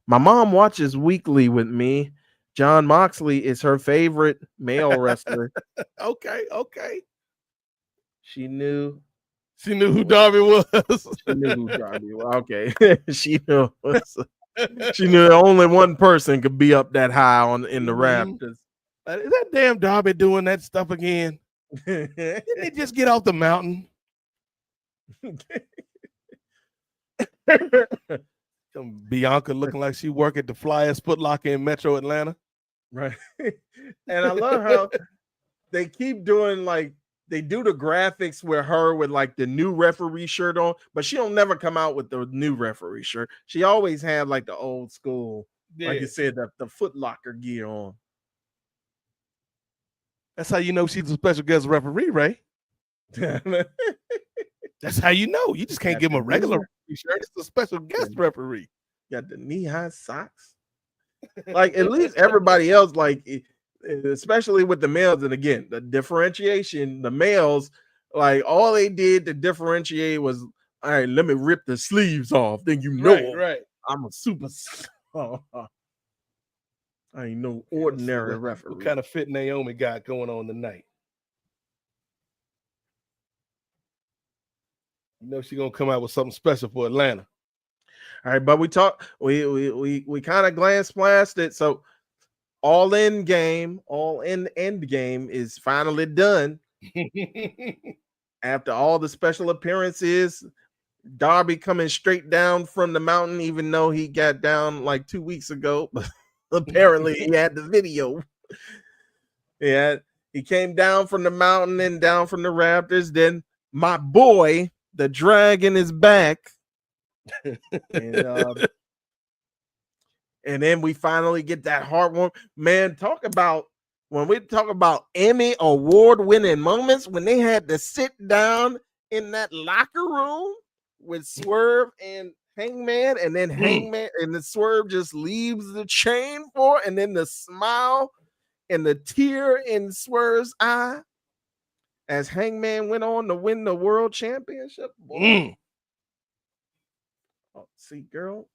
Speaker 3: my mom watches weekly with me. John Moxley is her favorite male wrestler.
Speaker 2: Okay.
Speaker 3: She knew
Speaker 2: who Darby was.
Speaker 3: She knew who Darby was. Okay. She knew the only one person could be up that high in the Raptors.
Speaker 2: Is that damn Darby doing that stuff again? Didn't he just get off the mountain? Bianca looking like she work at the Flyers Foot Locker in Metro Atlanta.
Speaker 3: Right. And I love how they keep doing, like, they do the graphics with her with like the new referee shirt on, but she don't never come out with the new referee shirt. She always had like the old school, like you said, the Foot Locker gear on.
Speaker 2: That's how you know she's a special guest referee, Ray. That's how you know. You just can't give him a regular referee shirt. It's a special guest referee.
Speaker 3: Got the knee-high socks. Like, at least everybody else, like, especially with the males, and again, the differentiation, the males, like, all they did to differentiate was, all right, let me rip the sleeves off. Then you know,
Speaker 2: right.
Speaker 3: I'm a superstar. I ain't no ordinary referee.
Speaker 2: What kind of fit Naomi got going on tonight? You know she's gonna come out with something special for Atlanta.
Speaker 3: All right, but we kind of glance past it. So all in end game is finally done. After all the special appearances, Darby coming straight down from the mountain, even though he got down like 2 weeks ago, but apparently he had the video. Yeah, he came down from the mountain and down from the Raptors. Then my boy, the Dragon, is back. And then we finally get that heartwarming. Man, talk about when we talk about Emmy award-winning moments, when they had to sit down in that locker room with Swerve and Hangman, and then Hangman and the Swerve just leaves the chain for, and then the smile and the tear in Swerve's eye as Hangman went on to win the world championship. Boy. Oh, see, girl.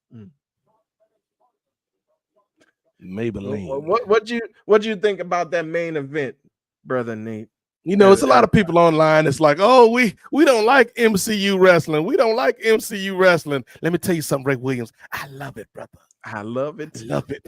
Speaker 2: Maybelline.
Speaker 3: What you think about that main event, brother Nate?
Speaker 2: You know, it's a lot of people online. It's like, oh, we don't like MCU wrestling. We don't like MCU wrestling. Let me tell you something, Ray Williams. I love it, brother.
Speaker 3: I love it.
Speaker 2: Love it.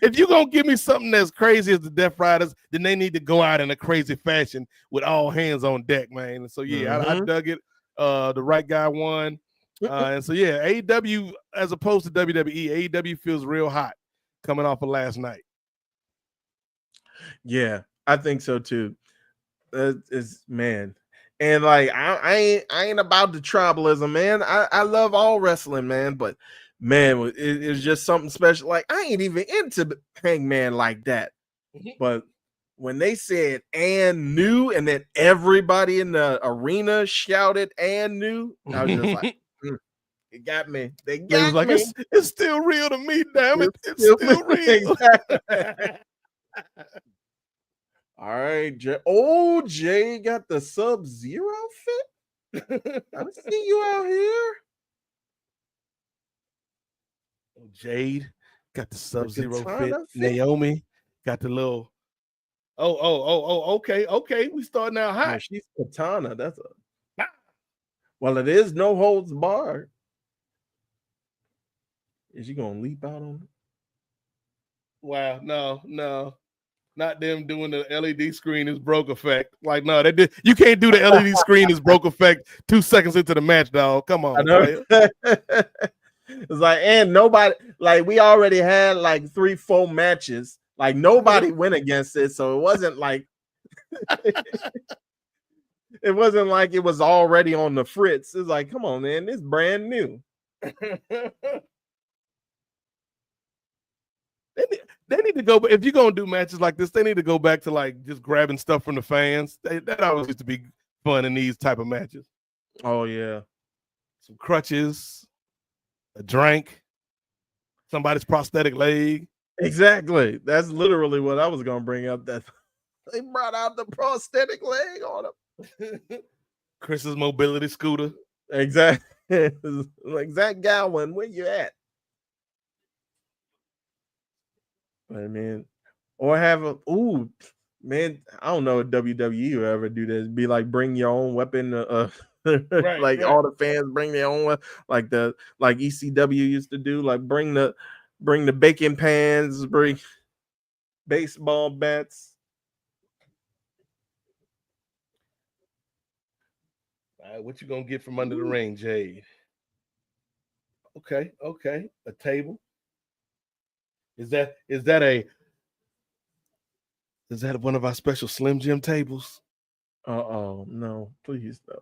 Speaker 2: If you're going to give me something that's crazy as the Death Riders, then they need to go out in a crazy fashion with all hands on deck, man. And so, yeah, I dug it. The right guy won. And so, yeah, AEW, as opposed to WWE, AEW feels real hot coming off of last night.
Speaker 3: Yeah, I think so too. It's man. And like I ain't about the tribalism, man. I love all wrestling, man, but man, it's just something special. Like I ain't even into Hangman like that. But when they said "and new," and then everybody in the arena shouted "and new," I was just like, it got me. They got
Speaker 2: like,
Speaker 3: me.
Speaker 2: It's still real to me, damn it. It's still real.
Speaker 3: All right, Jay got the Sub-Zero fit. I see you out here.
Speaker 2: Jade got the Sub-Zero fit. Naomi got the little. Okay. We starting out hot.
Speaker 3: No, she's Katana. That's a. Well, it is no holds barred. Is she gonna leap out on it?
Speaker 2: Wow, no. Not them doing the LED screen is broke effect. Like, no, they did. You can't do the LED screen is broke effect 2 seconds into the match, dog. Come on.
Speaker 3: I know. It's like, and nobody, like, we already had like 3-4 matches. Like, nobody went against it. So it wasn't like it wasn't like it was already on the fritz. It's like, come on, man, this brand new.
Speaker 2: They need to go, but if you're gonna do matches like this, they need to go back to like just grabbing stuff from the fans. That always used to be fun in these type of matches.
Speaker 3: Oh yeah,
Speaker 2: some crutches, a drink, somebody's prosthetic leg.
Speaker 3: Exactly. That's literally what I was gonna bring up. That they brought out the prosthetic leg on him.
Speaker 2: Chris's mobility scooter.
Speaker 3: Exactly. Like Zach Gowen, where you at? I mean, or have a man, I don't know if WWE will ever do this. Be like, bring your own weapon. Right. All the fans bring their own weapon, like ECW used to do. Like bring the bacon pans, bring baseball bats.
Speaker 2: All right, what you gonna get from under the ring, Jade? Okay, a table. Is that one of our special Slim Jim tables?
Speaker 3: No, please no.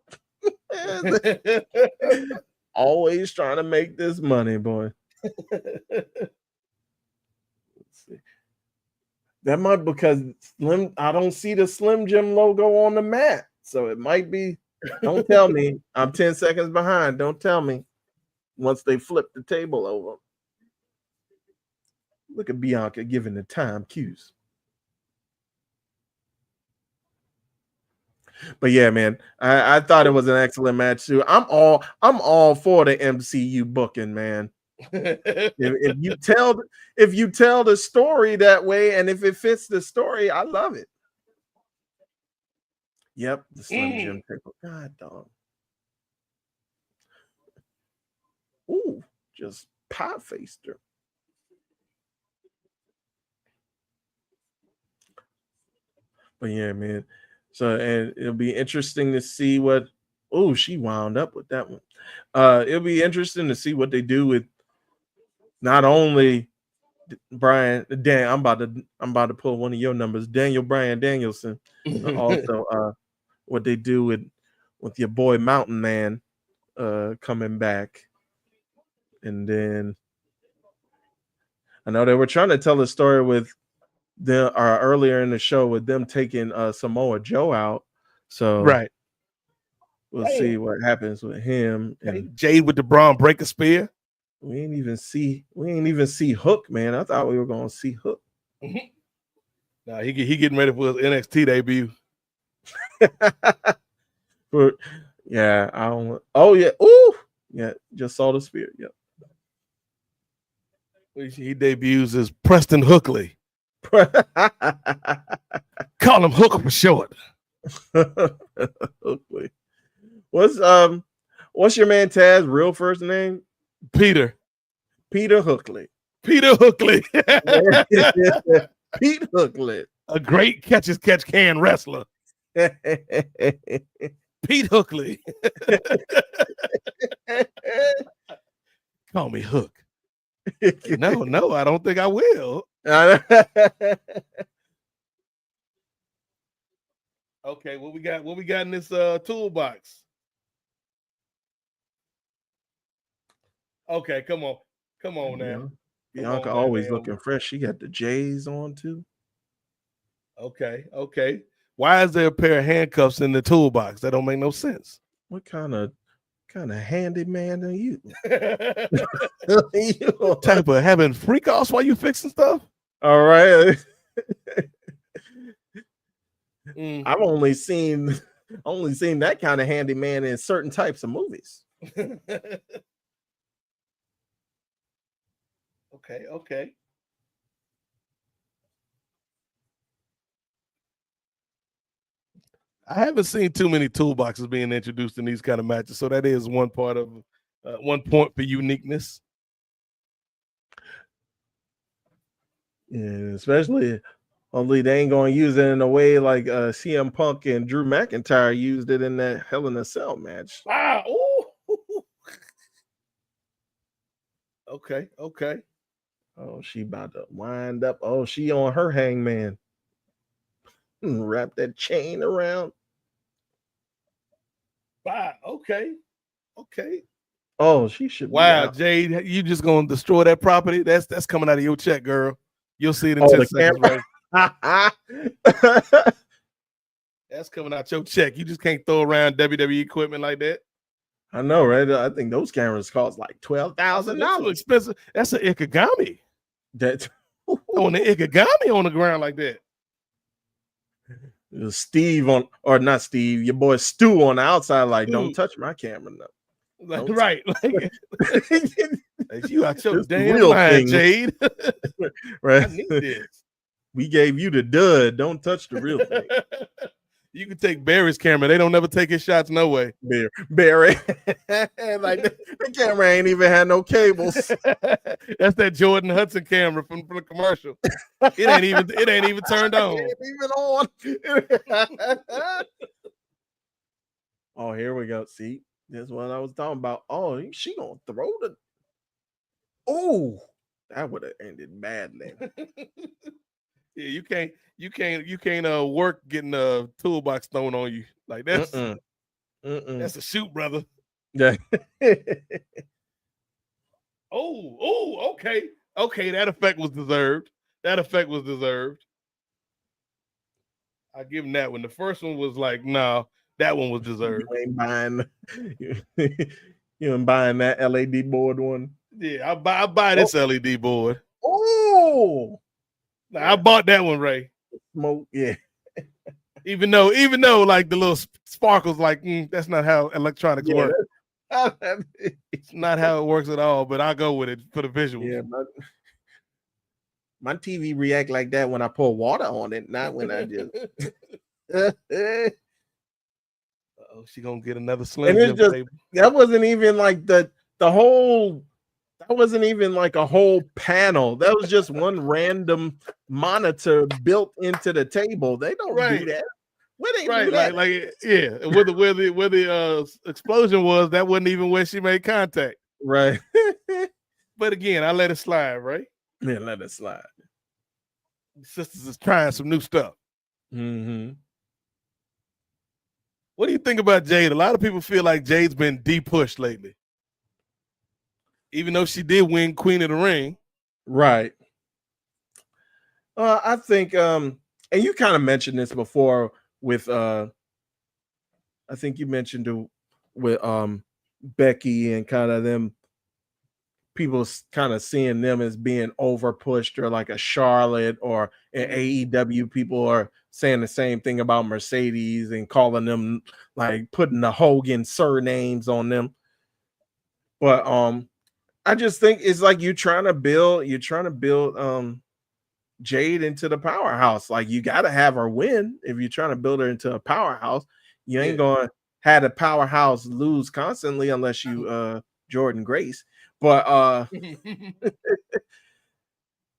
Speaker 3: Always trying to make this money, boy. Let's see. That might because I don't see the Slim Jim logo on the mat, so it might be. Don't tell me. I'm 10 seconds behind. Don't tell me. Once they flip the table over. Look at Bianca giving the time cues. But yeah, man, I thought it was an excellent match too. I'm all for the MCU booking, man. if you tell the story that way, and if it fits the story, I love it. Yep, the Slim Jim table. God dog. Ooh, just pie faced her. But yeah, man. So, and it'll be interesting to see what. Oh, she wound up with that one. It'll be interesting to see what they do with not only Brian. I'm about to pull one of your numbers, Daniel Bryan Danielson. Also, what they do with your boy Mountain Man coming back, and then I know they were trying to tell a story with earlier in the show with them taking Samoa Joe out. So
Speaker 2: Right.
Speaker 3: we'll see what happens with him. And
Speaker 2: Jade with the Braun Breaker spear.
Speaker 3: we ain't even see Hook, man. I thought we were gonna see Hook.
Speaker 2: Nah, he getting ready for his NXT debut.
Speaker 3: Yeah, I don't. Oh yeah, ooh, yeah. Just saw the spear. Yep.
Speaker 2: He debuts as Preston Hookley. Call him Hooker for short.
Speaker 3: Hookley. What's your man Taz's real first name?
Speaker 2: Peter
Speaker 3: Hookley.
Speaker 2: Peter Hookley.
Speaker 3: Pete Hookley.
Speaker 2: A great catch can wrestler. Pete Hookley. Call me Hook. No, I don't think I will. Okay, what we got? What we got in this toolbox? Okay, come on now.
Speaker 3: Bianca always looking fresh. She got the J's on too.
Speaker 2: Okay. Why is there a pair of handcuffs in the toolbox? That don't make no sense.
Speaker 3: What kind of handyman are you?
Speaker 2: Type of having freak offs while you fixing stuff?
Speaker 3: All right. I've only seen that kind of handyman in certain types of movies.
Speaker 2: Okay. I haven't seen too many toolboxes being introduced in these kind of matches, so that is one point for uniqueness.
Speaker 3: Yeah, especially only they ain't gonna use it in a way like CM Punk and Drew McIntyre used it in that Hell in a Cell match.
Speaker 2: Ah, ooh. Okay.
Speaker 3: Oh, she about to wind up. Oh, she on her hangman. Wrap that chain around.
Speaker 2: Wow. Okay.
Speaker 3: Oh, she should.
Speaker 2: Wow, Jade, you just gonna destroy that property? That's coming out of your check, girl. You'll see it in 10 seconds, right? That's coming out your check. You just can't throw around WWE equipment like that.
Speaker 3: I know, right? I think those cameras cost like $12,000.
Speaker 2: Expensive. That's an ikigami.
Speaker 3: That
Speaker 2: on the ikigami on the ground like that.
Speaker 3: Steve or not Steve, your boy Stu on the outside, like, don't touch my camera now.
Speaker 2: Right. Like, you out your
Speaker 3: this
Speaker 2: damn
Speaker 3: real
Speaker 2: mind,
Speaker 3: thing.
Speaker 2: Jade.
Speaker 3: Right.
Speaker 2: I need this.
Speaker 3: We gave you the dud. Don't touch the real thing.
Speaker 2: You can take Barry's camera. They don't never take his shots, no way.
Speaker 3: Barry. Like the camera ain't even had no cables.
Speaker 2: That's that Jordan Hudson camera from the commercial. It ain't even turned on.
Speaker 3: It ain't even on. Oh, here we go. See, that's what I was talking about. Oh, she gonna throw the. Oh, that would have ended badly.
Speaker 2: Yeah, you can't work getting a toolbox thrown on you like that's that's a shoot, brother.
Speaker 3: Yeah.
Speaker 2: Okay. That effect was deserved. I give him that one. The first one was like, no, that one was deserved.
Speaker 3: You ain't buying. You ain't buying that LED board one.
Speaker 2: Yeah, I buy this LED board.
Speaker 3: Oh.
Speaker 2: Now, I bought that one, Ray.
Speaker 3: Smoke, yeah.
Speaker 2: Even though, like the little sparkles, like that's not how electronics work. It's not how it works at all. But I go with it for the visuals.
Speaker 3: Yeah, my TV react like that when I pour water on it, not when I just.
Speaker 2: She gonna get another Slim
Speaker 3: Jim. That wasn't even like the whole. That wasn't even like a whole panel. That was just one random monitor built into the table. They don't do that. Where they do that?
Speaker 2: Like where the explosion was, that wasn't even where she made contact.
Speaker 3: Right.
Speaker 2: But again, I let it slide, right?
Speaker 3: Yeah, let it slide.
Speaker 2: Sisters is trying some new stuff.
Speaker 3: Mm-hmm.
Speaker 2: What do you think about Jade? A lot of people feel like Jade's been de-pushed lately. Even though she did win Queen of the Ring.
Speaker 3: Right. I think and you kind of mentioned this before with I think you mentioned it with Becky and kind of them people kind of seeing them as being over pushed, or like a Charlotte or an AEW. People are saying the same thing about Mercedes and calling them, like, putting the Hogan surnames on them. But I just think it's like you're trying to build Jade into the powerhouse. Like, you got to have her win if you're trying to build her into a powerhouse. You ain't going to have a powerhouse lose constantly unless you Jordan Grace. But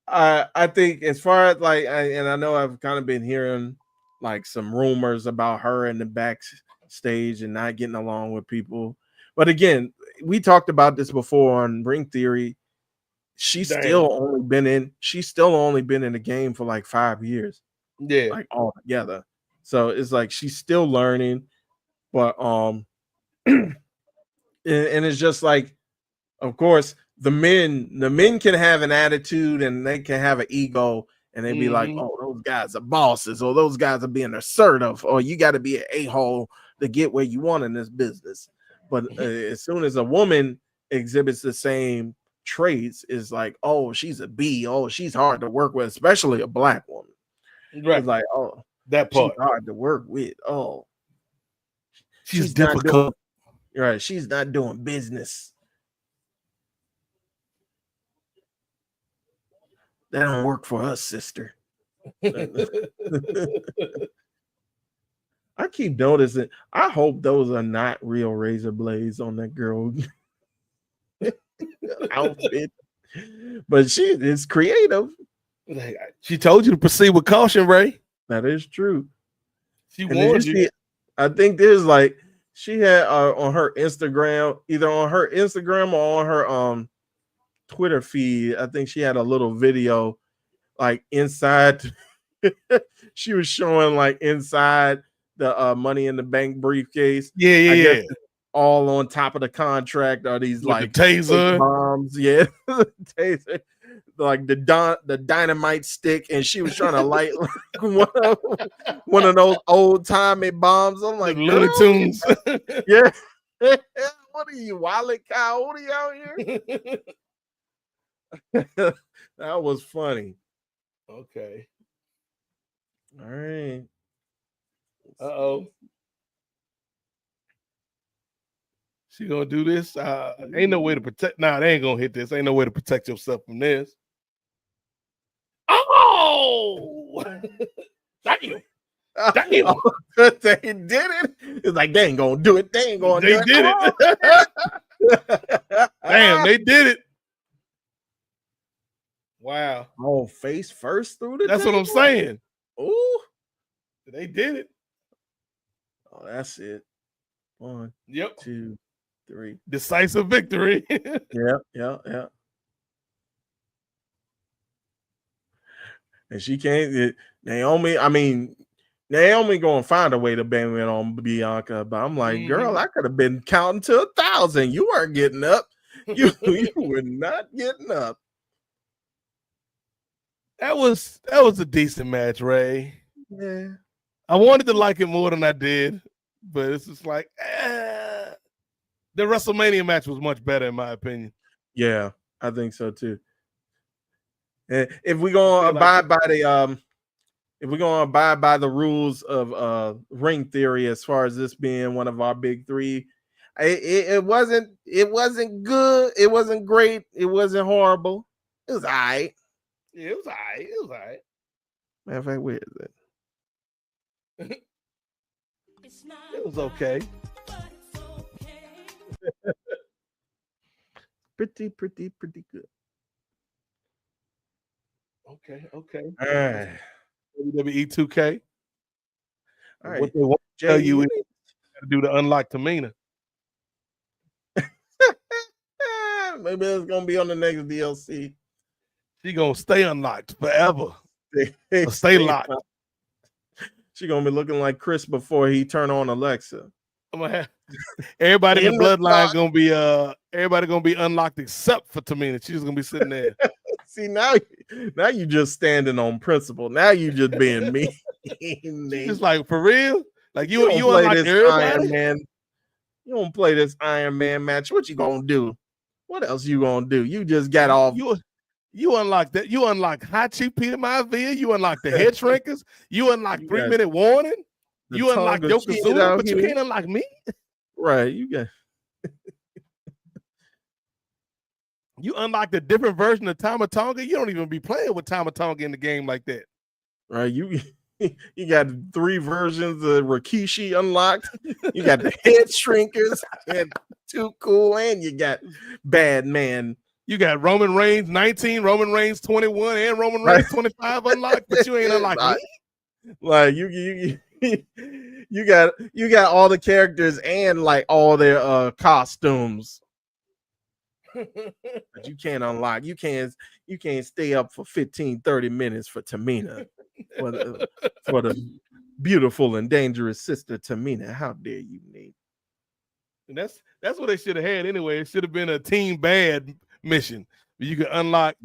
Speaker 3: I think as far as like, and I know I've kind of been hearing like some rumors about her in the backstage and not getting along with people. But again, we talked about this before on Ring Theory. She's still only been in the game for like 5 years.
Speaker 2: Yeah.
Speaker 3: Like all together. So it's like she's still learning. But and it's just like, of course, the men can have an attitude and they can have an ego, and they be like, oh, those guys are bosses, or those guys are being assertive, or you got to be an a-hole to get where you want in this business. But as soon as a woman exhibits the same traits, is like, oh, she's a B, oh, she's hard to work with, especially a black woman.
Speaker 2: Right.
Speaker 3: It's like, oh,
Speaker 2: that part.
Speaker 3: She's hard to work with. Oh,
Speaker 2: she's difficult.
Speaker 3: Right. She's not doing business. That don't work for us, sister. I keep noticing. I hope those are not real razor blades on that girl outfit. But she is creative.
Speaker 2: She told you to proceed with caution, Ray.
Speaker 3: That is true.
Speaker 2: She warned you.
Speaker 3: I think there's like, she had on her Instagram, either on her Instagram or on her Twitter feed, I think she had a little video like inside. She was showing like inside the Money in the Bank briefcase.
Speaker 2: Yeah.
Speaker 3: All on top of the contract are these
Speaker 2: with
Speaker 3: like
Speaker 2: the taser
Speaker 3: bombs. Yeah, taser, like the dynamite stick, and she was trying to light like one of those old timey bombs. I'm like,
Speaker 2: Looney Tunes.
Speaker 3: Yeah. What are you, Wile E. Coyote out here? That was funny.
Speaker 2: Okay.
Speaker 3: All right.
Speaker 2: Uh-oh. She gonna do this? Ain't no way to protect. Nah, they ain't gonna hit this. Ain't no way to protect yourself from this. Oh! Damn. Damn.
Speaker 3: They did it. It's like, they ain't gonna do it. They ain't gonna do it.
Speaker 2: They did it. Damn, they did it. Wow.
Speaker 3: Oh, face first through the
Speaker 2: That's what I'm saying.
Speaker 3: Ooh.
Speaker 2: They did it.
Speaker 3: Oh, that's it. 1,
Speaker 2: Yep.
Speaker 3: 2, 3.
Speaker 2: Decisive victory.
Speaker 3: Yeah. And she can't. Naomi gonna find a way to bang it on Bianca, but I'm like, girl, I could have been counting to 1,000. You weren't getting up. You were not getting up.
Speaker 2: That was a decent match, Ray.
Speaker 3: Yeah.
Speaker 2: I wanted to like it more than I did, but it's just like, the WrestleMania match was much better in my opinion.
Speaker 3: Yeah, I think so too. And if we're gonna abide by the rules of Ring Theory, as far as this being one of our big three, it wasn't good. It wasn't great. It wasn't horrible. It was all right.
Speaker 2: Yeah, it was all right.
Speaker 3: Matter of fact, where is it?
Speaker 2: It was okay.
Speaker 3: Pretty good.
Speaker 2: Okay.
Speaker 3: All right.
Speaker 2: WWE 2K.
Speaker 3: All right.
Speaker 2: What they want to tell you is you gotta do the unlock Tamina.
Speaker 3: Maybe it's gonna be on the next DLC.
Speaker 2: She gonna stay unlocked forever. Stay locked.
Speaker 3: She gonna be looking like Chris before he turn on Alexa.
Speaker 2: I'm gonna have everybody in the bloodline gonna be unlocked except for Tamina. She's gonna be sitting there.
Speaker 3: See, now you just standing on principle. Now you just being mean.
Speaker 2: It's like, for real? Like you
Speaker 3: don't play
Speaker 2: unlock
Speaker 3: this
Speaker 2: everybody?
Speaker 3: Iron Man. You don't play this Iron Man match. What you gonna do? What else you gonna do? You just got off.
Speaker 2: You unlock that. You unlock hot cheap Peter Maivia. You unlock the head shrinkers. You unlock 3-minute warning. You unlock Yokozuna, but you can't unlock me.
Speaker 3: Right. You got.
Speaker 2: You unlock the different version of Tama Tonga. You don't even be playing with Tama Tonga in the game like that.
Speaker 3: Right. You got 3 versions of Rikishi unlocked. You got the head shrinkers and Too Cool, and you got Bad Man.
Speaker 2: You got Roman Reigns 19, Roman Reigns 21, and Roman Reigns 25 unlocked, but you ain't unlocked me.
Speaker 3: Like you got all the characters and like all their costumes. But you can't unlock. You can't stay up for 15-30 minutes for Tamina. For the beautiful and dangerous sister Tamina. How dare you, Nate?
Speaker 2: And that's what they should have had anyway. It should have been a Team Bad mission. You could unlock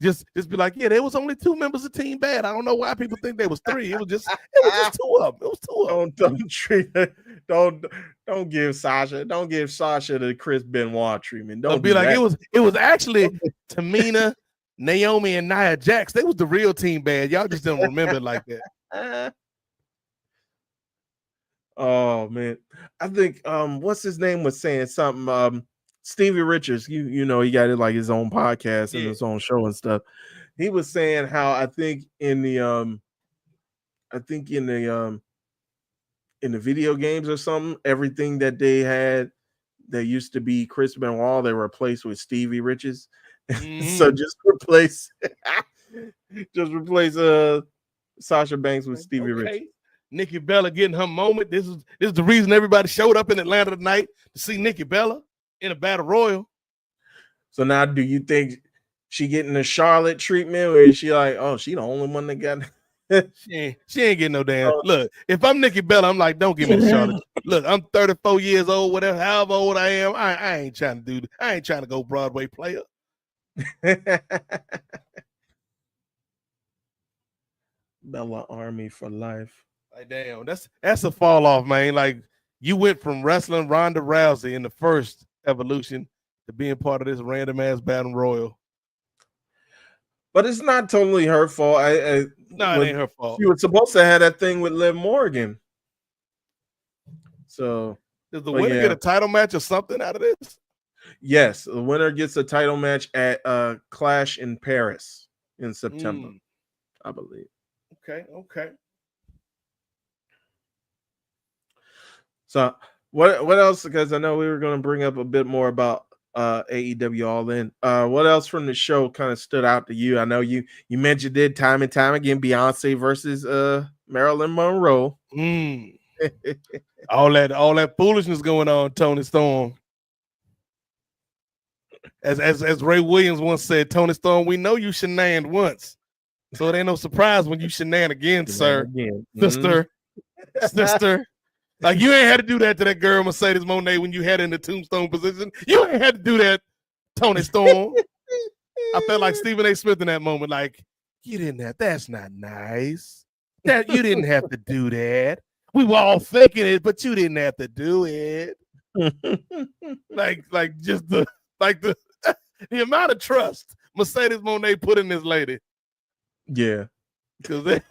Speaker 2: just be like, yeah, there was only 2 members of Team Bad. I don't know why people think there was 3. It was just 2 of them. It was 2 of them.
Speaker 3: Don't treat her. Don't give Sasha the Chris Benoit treatment. Don't
Speaker 2: be like that. It was actually Tamina, Naomi, and Nia Jax. They was the real Team Bad. Y'all just don't remember it like that.
Speaker 3: Oh man. I think what's his name was saying something. Stevie Richards, you know, he got it like his own podcast and his own show and stuff. He was saying how I think in the video games or something, everything that they had that used to be Chris Benoit, they replaced with Stevie Richards. So just replace Sasha Banks with Stevie Richards.
Speaker 2: Nikki Bella getting her moment. This is the reason everybody showed up in Atlanta tonight to see Nikki Bella in a battle royal.
Speaker 3: So now, do you think she getting the Charlotte treatment, or is she like, oh, she the only one that got?
Speaker 2: she ain't getting no damn. Look, if I'm Nikki Bella, I'm like, don't give me the Charlotte. Look, I'm 34 years old, whatever, however old I am. I ain't trying to do. I ain't trying to go Broadway player.
Speaker 3: Bella Army for life.
Speaker 2: Like, damn, that's a fall off, man. Like, you went from wrestling Ronda Rousey in the first Evolution to being part of this random ass battle royal.
Speaker 3: But it's not totally her fault.
Speaker 2: No, it ain't her fault.
Speaker 3: She was supposed to have that thing with Liv Morgan. So
Speaker 2: does the winner get a title match or something out of this?
Speaker 3: Yes, the winner gets a title match at Clash in Paris in September, I believe.
Speaker 2: Okay.
Speaker 3: So what else? Because I know we were going to bring up a bit more about AEW All In. What else from the show kind of stood out to you? I know you mentioned it time and time again. Beyonce versus Marilyn Monroe.
Speaker 2: all that foolishness going on, Tony Storm. As Ray Williams once said, Tony Storm, we know you shenaned once, so it ain't no surprise when you shenan again, sir. Sister. Like, you ain't had to do that to that girl Mercedes Moné when you had her in the tombstone position. You ain't had to do that, Tony Storm. I felt like Stephen A. Smith in that moment. Like, you didn't have. That's not nice. That you didn't have to do that. We were all thinking it, but you didn't have to do it. like just the amount of trust Mercedes Moné put in this lady.
Speaker 3: Yeah,
Speaker 2: because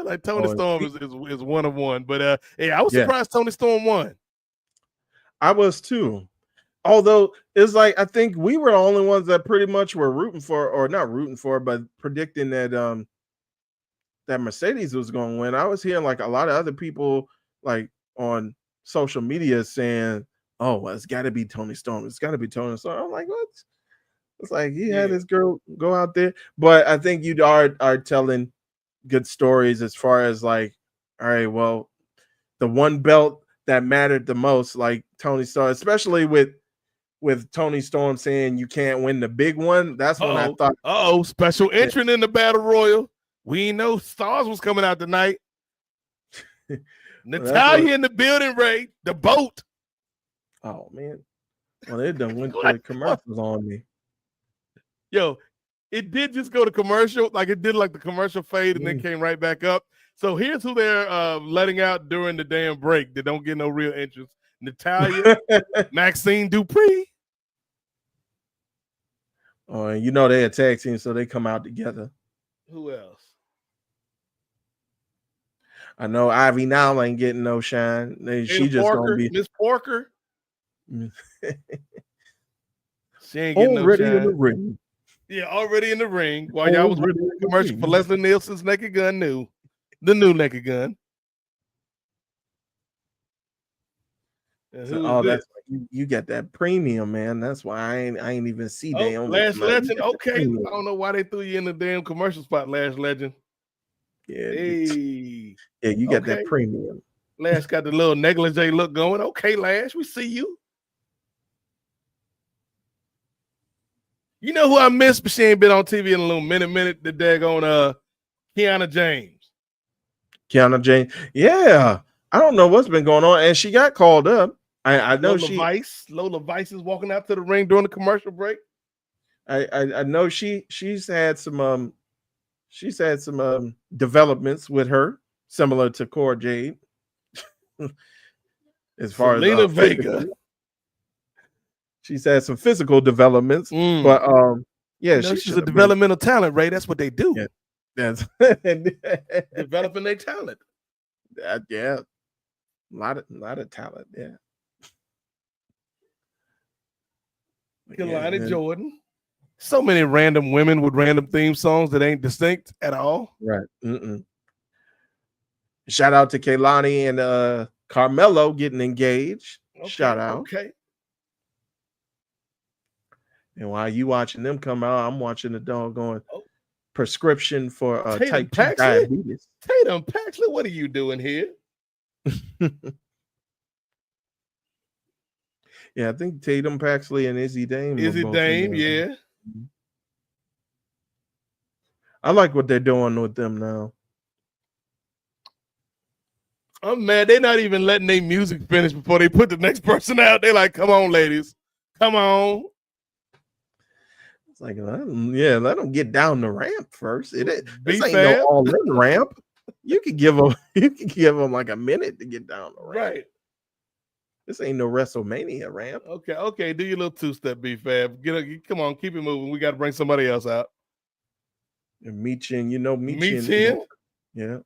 Speaker 2: like Tony Storm is one of one, but I was surprised Tony Storm won.
Speaker 3: I was too. Although it's like I think we were the only ones that pretty much were rooting for, or not rooting for, but predicting that that Mercedes was going to win. I was hearing like a lot of other people like on social media saying, "Oh, well, it's got to be Tony Storm. It's got to be Tony Storm." I'm like, what? It's like he had this girl go out there, but I think you are telling good stories as far as like, all right, well, the one belt that mattered the most, like Tony Storm, especially with Tony Storm saying you can't win the big one. That's when I thought,
Speaker 2: special entrant in the Battle Royal. We know Stars was coming out tonight. Natalia in the building, Ray. The boat.
Speaker 3: Oh man. Well, they done went to commercials on me.
Speaker 2: Yo, it did just go to commercial. Like it did like the commercial fade and then came right back up. So here's who they're letting out during the damn break. They don't get no real interest. Natalia, Maxine Dupree.
Speaker 3: Oh, and you know they're a tag team, so they come out together.
Speaker 2: Who else?
Speaker 3: I know Ivy now ain't getting no shine. She just
Speaker 2: Porker,
Speaker 3: gonna be
Speaker 2: Miss Porker. She ain't getting no shine.
Speaker 3: In the ring.
Speaker 2: Yeah, already in the ring. While y'all was running the commercial for Leslie Nielsen's Naked Gun the new Naked Gun.
Speaker 3: So, that's why you get that premium, man. That's why I ain't even see they on
Speaker 2: Lash Legend. Okay, I don't know why they threw you in the damn commercial spot, Lash Legend.
Speaker 3: Yeah,
Speaker 2: hey,
Speaker 3: yeah, you got that premium.
Speaker 2: Lash got the little negligee look going. Okay, Lash, we see you. You know who I miss, but she ain't been on TV in a little minute. The daggone Kiana James.
Speaker 3: Kiana James. Yeah. I don't know what's been going on. And she got called up. I know
Speaker 2: Lola Vice is walking out to the ring during the commercial break.
Speaker 3: I know she's had some developments with her, similar to Cora Jade. As far
Speaker 2: Selena
Speaker 3: as
Speaker 2: Vega.
Speaker 3: She's had some physical developments, but yeah,
Speaker 2: she's a developmental talent, Ray. That's what they do.
Speaker 3: Yeah, that's
Speaker 2: developing their talent.
Speaker 3: Yeah, a lot of talent. Yeah,
Speaker 2: Kelani Jordan. So many random women with random theme songs that ain't distinct at all.
Speaker 3: Right. Shout out to Kehlani and Carmelo getting engaged.
Speaker 2: Okay,
Speaker 3: shout out.
Speaker 2: Okay.
Speaker 3: And while you watching them come out, I'm watching the doggone prescription for type 2 diabetes.
Speaker 2: Tatum Paxley, what are you doing here?
Speaker 3: Yeah, I think Tatum Paxley and Izzy Dame.
Speaker 2: Yeah.
Speaker 3: I like what they're doing with them now.
Speaker 2: I'm mad. They're not even letting their music finish before they put the next person out. They're like, come on, ladies. Come on.
Speaker 3: It's like, let them get down the ramp first. This ain't
Speaker 2: no
Speaker 3: all-in ramp. You could give them like a minute to get down the ramp.
Speaker 2: Right.
Speaker 3: This ain't no WrestleMania ramp.
Speaker 2: Okay. Do your little two-step, B-Fab. Come on, keep it moving. We got to bring somebody else out.
Speaker 3: And Michin,
Speaker 2: Michin?
Speaker 3: Yeah.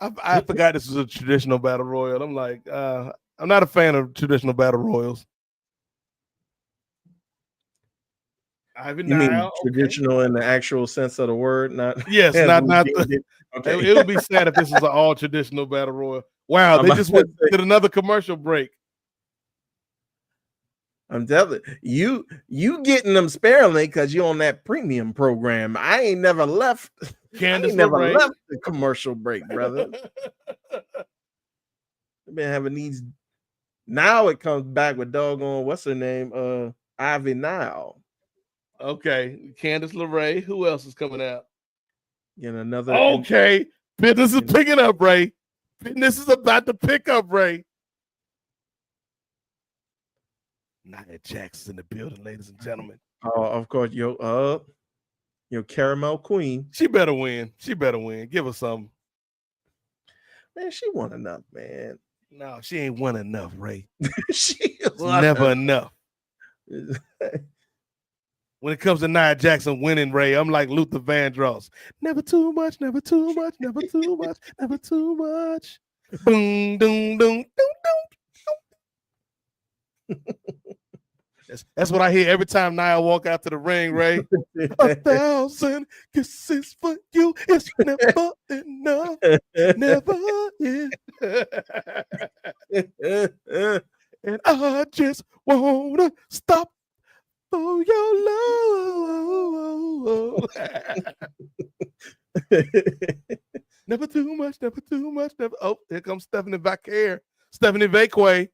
Speaker 2: I forgot this was a traditional battle royal. I'm like, I'm not a fan of traditional battle royals.
Speaker 3: You mean traditional in the actual sense of the word, not?
Speaker 2: Yes, not the. Okay. It would be sad if this was an all traditional battle royal. Wow, they just did another commercial break.
Speaker 3: I'm telling you getting them sparingly because you're on that premium program. I ain't never left.
Speaker 2: Candace
Speaker 3: left the commercial break, brother. I've been having these. Now it comes back with doggone what's her name? Ivy Nile.
Speaker 2: Okay, Candice LeRae. Who else is coming out?
Speaker 3: Another.
Speaker 2: Okay, business is picking up, Ray. Business is about to pick up, Ray. Nia Jax in the building, ladies and gentlemen.
Speaker 3: Oh, of course, your caramel queen.
Speaker 2: She better win. Give her something.
Speaker 3: Man, she won enough, man.
Speaker 2: No, she ain't won enough, Ray.
Speaker 3: She
Speaker 2: never enough. When it comes to Nia Jackson winning, Ray, I'm like Luther Vandross. Never too much, never too much, never too much, never too much. Boom, doom, doom, doom, doom. That's what I hear every time Nia walk out to the ring, Ray. 1,000 kisses for you is never enough. Never is. And I just wanna stop for your love. Never too much, never too much, never. Oh, here comes Stephanie Vacquer. Stephanie Vacquer.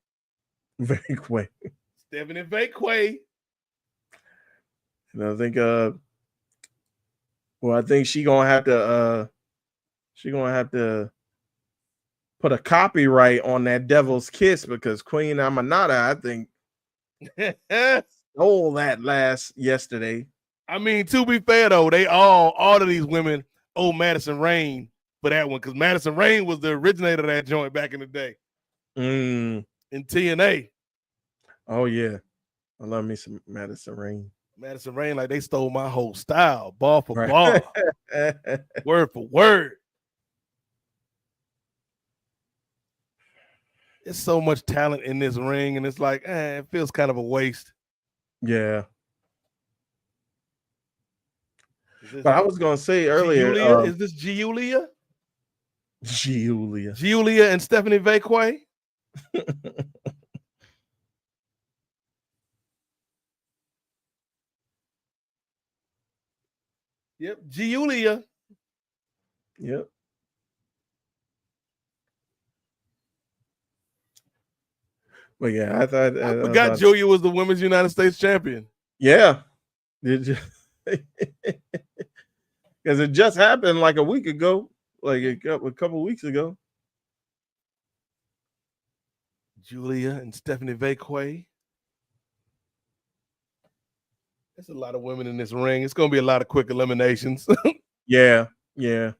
Speaker 2: Stephanie Vacquer.
Speaker 3: And I think I think she's gonna have to put a copyright on that Devil's Kiss because Queen Amanada, I think Stole that yesterday.
Speaker 2: I mean, to be fair though, all of these women owe Madison Rain for that one, because Madison Rain was the originator of that joint back in the day in TNA.
Speaker 3: Oh yeah, I love me some Madison Rain.
Speaker 2: Madison Rain, like, they stole my whole style, bar for bar, word for word. There's so much talent in this ring, and it's like, it feels kind of a waste.
Speaker 3: Yeah. But I was gonna say earlier,
Speaker 2: is this Giulia?
Speaker 3: Giulia
Speaker 2: and Stephanie Vacquay? Yep, Giulia.
Speaker 3: Yep. But yeah, I thought
Speaker 2: I forgot Julia was the Women's United States champion.
Speaker 3: Yeah. Did you? Because it just happened like a week ago, like a couple weeks ago.
Speaker 2: Julia and Stephanie Vacquay. There's a lot of women in this ring. It's going to be a lot of quick eliminations.
Speaker 3: Yeah.
Speaker 2: The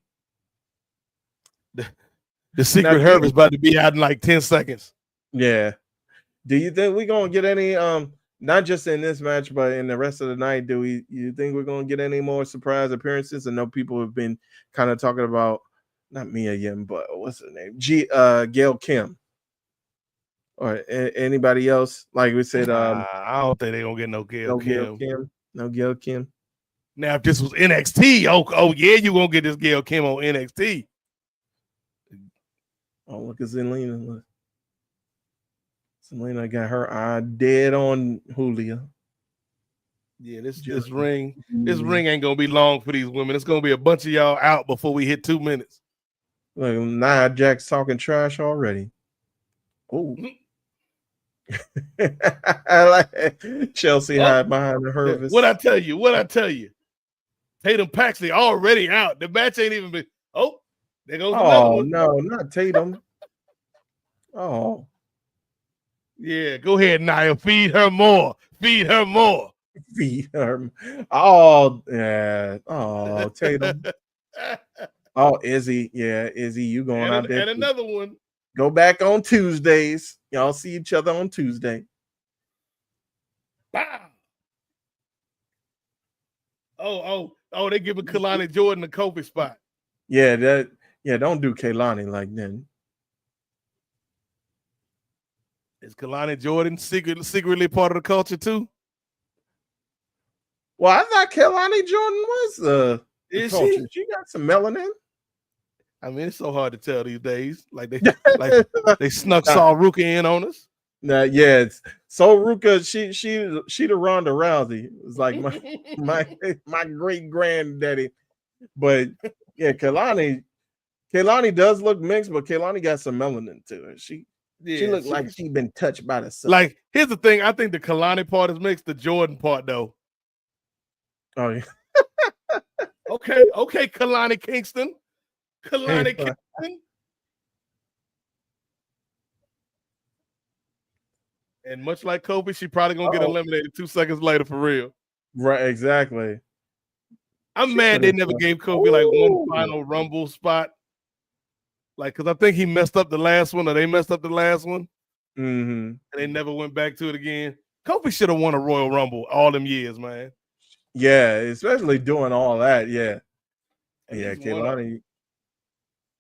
Speaker 2: Secret Herb is about to be out in like 10 seconds.
Speaker 3: Yeah. Do you think we're going to get any, not just in this match, but in the rest of the night, you think we're going to get any more surprise appearances? I know people have been kind of talking about, not Mia Yim, but what's her name? Gail Kim. Or anybody else? Like we said,
Speaker 2: I don't think they're going to get no Gail Kim.
Speaker 3: No Gail Kim.
Speaker 2: Now, if this was NXT, oh yeah, you're going to get this Gail Kim on NXT.
Speaker 3: Oh, look at Zelina. Look. Zelina got her eye dead on Julia.
Speaker 2: Yeah, this ring ain't gonna be long for these women. It's gonna be a bunch of y'all out before we hit 2 minutes.
Speaker 3: Look, Nia Jax talking trash already. Oh, I like Chelsea hide behind the Hervis.
Speaker 2: What I tell you? Tatum Paxley already out. The match ain't even been. Oh, there goes another one.
Speaker 3: No, not Tatum. Oh.
Speaker 2: Yeah, go ahead, Nia. Feed her more.
Speaker 3: Oh, yeah. Oh, Tatum. Oh, Izzy. Yeah, Izzy, you going out there.
Speaker 2: And another one.
Speaker 3: Go back on Tuesdays. Y'all see each other on Tuesday.
Speaker 2: Bow. Oh, they giving Kalani Jordan the Kofi spot.
Speaker 3: Yeah, don't do Kalani like that.
Speaker 2: Is Kalani Jordan secretly part of the culture too?
Speaker 3: Well, I thought Kalani Jordan was the culture.
Speaker 2: She
Speaker 3: got some melanin.
Speaker 2: I mean, it's so hard to tell these days. Like they snuck Saul Ruka in on us.
Speaker 3: Yeah, it's Saul Ruka. She the Ronda Rousey. It's like my great granddaddy. But yeah, Kalani does look mixed, but Kalani got some melanin to her. She looked like she'd been touched by the sun.
Speaker 2: Like, here's the thing. I think the Kalani part is mixed. The Jordan part, though.
Speaker 3: Oh, yeah.
Speaker 2: Okay, Kalani Kingston. Kingston. And much like Kobe, she probably going to get eliminated 2 seconds later for real.
Speaker 3: Right, exactly.
Speaker 2: I'm mad they never gave Kobe like one final Rumble spot. Like, because I think he messed up the last one, or they messed up the last one.
Speaker 3: Mm-hmm.
Speaker 2: And they never went back to it again. Kobe should have won a Royal Rumble all them years, man.
Speaker 3: Yeah, especially doing all that. Yeah. Yeah, Kalani.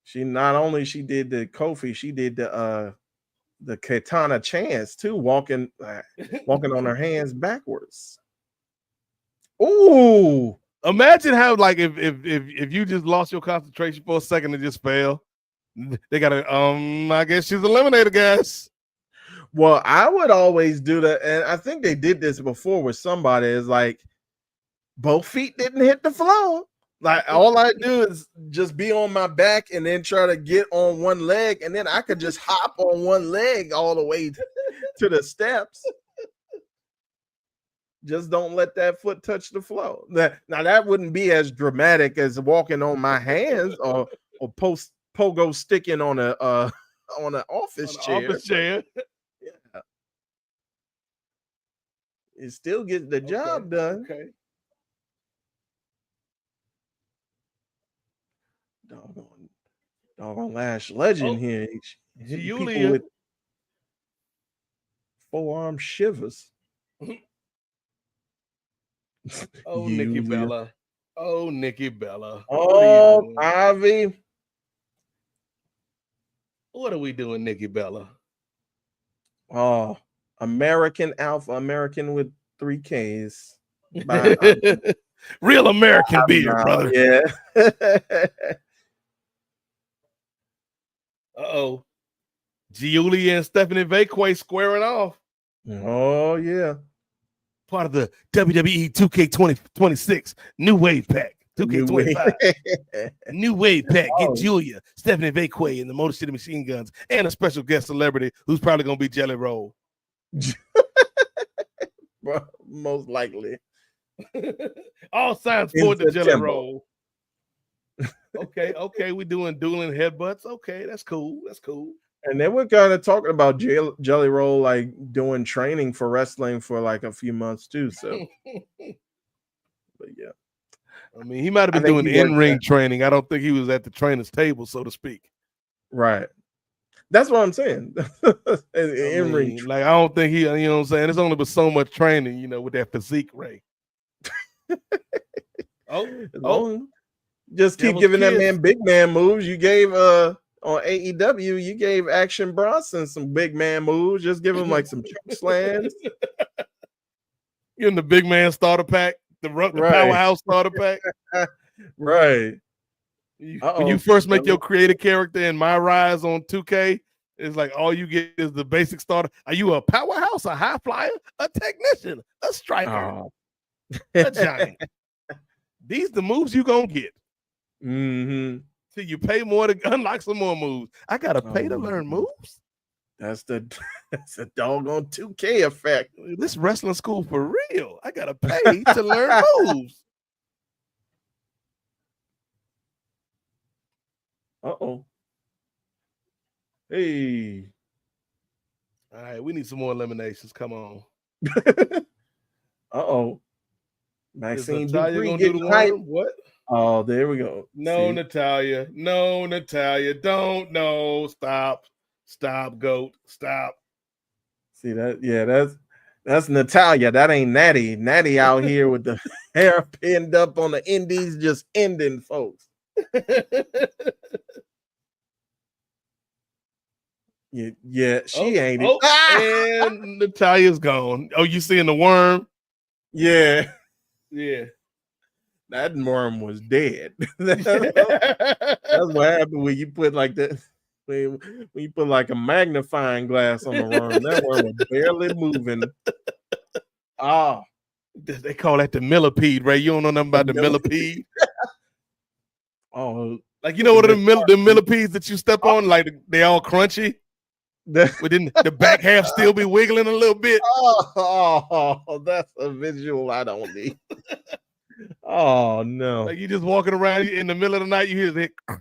Speaker 3: She did the Kofi, she did the Katana Chance too, walking on her hands backwards. Ooh.
Speaker 2: Imagine how, like, if you just lost your concentration for a second and just fell. They gotta I guess she's eliminated, guys.
Speaker 3: Well, I would always do that, and I think they did this before with somebody. Is like both feet didn't hit the floor. Like all I do is just be on my back and then try to get on one leg, and then I could just hop on one leg all the way to the steps. Just don't let that foot touch the floor. Now that wouldn't be as dramatic as walking on my hands or pogo sticking on an office chair.
Speaker 2: Office chair.
Speaker 3: Yeah. It still gets the job done.
Speaker 2: Okay.
Speaker 3: Doggone Lash Legend here. Hitting people
Speaker 2: Julia.
Speaker 3: with forearm shivers.
Speaker 2: Oh, Nikki
Speaker 3: Julia.
Speaker 2: Bella. Oh, Nikki Bella.
Speaker 3: Oh, Ivy.
Speaker 2: What are we doing, Nikki Bella?
Speaker 3: Oh, American Alpha, American with 3 Ks.
Speaker 2: Real American beer, brother.
Speaker 3: Yeah.
Speaker 2: Uh-oh. Julia and Stephanie Vakeway squaring off.
Speaker 3: Oh, yeah.
Speaker 2: Part of the WWE 2K26 New Wave Pack. 2K25. New Wave Pack. Get Julia, Stephanie Vakeway, and the Motor City Machine Guns, and a special guest celebrity who's probably going to be Jelly Roll.
Speaker 3: Most likely.
Speaker 2: All signs forward to Jelly Roll. Okay. We're doing dueling headbutts. Okay, that's cool.
Speaker 3: And then we're kind of talking about Jelly Roll, like doing training for wrestling for like a few months too. So, but yeah.
Speaker 2: I mean, he might have been doing in-ring training. I don't think he was at the trainer's table, so to speak.
Speaker 3: Right. That's what I'm saying. In-ring.
Speaker 2: Like, I don't think he, you know what I'm saying? There's only been so much training, you know, with that physique, Ray.
Speaker 3: Just keep giving that man big man moves. You gave on AEW, you gave Action Bronson some big man moves. Just give him like some choke slams.
Speaker 2: You're in the big man starter pack, the powerhouse starter pack.
Speaker 3: Right.
Speaker 2: When you first make your creative character in My Rise on 2K, it's like all you get is the basic starter. Are you a powerhouse, a high flyer, a technician, a striker, a giant? These the moves you gonna get.
Speaker 3: Mm-hmm.
Speaker 2: Till you pay more to unlock some more moves. I gotta pay to learn moves.
Speaker 3: That's a doggone 2K effect.
Speaker 2: This wrestling school for real. I gotta pay to learn moves.
Speaker 3: Uh-oh. Hey.
Speaker 2: All right, we need some more eliminations. Come on.
Speaker 3: Uh-oh. Maxine
Speaker 2: Natalia gonna
Speaker 3: do
Speaker 2: the worm? What?
Speaker 3: Oh, there we go.
Speaker 2: No, Natalia. No, Natalia. Don't. No. Stop. Stop, goat. Stop.
Speaker 3: See that? Yeah, that's Natalia. That ain't Natty. Natty out here with the hair pinned up on the indies, just ending folks. Yeah, she ain't it.
Speaker 2: And Natalia's gone. Oh, you seeing the worm?
Speaker 3: Yeah.
Speaker 2: That
Speaker 3: worm was dead. That's what happened when you put like that. When you put like a magnifying glass on the worm, that worm was barely moving.
Speaker 2: They call that the millipede, Ray. You don't know nothing about the millipede? Like, you know what are the millipedes that you step on? Like they all crunchy. But then the back half still be wiggling a little bit.
Speaker 3: Oh, that's a visual I don't need. Oh no!
Speaker 2: Like you just walking around in the middle of the night, you hear that, and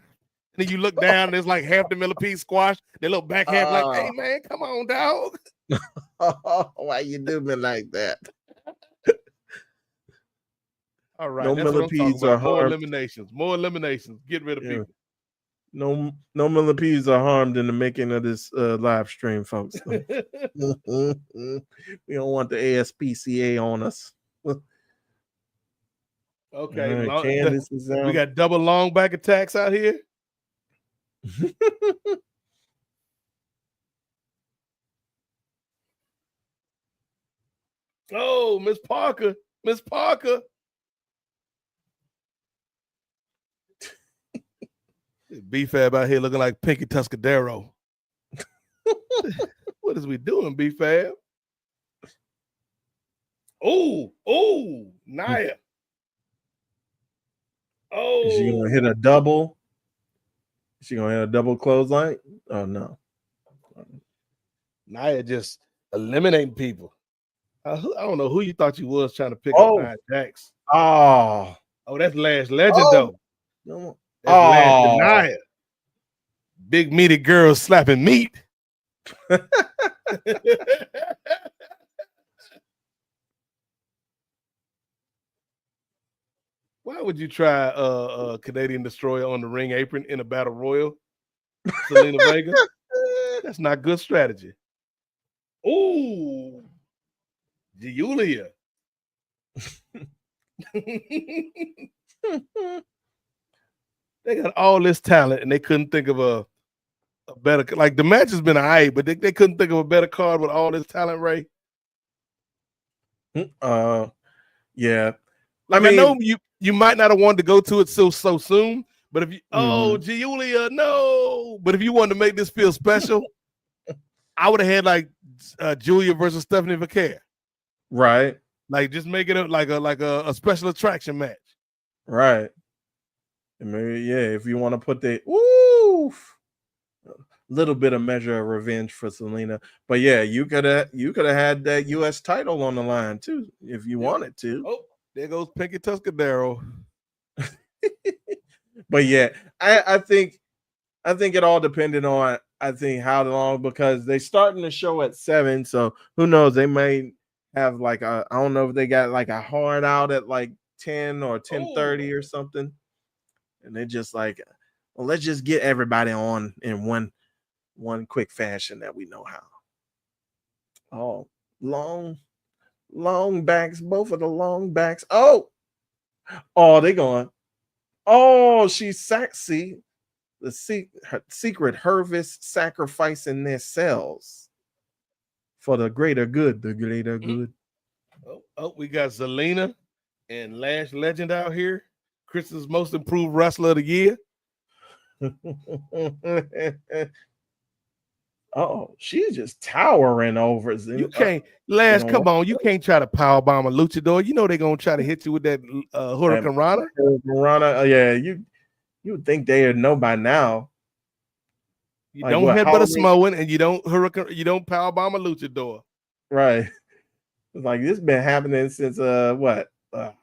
Speaker 2: then you look down, and there's like half the millipede squash. They look back half like, "Hey man, come on, dog."
Speaker 3: Why you do me like that?
Speaker 2: All right,
Speaker 3: no millipedes are
Speaker 2: more eliminations. More eliminations. Get rid of people.
Speaker 3: No millipedes are harmed in the making of this live stream, folks. We don't want the ASPCA on us.
Speaker 2: Okay,
Speaker 3: Candace is
Speaker 2: we got double long back attacks out here. Oh, Miss Parker. B-Fab out here looking like Pinky Tuscadero. What is we doing, B-Fab? Oh, Nia. Oh,
Speaker 3: is she gonna hit a double? Is she gonna hit a double clothesline? Oh no.
Speaker 2: Nia just eliminating people. I don't know who you thought you was trying to pick up Nia Jax.
Speaker 3: Oh,
Speaker 2: that's Lash Legend though.
Speaker 3: No.
Speaker 2: That's Lash Nia. Big meaty girls slapping meat. Why would you try Canadian Destroyer on the ring apron in a battle royal? Selena Vega? That's not good strategy. Ooh, Julia. They got all this talent and they couldn't think of a better, like the match has been all right, but they couldn't think of a better card with all this talent, Ray.
Speaker 3: Yeah.
Speaker 2: Like I know you might not have wanted to go to it so soon, but if you Julia, no. But if you wanted to make this feel special, I would have had like Julia versus Stephanie Vaquer.
Speaker 3: Right.
Speaker 2: Like just make it like a special attraction match.
Speaker 3: Right. And maybe, if you want to put the little bit of measure of revenge for Selena. But yeah, you could have had that US title on the line too, if you wanted to.
Speaker 2: Oh, there goes Pinky Tuscadero.
Speaker 3: But yeah, I think it all depended on how long, because they starting the show at 7, so who knows, they may have like I don't know if they got like a hard out at like 10 or 10:30 or something, and they're just like, well, let's just get everybody on in one quick fashion that we know how. Oh, long backs, both of the long backs. Oh, they going. Oh, she's sexy. The secret Hervis sacrificing their selves for the greater good. The greater good.
Speaker 2: Oh, we got Zelina and Lash Legend out here. Chris's most improved wrestler of the year.
Speaker 3: Oh, she's just towering over.
Speaker 2: You can't, Lash, come on. You can't try to powerbomb a luchador. You know they're going to try to hit you with that Hurricane Rana.
Speaker 3: Yeah, you would think they would know by now.
Speaker 2: You like don't headbutt a Samoan, and you don't powerbomb a luchador.
Speaker 3: Right. It's like this been happening since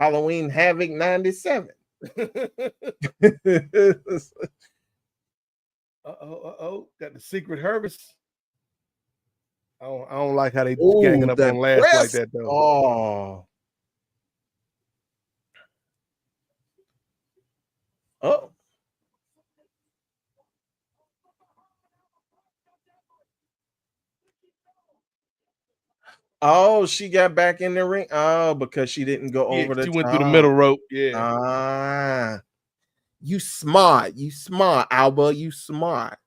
Speaker 3: Halloween Havoc 97.
Speaker 2: Got the secret Hervis. I don't like how they ganging up on Lash like that though.
Speaker 3: Oh, she got back in the ring. Oh, because she didn't go over the top.
Speaker 2: She went through the middle rope. Yeah.
Speaker 3: You smart, Alba. You smart.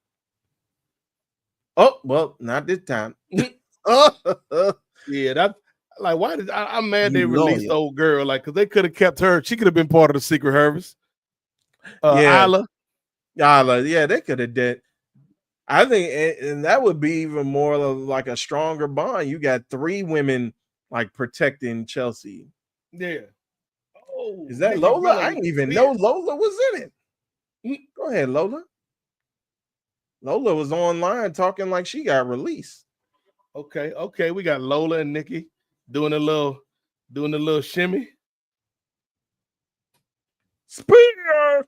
Speaker 3: Oh, well, not this time.
Speaker 2: Yeah, that like why did I'm mad they released the old girl, like, because they could have kept her. She could have been part of the secret Hervis. Isla,
Speaker 3: yeah, they could have did. I think, and that would be even more of like a stronger bond. You got 3 women like protecting Chelsea.
Speaker 2: Yeah.
Speaker 3: Oh, is that Lola? I didn't even know Lola was in it. Go ahead, Lola. Lola was online talking like she got released.
Speaker 2: Okay. We got Lola and Nikki doing a little shimmy.
Speaker 3: Spear.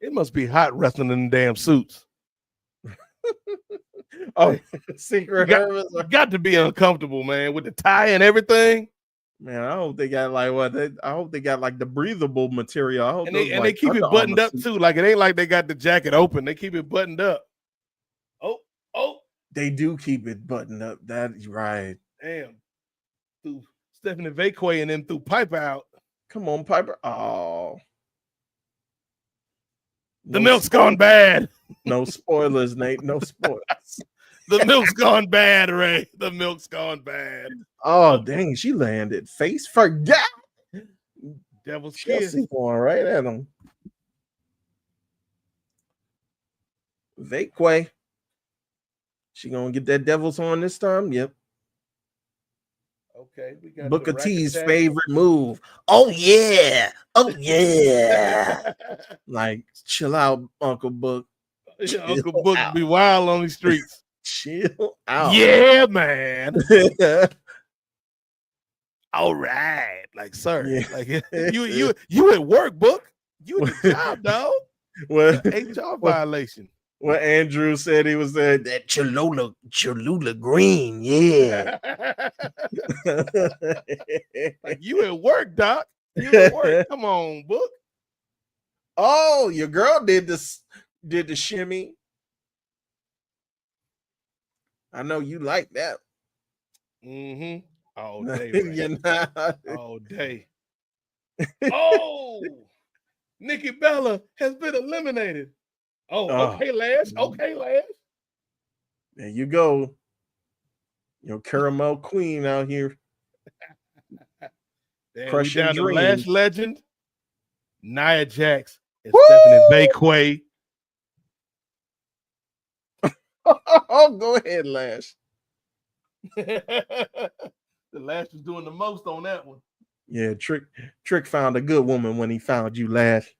Speaker 2: It must be hot wrestling in the damn suits.
Speaker 3: Secret
Speaker 2: got to be uncomfortable, man, with the tie and everything.
Speaker 3: Man, I hope they got like I hope they got like the breathable material. I hope
Speaker 2: they keep it buttoned up too. Like it ain't like they got the jacket open. They keep it buttoned up. Oh,
Speaker 3: they do keep it buttoned up. That's right.
Speaker 2: Damn. Through Stephanie Vaquay and them threw Piper out.
Speaker 3: Come on, Piper. Oh.
Speaker 2: The milk's gone bad.
Speaker 3: No spoilers, Nate. No spoilers.
Speaker 2: The milk's gone bad, Ray. The milk's gone bad.
Speaker 3: Oh, dang. She landed face first.
Speaker 2: Devil's kiss.
Speaker 3: Going right at him. Vaquay. She going to get that devil's horn this time? Yep.
Speaker 2: Okay. We got
Speaker 3: Booker T's favorite move. Oh, yeah. Like, chill out, Uncle Book.
Speaker 2: Uncle Book be wild on the streets.
Speaker 3: Chill out.
Speaker 2: Yeah, man. All right. Like, sir. Yeah. Like you at work, Book. You at the job, dog.
Speaker 3: Well,
Speaker 2: HR violation.
Speaker 3: What Andrew said, he was there, that Cholula Green, yeah.
Speaker 2: Like, you at work, Doc. You at work. Come on, book.
Speaker 3: Oh, your girl did the shimmy. I know you like that.
Speaker 2: Mm-hmm. All day,
Speaker 3: You're not.
Speaker 2: all day. Oh, Nikki Bella has been eliminated. Oh, okay, Lash. Okay, Lash.
Speaker 3: There you go. Your caramel queen out here. Crushing
Speaker 2: we down
Speaker 3: dreams.
Speaker 2: to Lash legend, Nia Jax, and Stephanie Bakeway.
Speaker 3: Oh, go ahead, Lash.
Speaker 2: The Lash was doing the most on that one.
Speaker 3: Yeah, Trick found a good woman when he found you, Lash.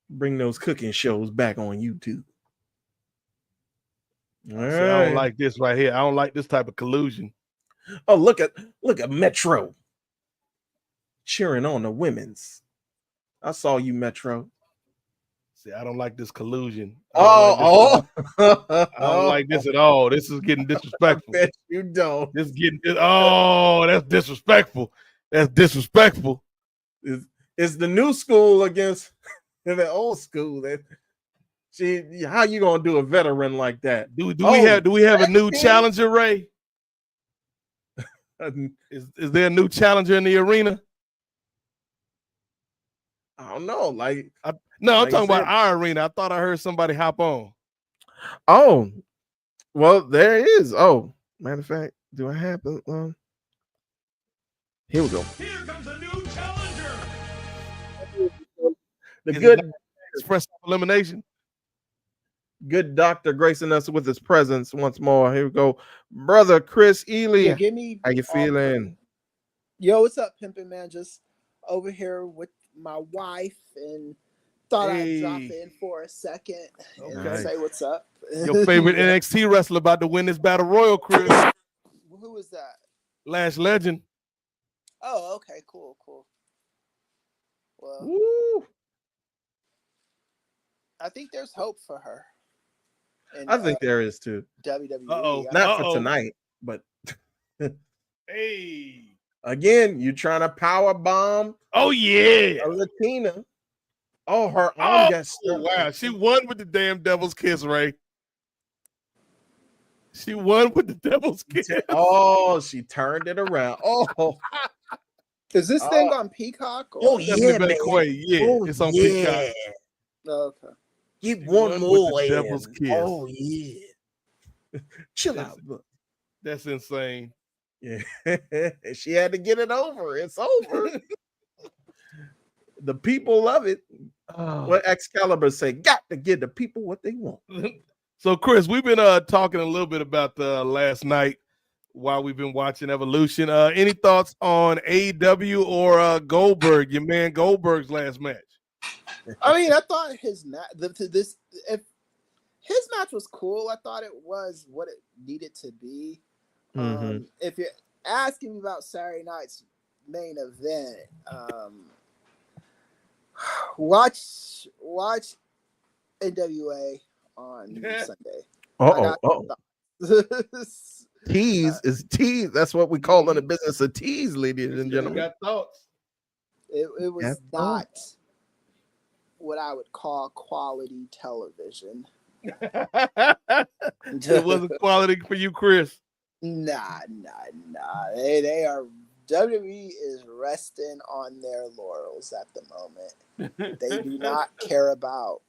Speaker 3: Bring those cooking shows back on YouTube.
Speaker 2: I don't like this right here. I don't like this type of collusion.
Speaker 3: Oh, look at Metro cheering on the women's. I saw you, Metro.
Speaker 2: See, I don't like this collusion.
Speaker 3: I
Speaker 2: don't like this at all. This is getting disrespectful.
Speaker 3: I bet you don't.
Speaker 2: That's disrespectful. That's disrespectful.
Speaker 3: It's the new school against the old school. How you gonna do a veteran like that?
Speaker 2: Do we have a new challenger, Ray? Is there a new challenger in the arena?
Speaker 3: I don't know.
Speaker 2: I'm talking about our arena. I thought I heard somebody hop on.
Speaker 3: Oh, well, there is. Oh, matter of fact, do I have here we go.
Speaker 4: Here comes a new challenger.
Speaker 3: The good
Speaker 2: express elimination.
Speaker 3: Good doctor gracing us with his presence once more. Here we go, brother Chris Ely.
Speaker 5: Yeah, give me.
Speaker 3: How you feeling?
Speaker 5: Yo, what's up, pimpin' man? Just over here with my wife, and thought I'd drop in for a second and say what's up.
Speaker 2: Your favorite NXT wrestler about to win this battle royal, Chris.
Speaker 5: Who was that?
Speaker 2: Lash Legend.
Speaker 5: Oh, okay, cool. Well,
Speaker 3: Woo.
Speaker 5: I think there's hope for her.
Speaker 3: I think there is too.
Speaker 5: WWE.
Speaker 3: Not for tonight, but
Speaker 2: hey.
Speaker 3: Again, you trying to power bomb?
Speaker 2: Oh yeah,
Speaker 3: a Latina. Oh, her arm got stuck.
Speaker 2: Wow, she won with the damn Devil's Kiss, Ray. She won with the Devil's Kiss.
Speaker 3: Oh, she turned it around. Oh,
Speaker 5: is this thing on Peacock? Or?
Speaker 3: Oh yeah, man.
Speaker 2: It's on Peacock.
Speaker 5: Oh, okay.
Speaker 3: Get one more.
Speaker 2: Devil's Kiss.
Speaker 3: Oh yeah. Chill out, bro.
Speaker 2: That's insane.
Speaker 3: Yeah, she had to get it over. It's over. The people love it. What Excalibur say? Got to give the people what they want.
Speaker 2: So, Chris, we've been talking a little bit about last night while we've been watching Evolution. Any thoughts on AEW or Goldberg? Your man Goldberg's last match.
Speaker 5: I mean, I thought his match was cool. I thought it was what it needed to be. If you're asking me about Saturday night's main event, watch NWA on Sunday.
Speaker 3: Tease is tease. That's what we call in the business a tease, ladies and gentlemen.
Speaker 2: Got thoughts?
Speaker 5: It was not what I would call quality television.
Speaker 2: It wasn't quality for you, Chris.
Speaker 5: Nah. They are. WWE is resting on their laurels at the moment. They do not care about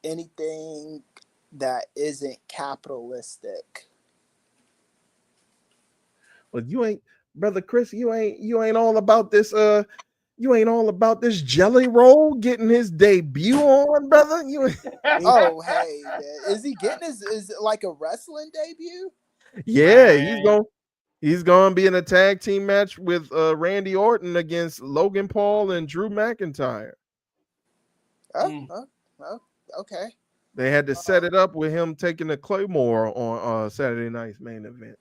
Speaker 5: anything that isn't capitalistic.
Speaker 3: Well, you ain't, brother Chris. You ain't all about this. You ain't all about this Jelly Roll getting his debut on, brother.
Speaker 5: Oh, hey, man. Is he getting is it like a wrestling debut?
Speaker 3: Yeah, he's going to be in a tag team match with Randy Orton against Logan Paul and Drew McIntyre.
Speaker 5: Oh, okay.
Speaker 3: They had to set it up with him taking the Claymore on Saturday night's main event.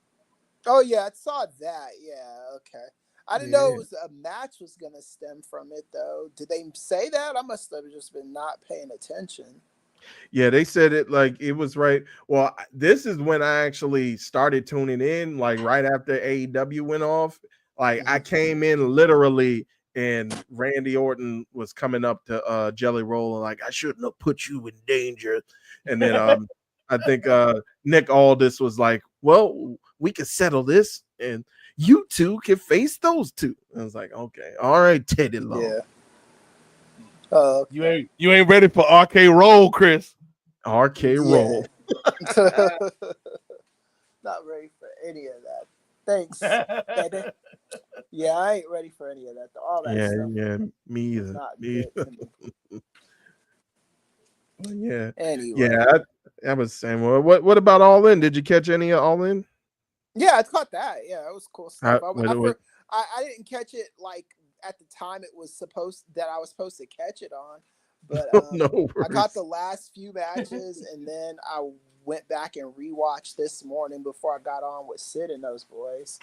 Speaker 5: Oh yeah, I saw that. Yeah, okay. I didn't know it was a match was going to stem from it though. Did they say that? I must have just been not paying attention.
Speaker 3: Yeah, they said it like it was right. Well, this is when I actually started tuning in, like right after AEW went off. Like I came in literally, and Randy Orton was coming up to Jelly Roll, and like I shouldn't have put you in danger. And then I think Nick Aldis was like, "Well, we can settle this, and you two can face those two." I was like, "Okay, all right, Teddy Long."
Speaker 5: Yeah.
Speaker 2: You ain't ready for RK Roll, Chris.
Speaker 3: RK Roll.
Speaker 5: Not ready for any of that. Thanks, baby. Yeah, I ain't ready for any of that. All that stuff.
Speaker 3: Yeah, me
Speaker 5: is
Speaker 3: either.
Speaker 5: not
Speaker 3: Me
Speaker 5: good to me.
Speaker 3: Yeah.
Speaker 5: Anyway.
Speaker 3: Yeah, I was saying, well, what about All In? Did you catch any of All In?
Speaker 5: Yeah, I caught that. Yeah, it was cool stuff.
Speaker 3: I
Speaker 5: I didn't catch it like at the time I was supposed to catch it on, but
Speaker 3: no
Speaker 5: I caught the last few matches, and then I went back and rewatched this morning before I got on with Sid and those boys.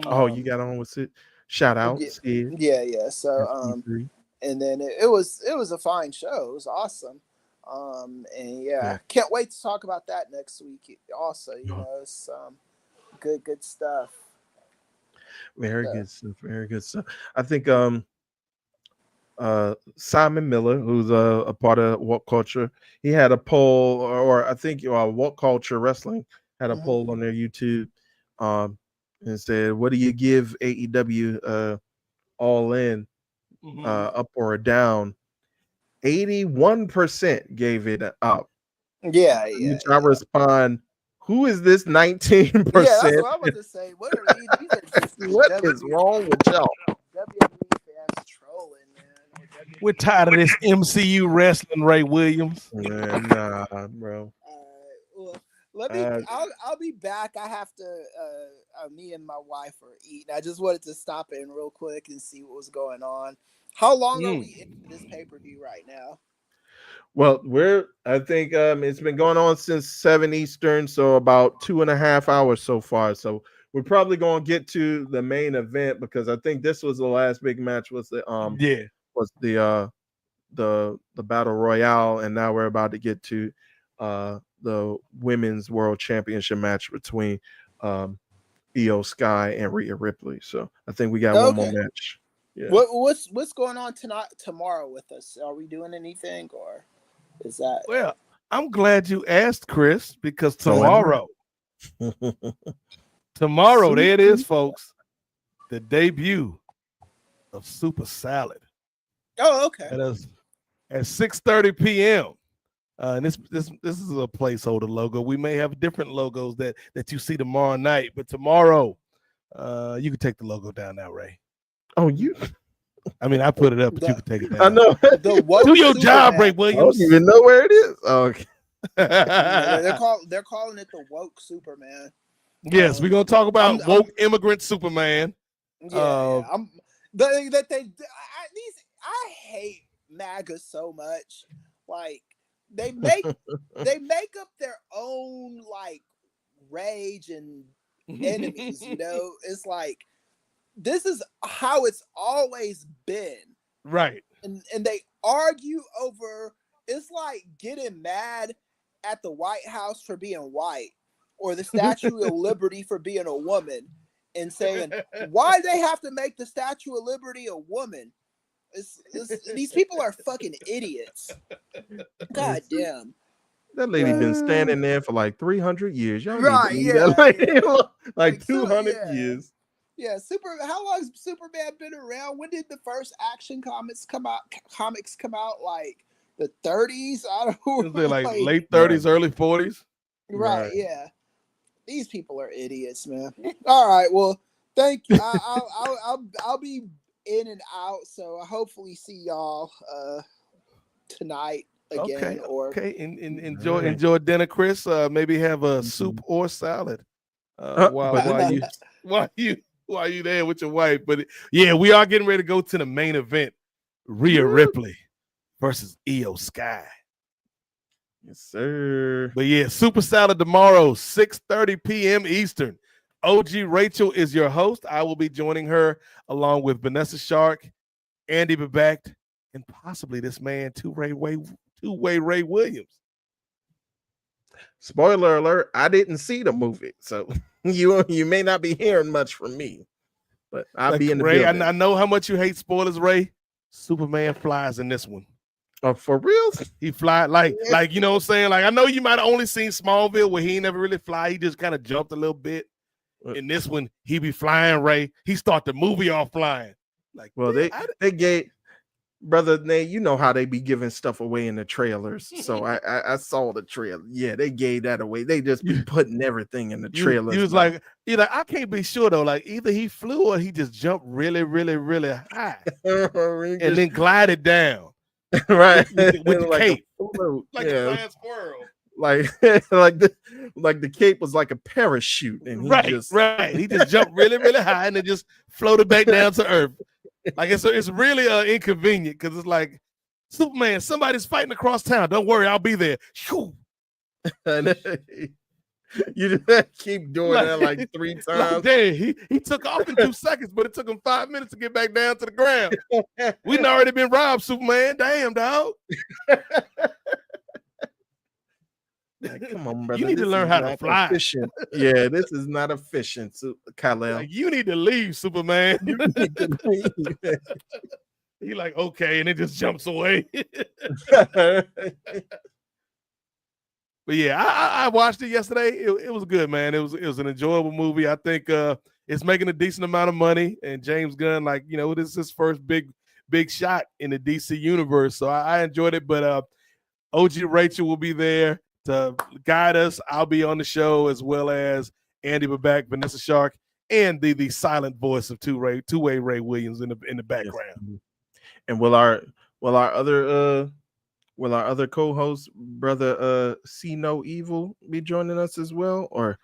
Speaker 3: Oh, you got on with Sid? Shout out, Sid.
Speaker 5: Yeah. So and then it was a fine show. It was awesome. And yeah, can't wait to talk about that next week. Also, it's good stuff.
Speaker 3: Very good stuff. Very good stuff. I think Simon Miller, who's a part of What Culture, he had a poll, or I think What Culture Wrestling had a poll on their YouTube, and said, "What do you give AEW All In, up or down?" 81% gave it up.
Speaker 5: Yeah.
Speaker 3: Which I respond, who is this 19%?
Speaker 5: Yeah, that's what I was to say. What are these? These are just
Speaker 3: what is wrong with y'all?
Speaker 5: WWE fans trolling, man.
Speaker 2: We're tired of this MCU wrestling, Ray Williams.
Speaker 3: Nah, bro.
Speaker 5: Well, I'll be back. I have to. Me and my wife are eating. I just wanted to stop in real quick and see what was going on. How long are we in this pay-per-view right now?
Speaker 3: Well, I think it's been going on since 7 Eastern, so about 2.5 hours so far. So we're probably gonna get to the main event, because I think this was the last big match, was the Battle Royale, and now we're about to get to the Women's World Championship match between Io Sky and Rhea Ripley. So I think we got one more match. Yeah.
Speaker 5: What's going on tomorrow with us? Are we doing anything, or is that?
Speaker 2: Well, I'm glad you asked, Chris, because tomorrow, there it is, folks. The debut of Super Salad.
Speaker 5: Oh, okay.
Speaker 2: At 6:30 p.m. And this is a placeholder logo. We may have different logos that you see tomorrow night, but tomorrow, you can take the logo down now, Ray.
Speaker 3: Oh, you?
Speaker 2: I mean, I put it up, but you can take it down.
Speaker 3: I know.
Speaker 2: Do your job, Ray Williams.
Speaker 3: I don't even know where it is. Oh, okay.
Speaker 5: They're calling it the woke Superman.
Speaker 2: Yes, we're gonna talk about woke immigrant Superman.
Speaker 5: Yeah, I hate MAGA so much. Like they make up their own like rage and enemies. It's like, this is how it's always been.
Speaker 2: Right.
Speaker 5: And they argue over, it's like getting mad at the White House for being white, or the Statue of Liberty for being a woman, and saying, why they have to make the Statue of Liberty a woman? These people are fucking idiots. God damn.
Speaker 3: That lady been standing there for like 300 years. Y'all
Speaker 5: right,
Speaker 3: need to
Speaker 5: yeah.
Speaker 3: That like 200 years.
Speaker 5: Yeah, how long has Superman been around? When did the first Action Comics come out? Like the 30s? I don't know.
Speaker 2: Like late 30s, early 40s.
Speaker 5: Right, yeah. These people are idiots, man. All right, well, thank you. I'll be in and out, so I hopefully see y'all tonight again.
Speaker 2: Okay. Enjoy dinner, Chris. Maybe have a soup or salad while you there with your wife. But yeah, we are getting ready to go to the main event: Rhea Ripley versus Io Sky.
Speaker 3: Yes, sir.
Speaker 2: But yeah, Super Salad tomorrow, 6:30 p.m. Eastern. OG Rachel is your host. I will be joining her along with Vanessa Shark, Andy Babak, and possibly this man, two-way Ray Williams.
Speaker 3: spoiler alert, I didn't see the movie, so you may not be hearing much from me, but I'll be in the
Speaker 2: Ray,
Speaker 3: building.
Speaker 2: I know how much you hate spoilers, Ray. Superman flies in this one.
Speaker 3: Oh, for real?
Speaker 2: He fly like you know what I'm saying? Like, I know you might have only seen Smallville where he ain't never really fly. He just kind of jumped a little bit. In this one, he be flying, Ray. He start the movie off flying. Like,
Speaker 3: Well, they gave Brother Nate, you know how they be giving stuff away in the trailers. So I saw the trailer. Yeah, they gave that away. They just be putting everything in the trailers.
Speaker 2: He was like, I can't be sure though. Like, either he flew or he just jumped really, really, really high and then glided down.
Speaker 3: Right.
Speaker 2: With the
Speaker 3: like
Speaker 2: cape.
Speaker 3: Like
Speaker 2: a flying squirrel.
Speaker 3: Like the cape was like a parachute, and he
Speaker 2: he just jumped really, really high and then just floated back down to earth. Like, it's really inconvenient because it's like, Superman, somebody's fighting across town. Don't worry, I'll be there. Shoo.
Speaker 3: You just keep doing that like 3 times.
Speaker 2: Like, dang, he took off in 2 seconds, but it took him 5 minutes to get back down to the ground. We'd already been robbed, Superman. Damn, dog.
Speaker 3: Like, come on, brother.
Speaker 2: You need to learn how to fly.
Speaker 3: Efficient. Yeah, this is not efficient, Kal-El.
Speaker 2: Like, you need to leave, Superman.
Speaker 3: You need to leave.
Speaker 2: He like, okay, and it just jumps away. But yeah, I watched it yesterday. It was good, man. It was an enjoyable movie. I think it's making a decent amount of money. And James Gunn, like, you know, this is his first big shot in the DC universe. So I enjoyed it. But OG Rachel will be there to guide us. I'll be on the show, as well as Andy Babak, Vanessa Shark, and the silent voice of two-way Ray Williams in the background.
Speaker 3: Yes. And will our other co-host, brother See No Evil, be joining us as well, or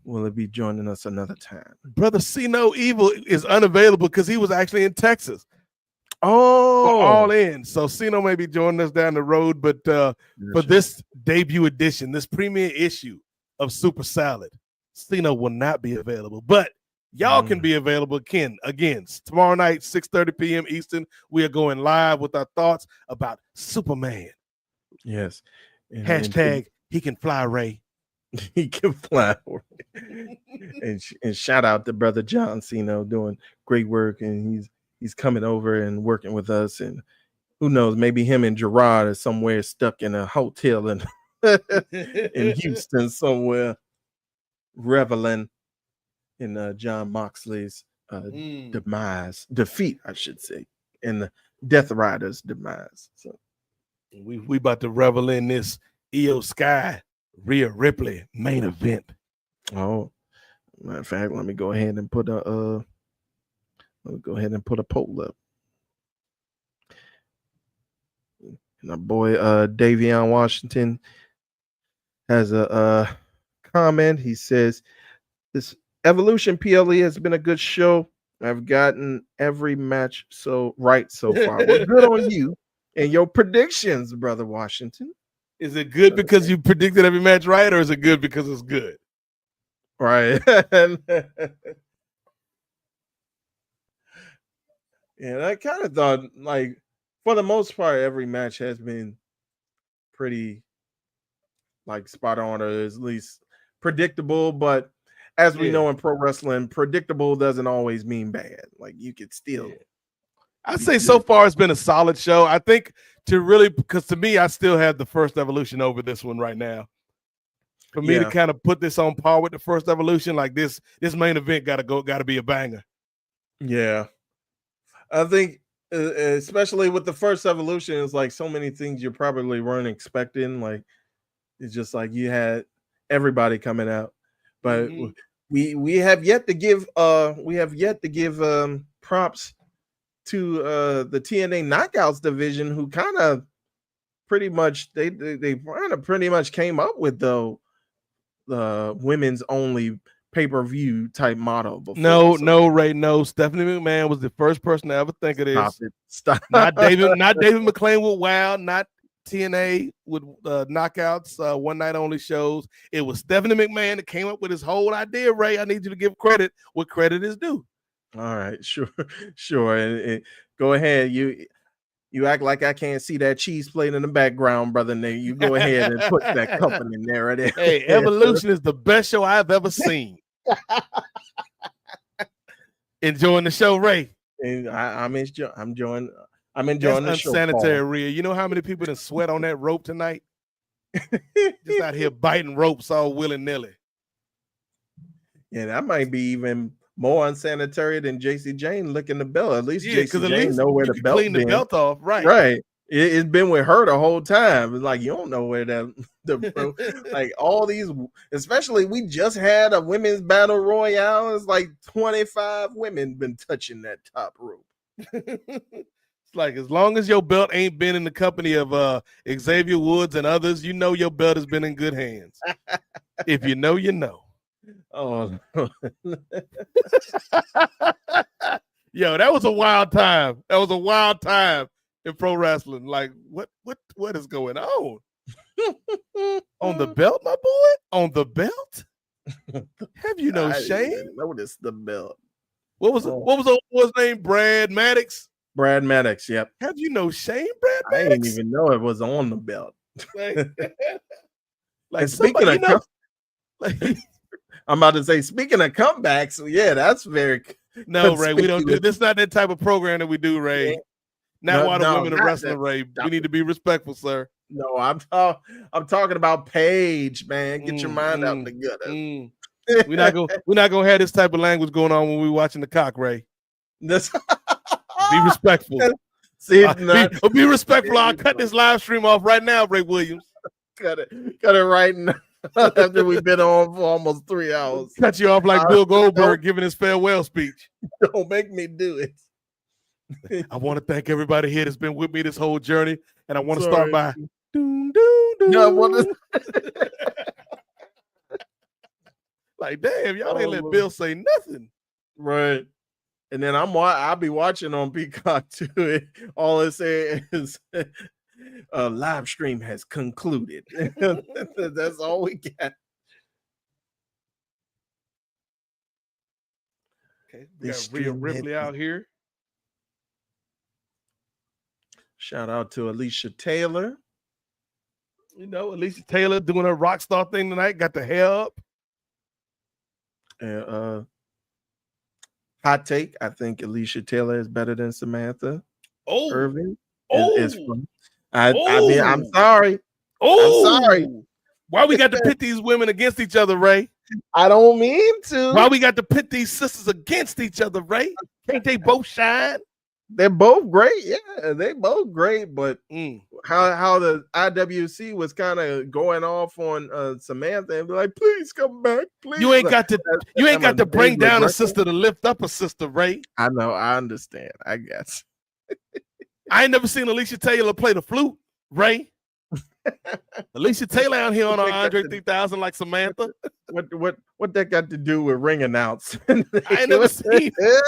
Speaker 3: will it be joining us another time?
Speaker 2: Brother See No Evil is unavailable because he was actually in Texas.
Speaker 3: Oh,
Speaker 2: all in. So Sino may be joining us down the road, but for this debut edition, this premiere issue of Super Salad, Sino will not be available. But y'all can be available again tomorrow night, 6:30 p.m. Eastern. We are going live with our thoughts about Superman.
Speaker 3: Yes.
Speaker 2: Hashtag he can fly, Ray.
Speaker 3: He can fly. and shout out to brother John Sino, doing great work, and he's coming over and working with us, and who knows, maybe him and Gerard are somewhere stuck in a hotel in Houston somewhere, reveling in John Moxley's defeat, I should say, and the Death Rider's demise. So
Speaker 2: we about to revel in this Io Sky Rhea Ripley main event.
Speaker 3: Oh, matter of fact, let me go ahead and put a poll up. And our boy Davion Washington has a comment. He says, "This Evolution PLE has been a good show. I've gotten every match right so far." Well, good on you and your predictions, brother Washington.
Speaker 2: Is it good because you predicted every match right, or is it good because it's good?
Speaker 3: Right. And I kind of thought, like, for the most part, every match has been pretty, like, spot on, or at least predictable. But as we know in pro wrestling, predictable doesn't always mean bad. Like, you could still.
Speaker 2: I'd say so far it's been a solid show. I think because to me, I still have the first Evolution over this one right now. For me to kind of put this on par with the first Evolution, like this main event got to be a banger.
Speaker 3: Yeah. I think, especially with the first Evolution, it's like so many things you probably weren't expecting. Like, it's just like you had everybody coming out, but we have yet to give props to the TNA Knockouts division, who kind of pretty much they kind of pretty much came up with the women's only pay-per-view type model before.
Speaker 2: No, Ray, no. Stephanie McMahon was the first person to ever think of this.
Speaker 3: Stop.
Speaker 2: Not David McClain with WOW, not TNA with Knockouts, one night only shows. It was Stephanie McMahon that came up with this whole idea, Ray. I need you to give credit what credit is due.
Speaker 3: All right, sure. And go ahead. You act like I can't see that cheese plate in the background, brother Nate. You go ahead and put that company in there. Right?
Speaker 2: Hey, Evolution is the best show I've ever seen. Enjoying the show, Ray.
Speaker 3: And I'm enjoying
Speaker 2: That's
Speaker 3: the show.
Speaker 2: unsanitary,
Speaker 3: Paul.
Speaker 2: Rhea. You know how many people done sweat on that rope tonight? Just out here biting ropes all willy-nilly.
Speaker 3: Yeah, that might be even more unsanitary than JC Jane licking the belt. At least
Speaker 2: Yeah, because
Speaker 3: JC
Speaker 2: at
Speaker 3: Jane
Speaker 2: least
Speaker 3: know where
Speaker 2: you
Speaker 3: the
Speaker 2: can
Speaker 3: belt
Speaker 2: clean the
Speaker 3: been.
Speaker 2: belt off, right?
Speaker 3: Right. It's been with her the whole time. It's like you don't know where like all these, especially we just had a women's battle royale. It's like 25 women been touching that top rope.
Speaker 2: It's like as long as your belt ain't been in the company of Xavier Woods and others, you know your belt has been in good hands. If you know, you know.
Speaker 3: Oh,
Speaker 2: Yo, that was a wild time. That was a wild time in pro wrestling. Like, what is going on? On the belt, my boy? On the belt? Have you no
Speaker 3: I
Speaker 2: shame?
Speaker 3: didn't even notice the belt.
Speaker 2: What was old boy's name? Brad Maddox?
Speaker 3: Brad Maddox, yep.
Speaker 2: Have you no shame, Brad
Speaker 3: I
Speaker 2: Maddox?
Speaker 3: didn't even know it was on the belt.
Speaker 2: Like
Speaker 3: And speaking
Speaker 2: somebody,
Speaker 3: of
Speaker 2: like,
Speaker 3: I'm about to say, speaking of comebacks, yeah, that's very
Speaker 2: no, Ray, we don't do this. Is not that type of program that we do, Ray.
Speaker 3: Yeah.
Speaker 2: Not
Speaker 3: No,
Speaker 2: while the
Speaker 3: no,
Speaker 2: women are
Speaker 3: not
Speaker 2: wrestling,
Speaker 3: that.
Speaker 2: Ray. We need to be respectful, sir.
Speaker 3: No, I'm talking about Paige, man. Get your mind out the gutter.
Speaker 2: We're not gonna have this type of language going on when we're watching the cock, Ray.
Speaker 3: This
Speaker 2: Be respectful.
Speaker 3: See,
Speaker 2: be respectful. I'll cut this live stream off right now, Ray Williams.
Speaker 3: cut it right now. After we've been on for almost 3 hours.
Speaker 2: Cut you off like Bill Goldberg giving his farewell speech.
Speaker 3: Don't make me do it.
Speaker 2: I want to thank everybody here that's been with me this whole journey, and I want to start by like, damn, y'all ain't let Bill say nothing.
Speaker 3: Right. And then I'll be watching on Peacock too. All it says is live stream has concluded. That's all we got.
Speaker 2: Okay, we got Rhea Ripley out here.
Speaker 3: Shout out to Alicia Taylor.
Speaker 2: You know, Alicia Taylor doing her rock star thing tonight. Got the hair up.
Speaker 3: And hot take, I think Alicia Taylor is better than Samantha Irvin. Is fun. I mean, I'm sorry. I'm sorry.
Speaker 2: Why we got to pit these women against each other, Ray?
Speaker 3: I don't mean to.
Speaker 2: Why we got to pit these sisters against each other, Ray? Can't they both shine?
Speaker 3: They're both great. Yeah, they both great. But how the IWC was kind of going off on Samantha and be like, please come back, please.
Speaker 2: You ain't got to bring down a sister to lift up a sister, Ray.
Speaker 3: I know, I understand. I guess.
Speaker 2: I ain't never seen Alicia Taylor play the flute, Ray. Alicia Taylor out here on her Andre 3000 like Samantha.
Speaker 3: What that got to do with ring announcement?
Speaker 2: I ain't never seen
Speaker 3: it.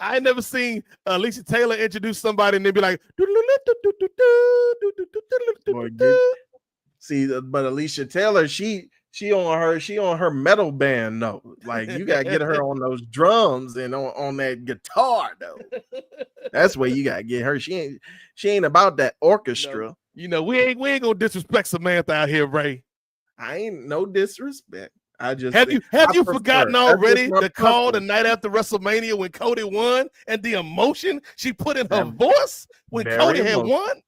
Speaker 2: I ain't never seen Alicia Taylor introduce somebody and then be like,
Speaker 3: see, but Alicia Taylor, she on her metal band though. Like you gotta get her on those drums and on that guitar though. That's where you gotta get her. She ain't about that orchestra.
Speaker 2: No. You know, we ain't gonna disrespect Samantha out here, Ray.
Speaker 3: I ain't no disrespect. I just
Speaker 2: have you forgotten already the call the night after WrestleMania when Cody won and the emotion she put in her voice when Cody had won?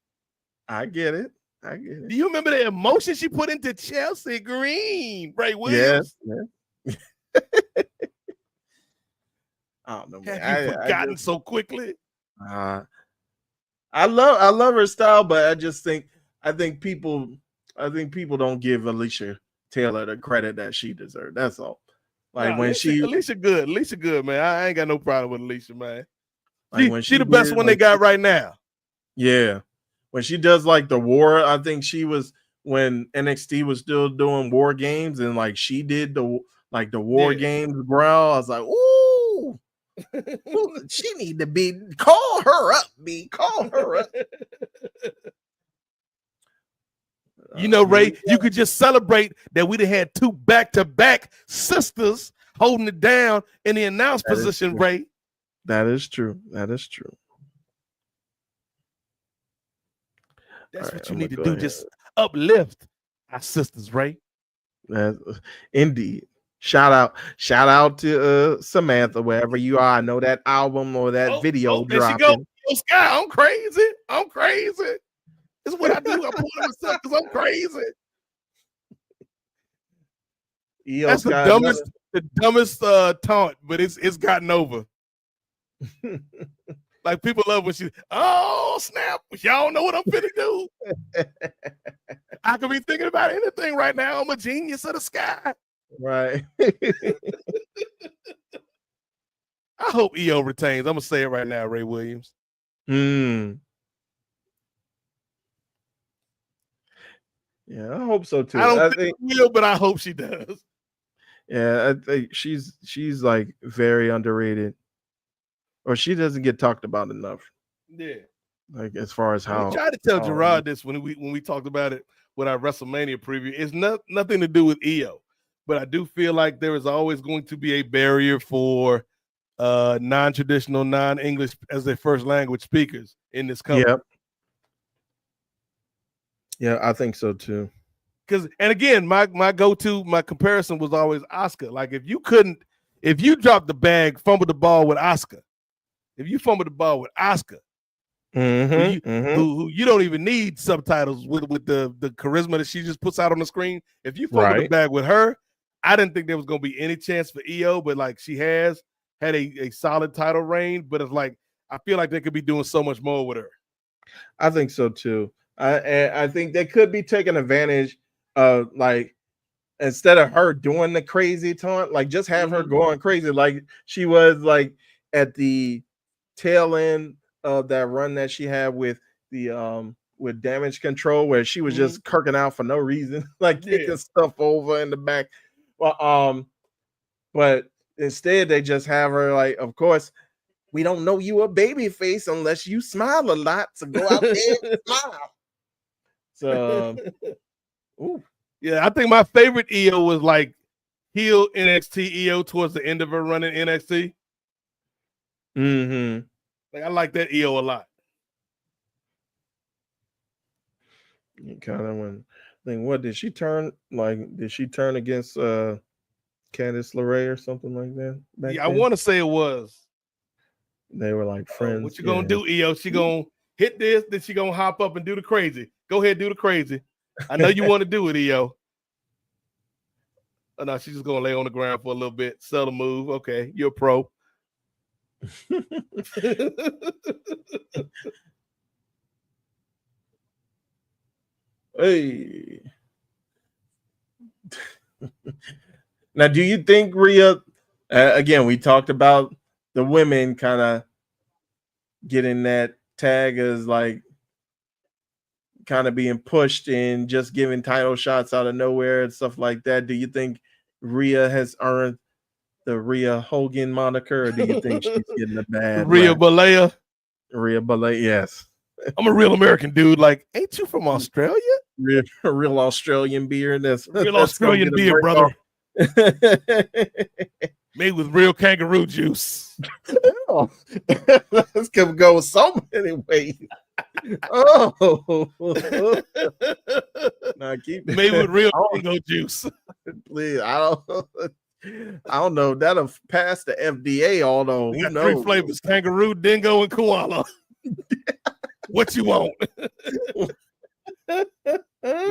Speaker 3: I get it. Do
Speaker 2: you remember the emotion she put into Chelsea Green, Ray Williams?
Speaker 3: Yes. I don't know, man.
Speaker 2: Have you forgotten so quickly?
Speaker 3: I love her style, but I think people don't give Alicia Taylor the credit that she deserved. That's all. Like when
Speaker 2: Alicia good, man. I ain't got no problem with Alicia, man.
Speaker 3: Like
Speaker 2: she the best one they got right now.
Speaker 3: Yeah. When she does like the war, I think she was when NXT was still doing war games and like she did the war games growl. I was like, ooh, she need to call her up, call her up.
Speaker 2: You know, Ray, you could just celebrate that we'd have had 2 back-to-back sisters holding it down in the announce position, Ray.
Speaker 3: That is true.
Speaker 2: That's
Speaker 3: All
Speaker 2: what
Speaker 3: right,
Speaker 2: you
Speaker 3: I'm
Speaker 2: need to
Speaker 3: gonna
Speaker 2: do.
Speaker 3: go ahead.
Speaker 2: Just uplift our sisters, Ray.
Speaker 3: Indeed. Shout out to Samantha, wherever you are. I know that album or that video
Speaker 2: there she
Speaker 3: dropping.
Speaker 2: go. Yo, Sky, I'm crazy. I'm crazy. This is what I do. I pull on myself because I'm crazy. That's the dumbest taunt, but it's gotten over. Like people love when she, oh snap, y'all know what I'm finna do. I could be thinking about anything right now. I'm a genius of the sky.
Speaker 3: Right.
Speaker 2: I hope EO retains. I'm gonna say it right now, Ray Williams.
Speaker 3: Yeah, I hope so too.
Speaker 2: I don't think she will, but I hope she does.
Speaker 3: Yeah, I think she's like very underrated, or she doesn't get talked about enough.
Speaker 2: Yeah,
Speaker 3: like as far as how
Speaker 2: we tried to tell Gerard this when we talked about it with our WrestleMania preview. It's nothing to do with EO, but I do feel like there is always going to be a barrier for non-traditional, non-English as their first language speakers in this country.
Speaker 3: Yep. Yeah, I think so too.
Speaker 2: Because, and again, my comparison was always Asuka. Like if you dropped the bag, fumbled the ball with Asuka, if you fumbled the ball with Asuka, who you don't even need subtitles with the charisma that she just puts out on the screen. If you fumbled the bag with her, I didn't think there was going to be any chance for EO, but like she has had a solid title reign. But it's like I feel like they could be doing so much more with her.
Speaker 3: I think so too. I think they could be taking advantage of, like, instead of her doing the crazy taunt, like just have her going crazy like she was like at the tail end of that run that she had with the with Damage Control, where she was just kirking out for no reason, like kicking stuff over in the back. Well, but instead they just have her like, of course, we don't know you a baby face unless you smile a lot, so go out there and smile. So,
Speaker 2: yeah, I think my favorite EO was like heel NXT EO towards the end of her run in NXT. Like I like that EO a lot.
Speaker 3: Kind of when, then what did she turn? Like, did she turn against Candice LeRae or something like that?
Speaker 2: Yeah, I want to say it was.
Speaker 3: They were like friends.
Speaker 2: What you gonna do, EO? She gonna hit this, then she gonna hop up and do the crazy. Go ahead, do the crazy. I know you want to do it, EO. Oh no, she's just gonna lay on the ground for a little bit, sell the move. Okay, you're a pro.
Speaker 3: Hey. Now, do you think Rhea? Again, we talked about the women kind of getting that tag as like kind of being pushed and just giving title shots out of nowhere and stuff like that. Do you think Rhea has earned the Rhea Hogan moniker, or do you think she's getting a bad
Speaker 2: Rhea Balea?
Speaker 3: Rhea Balea, yes.
Speaker 2: I'm a real American dude. Like, ain't you from Australia?
Speaker 3: Real Australian beer.
Speaker 2: Real Australian beer, brother. Made with real kangaroo juice.
Speaker 3: This could go so many ways. Now keep
Speaker 2: made with real mango juice.
Speaker 3: Please, I don't know. That'll pass the FDA. Although who knows?
Speaker 2: 3 flavors: kangaroo, dingo, and koala. What you want? We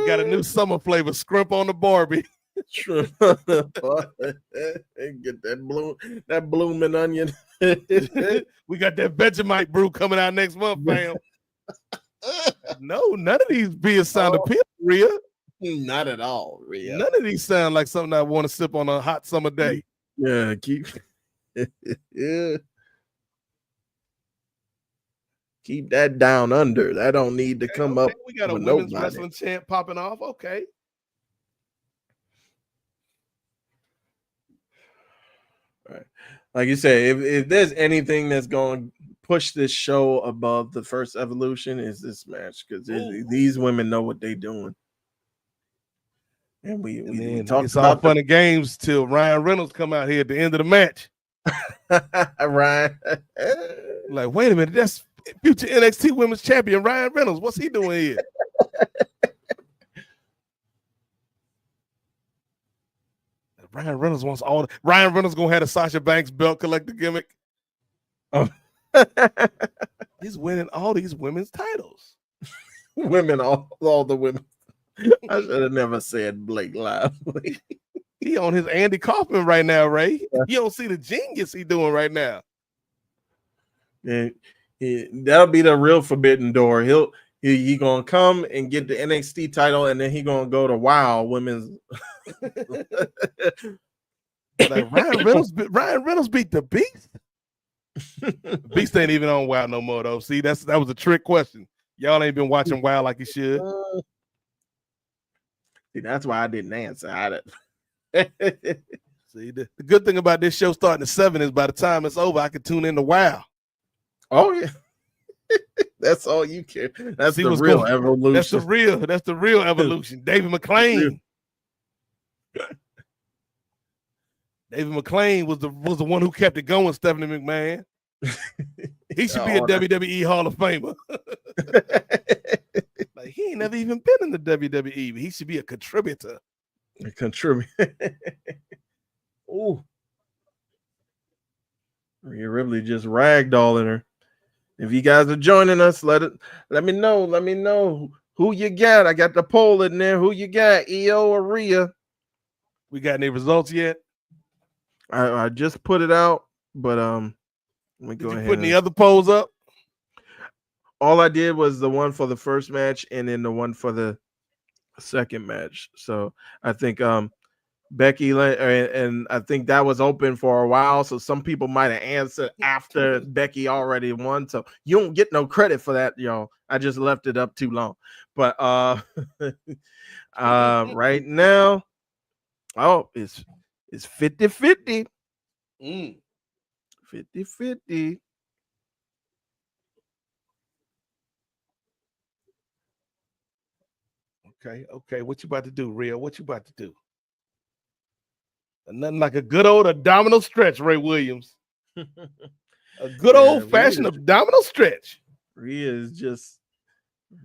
Speaker 2: got a new summer flavor: scrimp on the Barbie.
Speaker 3: Get that blooming onion.
Speaker 2: We got that Vegemite brew coming out next month, fam. No, none of these beers sound appealing, Rhea.
Speaker 3: Not at all, Rhea.
Speaker 2: None of these sound like something I want to sip on a hot summer day.
Speaker 3: Yeah, keep that down under. That don't need to come up.
Speaker 2: We got a women's wrestling champ popping off. Okay.
Speaker 3: All right. Like you say, if there's anything that's going to push this show above the first Evolution, is this match, because these women know what they're doing. And we talked
Speaker 2: it's
Speaker 3: about
Speaker 2: all fun and games till Ryan Reynolds come out here at the end of the match.
Speaker 3: Ryan,
Speaker 2: like, wait a minute, that's future NXT Women's Champion Ryan Reynolds. What's he doing here? Ryan Reynolds wants all. Ryan Reynolds gonna have a Sasha Banks belt collector gimmick.
Speaker 3: Oh.
Speaker 2: He's winning all these women's titles.
Speaker 3: Women, all the women. I should have never said Blake Lively.
Speaker 2: He on his Andy Kaufman right now, Ray.
Speaker 3: Yeah.
Speaker 2: You don't see the genius he doing right now.
Speaker 3: Yeah, that'll be the real forbidden door. He gonna come and get the NXT title, and then he gonna go to WoW Women's.
Speaker 2: Like Ryan Reynolds beat the Beast. Beast ain't even on WoW no more though. See, that was a trick question. Y'all ain't been watching WoW like you should.
Speaker 3: See, that's why I didn't answer.
Speaker 2: See, the good thing about this show starting at 7 is by the time it's over, I can tune into WoW.
Speaker 3: Oh yeah, that's all you care. That's the real evolution.
Speaker 2: That's the real evolution. David McClain. David McClain was the one who kept it going. Stephanie McMahon. He should be a WWE Hall of Famer. Like he ain't never even been in the WWE, but he should be a contributor.
Speaker 3: Ooh, Rhea Ripley just ragdolling her. If you guys are joining us, let me know. Let me know who you got. I got the poll in there. Who you got, EO or Rhea?
Speaker 2: We got any results yet?
Speaker 3: I just put it out, but let me go ahead.
Speaker 2: Did you put any other polls up?
Speaker 3: All I did was the one for the first match and then the one for the second match. So I think Becky Lynch, and I think that was open for a while. So some people might have answered after Becky already won. So you don't get no credit for that, y'all. I just left it up too long. But right now, it's 50-50. 50-50.
Speaker 2: Okay. What you about to do, Rhea? What you about to do? Nothing like a good old abdominal stretch, Ray Williams. A good old-fashioned abdominal stretch.
Speaker 3: Rhea is just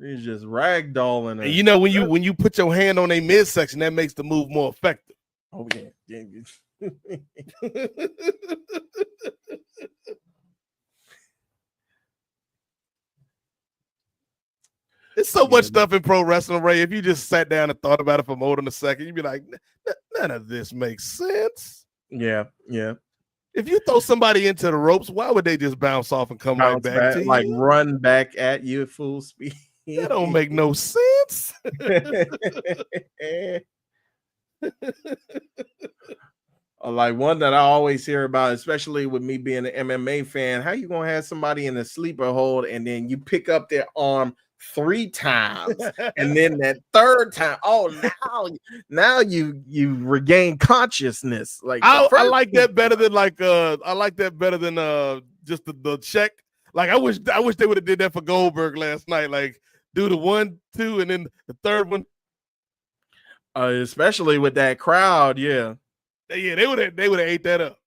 Speaker 3: ragdolling her.
Speaker 2: And you know when you put your hand on a midsection, that makes the move more effective.
Speaker 3: Oh yeah.
Speaker 2: There's so much stuff in pro wrestling, Ray. If you just sat down and thought about it for more than a second, you'd be like, none of this makes sense.
Speaker 3: Yeah.
Speaker 2: If you throw somebody into the ropes, why would they just bounce off and come right back to you?
Speaker 3: Like run back at you at full speed.
Speaker 2: That don't make no sense.
Speaker 3: Like one that I always hear about, especially with me being an MMA fan, how you gonna have somebody in a sleeper hold and then you pick up their arm 3 times and then that third time, now you regain consciousness. Like
Speaker 2: I like that better than just the check. Like I wish they would have did that for Goldberg last night. Like do the 1, 2, and then the third one.
Speaker 3: Especially with that crowd, yeah,
Speaker 2: they would have ate that up.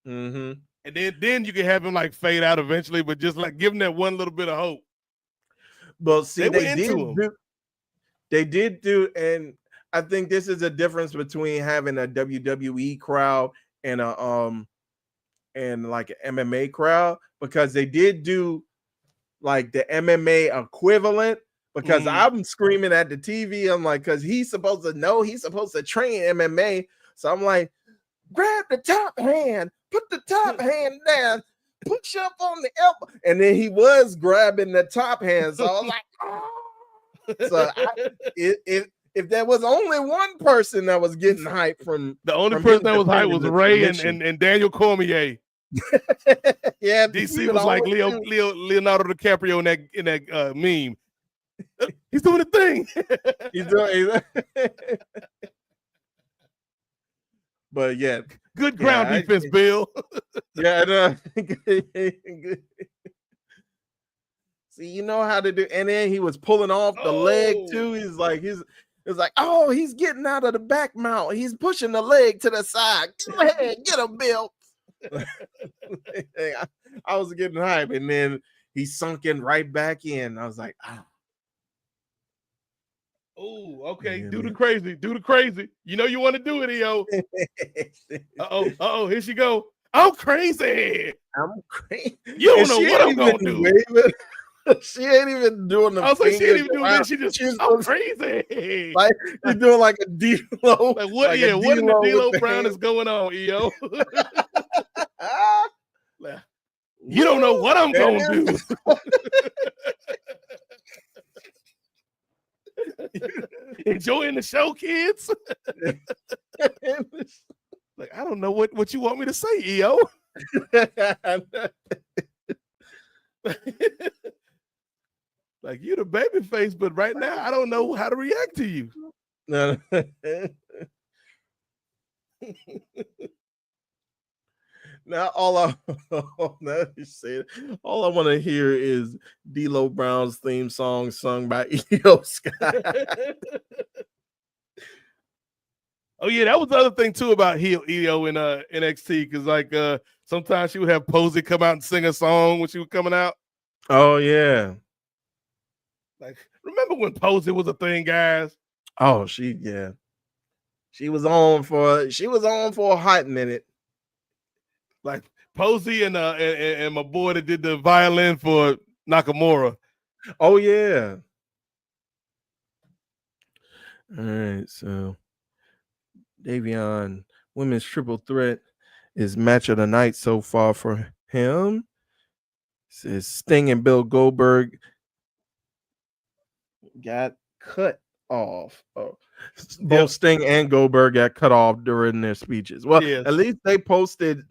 Speaker 3: Mm-hmm.
Speaker 2: And then you can have him like fade out eventually, but just like give him that one little bit of hope.
Speaker 3: But see, they did do, and I think this is a difference between having a WWE crowd and and like an MMA crowd, because they did do like the MMA equivalent. Because I'm screaming at the TV, I'm like, because he's supposed to know, he's supposed to train MMA. So I'm like, grab the top hand, put the top hand down, push up on the elbow. And then he was grabbing the top hand. So I was like, oh. So if there was only one person that was getting hype from
Speaker 2: the only person that was hype was Ray and Daniel Cormier.
Speaker 3: Yeah,
Speaker 2: DC was like Leonardo DiCaprio in that meme. He's doing a thing.
Speaker 3: He's doing. But yeah,
Speaker 2: good ground defense, Bill.
Speaker 3: Yeah, see, you know how to do. And then he was pulling off the leg too. He's like, he's getting out of the back mount. He's pushing the leg to the side. Go ahead, get him, Bill. I was getting hype, and then he sunk in right back in. I was like, ah.
Speaker 2: Oh, okay.
Speaker 3: Yeah,
Speaker 2: Do the
Speaker 3: man.
Speaker 2: crazy. Do the crazy. You know you want to do it, EO. Uh-oh. Here she go. I'm crazy.
Speaker 3: I'm crazy.
Speaker 2: You don't know what I'm going to do.
Speaker 3: Waving. She ain't even doing the
Speaker 2: I was like, she ain't
Speaker 3: fingers
Speaker 2: even doing
Speaker 3: around.
Speaker 2: that. She just,
Speaker 3: She's
Speaker 2: I'm crazy.
Speaker 3: like she's doing like a D-Lo.
Speaker 2: Like what?
Speaker 3: Like
Speaker 2: Yeah, what in the
Speaker 3: D-Lo with
Speaker 2: D-Lo
Speaker 3: the
Speaker 2: Brown
Speaker 3: hand.
Speaker 2: is going on, EO?
Speaker 3: Ah,
Speaker 2: You don't know what I'm going to do. Enjoying the show, kids? Like, I don't know what you want me to say, EO. Like, you the baby face, but right now I don't know how to react to you.
Speaker 3: No. Now all I want to hear is D-Lo Brown's theme song sung by E.O. Scott.
Speaker 2: Oh yeah, that was the other thing too about EO in NXT, because like sometimes she would have Posey come out and sing a song when she was coming out.
Speaker 3: Oh yeah.
Speaker 2: Like, remember when Posey was a thing, guys?
Speaker 3: Oh, she was on for a hot minute.
Speaker 2: Like Posey and my boy that did the violin for Nakamura.
Speaker 3: Oh yeah. All right, so Davion women's triple threat is match of the night so far for him. It says Sting and Bill Goldberg got cut off. Oh, both Sting and Goldberg got cut off during their speeches. Well,
Speaker 2: Yes.
Speaker 3: at least they posted.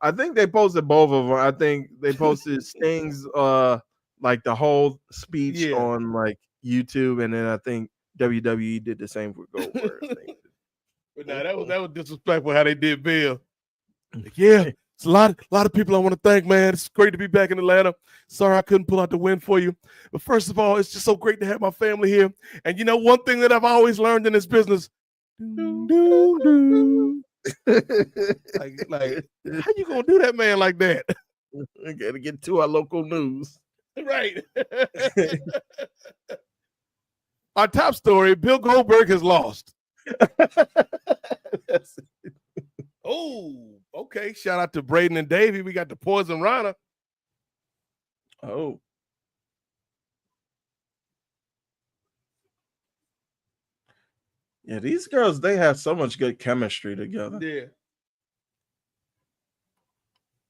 Speaker 3: I think they posted both of them. I think they posted Sting's like the whole speech on like YouTube, and then I think WWE did the same for Goldberg.
Speaker 2: But no, that was disrespectful how they did Bill. Like, yeah, it's a lot of people I want to thank, man. It's great to be back in Atlanta. Sorry I couldn't pull out the win for you. But first of all, it's just so great to have my family here. And you know, one thing that I've always learned in this business, like how you gonna do that, man, like that?
Speaker 3: I gotta get to our local news.
Speaker 2: Right. Our top story, Bill Goldberg has lost. Oh, okay. Shout out to Braden and Davey. We got the Poison Rana.
Speaker 3: Oh. Yeah, these girls, they have so much good chemistry together.
Speaker 2: Yeah.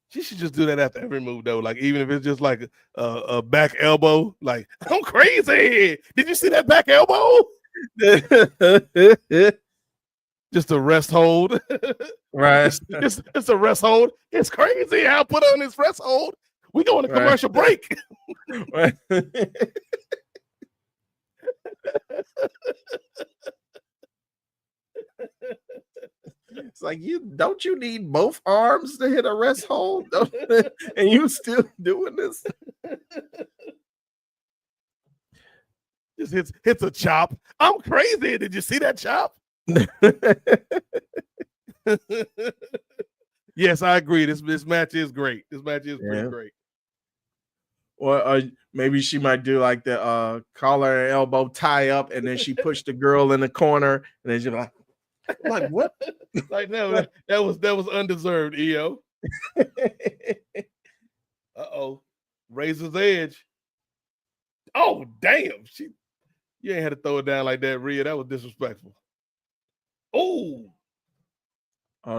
Speaker 2: She should just do that after every move, though. Like, even if it's just like a back elbow. Like, I'm crazy. Did you see that back elbow? Just a rest hold.
Speaker 3: Right.
Speaker 2: It's a rest hold. It's crazy. I'll put on this rest hold. We go on a commercial break.
Speaker 3: Right. It's like, you need both arms to hit a rest hold? And you still doing this?
Speaker 2: Just hits a chop. I'm crazy. Did you see that chop? Yes, I agree. This match is great. This match is pretty great.
Speaker 3: Or maybe she might do like the collar and elbow tie up, and then she pushed the girl in the corner, and then she's like what?
Speaker 2: Like no, that was undeserved, EO. Uh-oh. Razor's edge. Oh, damn. You ain't had to throw it down like that, Rhea. That was disrespectful. Oh,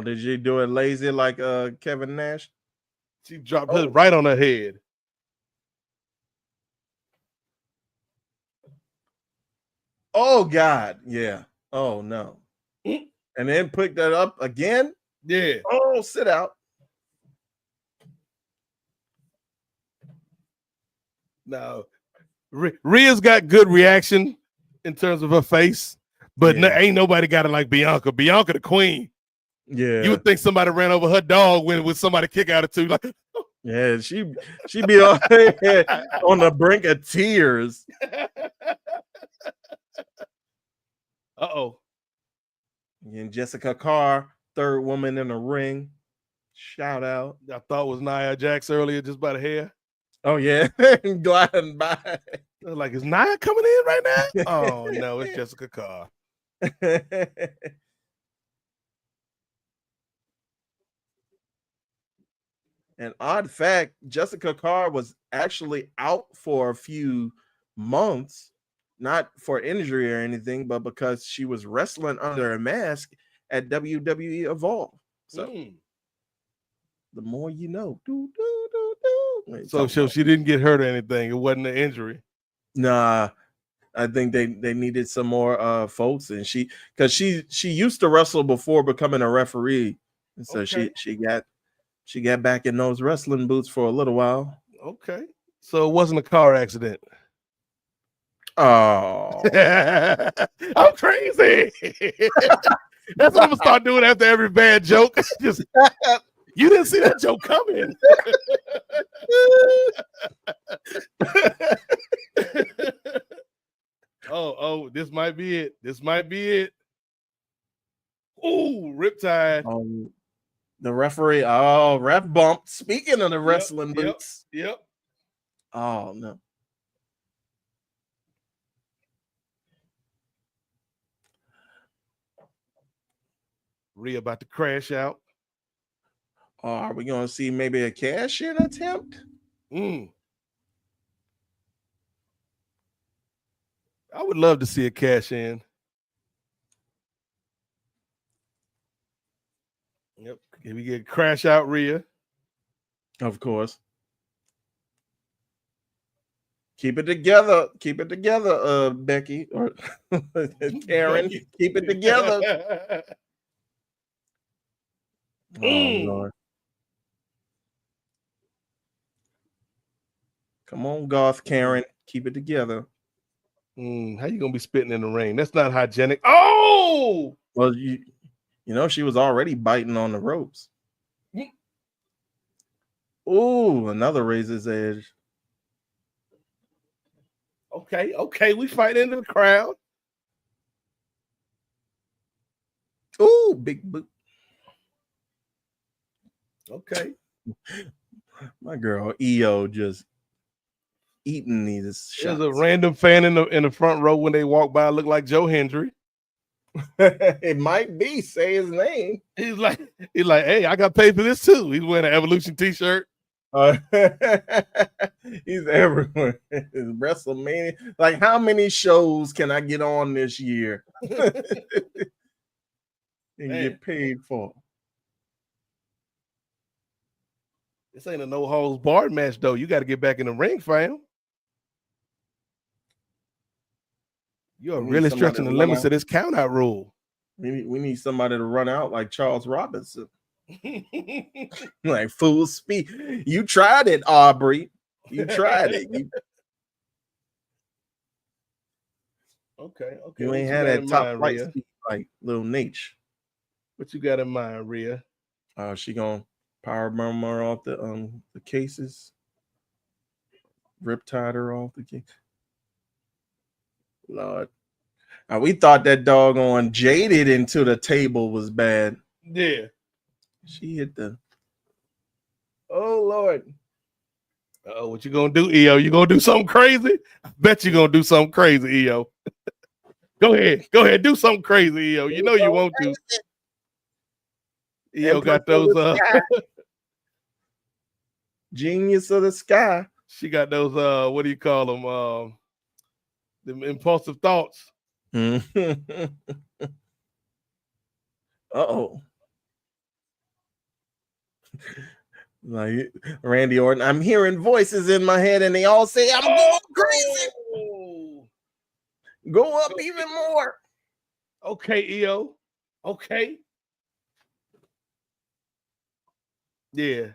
Speaker 3: did you do it lazy like Kevin Nash?
Speaker 2: She dropped her right on her head.
Speaker 3: Oh, God. Yeah. Oh, no. And then pick that up again?
Speaker 2: Yeah.
Speaker 3: Oh, sit out.
Speaker 2: No. Rhea's got good reaction in terms of her face, but ain't nobody got it like Bianca. Bianca the queen.
Speaker 3: Yeah.
Speaker 2: You would think somebody ran over her dog when somebody kick out of two. Like,
Speaker 3: yeah, she be on the brink of tears.
Speaker 2: Uh-oh.
Speaker 3: And Jessica Carr, third woman in the ring. Shout out.
Speaker 2: I thought it was Nia Jax earlier just by the hair.
Speaker 3: Oh yeah, gliding by.
Speaker 2: Like, is Nia coming in right now? Oh no, it's Jessica Carr.
Speaker 3: An odd fact, Jessica Carr was actually out for a few months, not for injury or anything, but because she was wrestling under a mask at WWE Evolve. So the more you know.
Speaker 2: So she didn't get hurt or anything. It wasn't an injury.
Speaker 3: Nah, I think they needed some more folks, and she used to wrestle before becoming a referee, and so
Speaker 2: Okay.
Speaker 3: she got back in those wrestling boots for a little while.
Speaker 2: Okay. So it wasn't a car accident.
Speaker 3: Oh,
Speaker 2: I'm crazy. That's what I'm gonna start doing after every bad joke. Just you didn't see that joke coming. Oh, this might be it. This might be it. Ooh, Riptide.
Speaker 3: The referee. Oh, ref bump. Speaking of the wrestling boots.
Speaker 2: Yep.
Speaker 3: Oh no.
Speaker 2: Rhea about to crash out.
Speaker 3: Are we going to see maybe a cash-in attempt?
Speaker 2: I would love to see a cash-in. Yep. Can we get crash out Rhea?
Speaker 3: Of course. Keep it together. Keep it together, Becky or Karen. Keep it together. Oh, Lord. Come on, Goth Karen. Keep it together.
Speaker 2: How you gonna be spitting in the rain? That's not hygienic. Oh,
Speaker 3: well, you know she was already biting on the ropes. Ooh, another razor's edge.
Speaker 2: Okay, we fight into the crowd.
Speaker 3: Ooh, big boot.
Speaker 2: Okay.
Speaker 3: My girl EO just eating these shots.
Speaker 2: There's a random fan in the front row when they walk by, look like Joe Hendry.
Speaker 3: It might be. Say his name.
Speaker 2: He's like, hey, I got paid for this too. He's wearing an Evolution t-shirt.
Speaker 3: He's everywhere. WrestleMania. Like, how many shows can I get on this year and get paid for?
Speaker 2: This ain't a no holds barred match though. You got to get back in the ring, fam. You're really stretching the limits of this count out rule.
Speaker 3: We need somebody to run out like Charles Robinson. Like full speed. You tried it, Aubrey. You tried it.
Speaker 2: Okay.
Speaker 3: You ain't had that top flight speed like Lil Nate.
Speaker 2: What you got in mind, Rhea?
Speaker 3: She gonna power murmur off the cases. Riptide her off the case. Lord. We thought that doggone jaded into the table was bad.
Speaker 2: Yeah.
Speaker 3: She hit the. Oh Lord.
Speaker 2: What you gonna do, EO? You gonna do something crazy? I bet you gonna do something crazy, EO. Go ahead, do something crazy, EO. You know you won't do. EO got those
Speaker 3: genius of the sky.
Speaker 2: She got those what do you call them? Them impulsive thoughts.
Speaker 3: Uh-oh. Like Randy Orton, I'm hearing voices in my head and they all say I'm going crazy. Go up even more.
Speaker 2: Okay, EO. Okay. Yeah.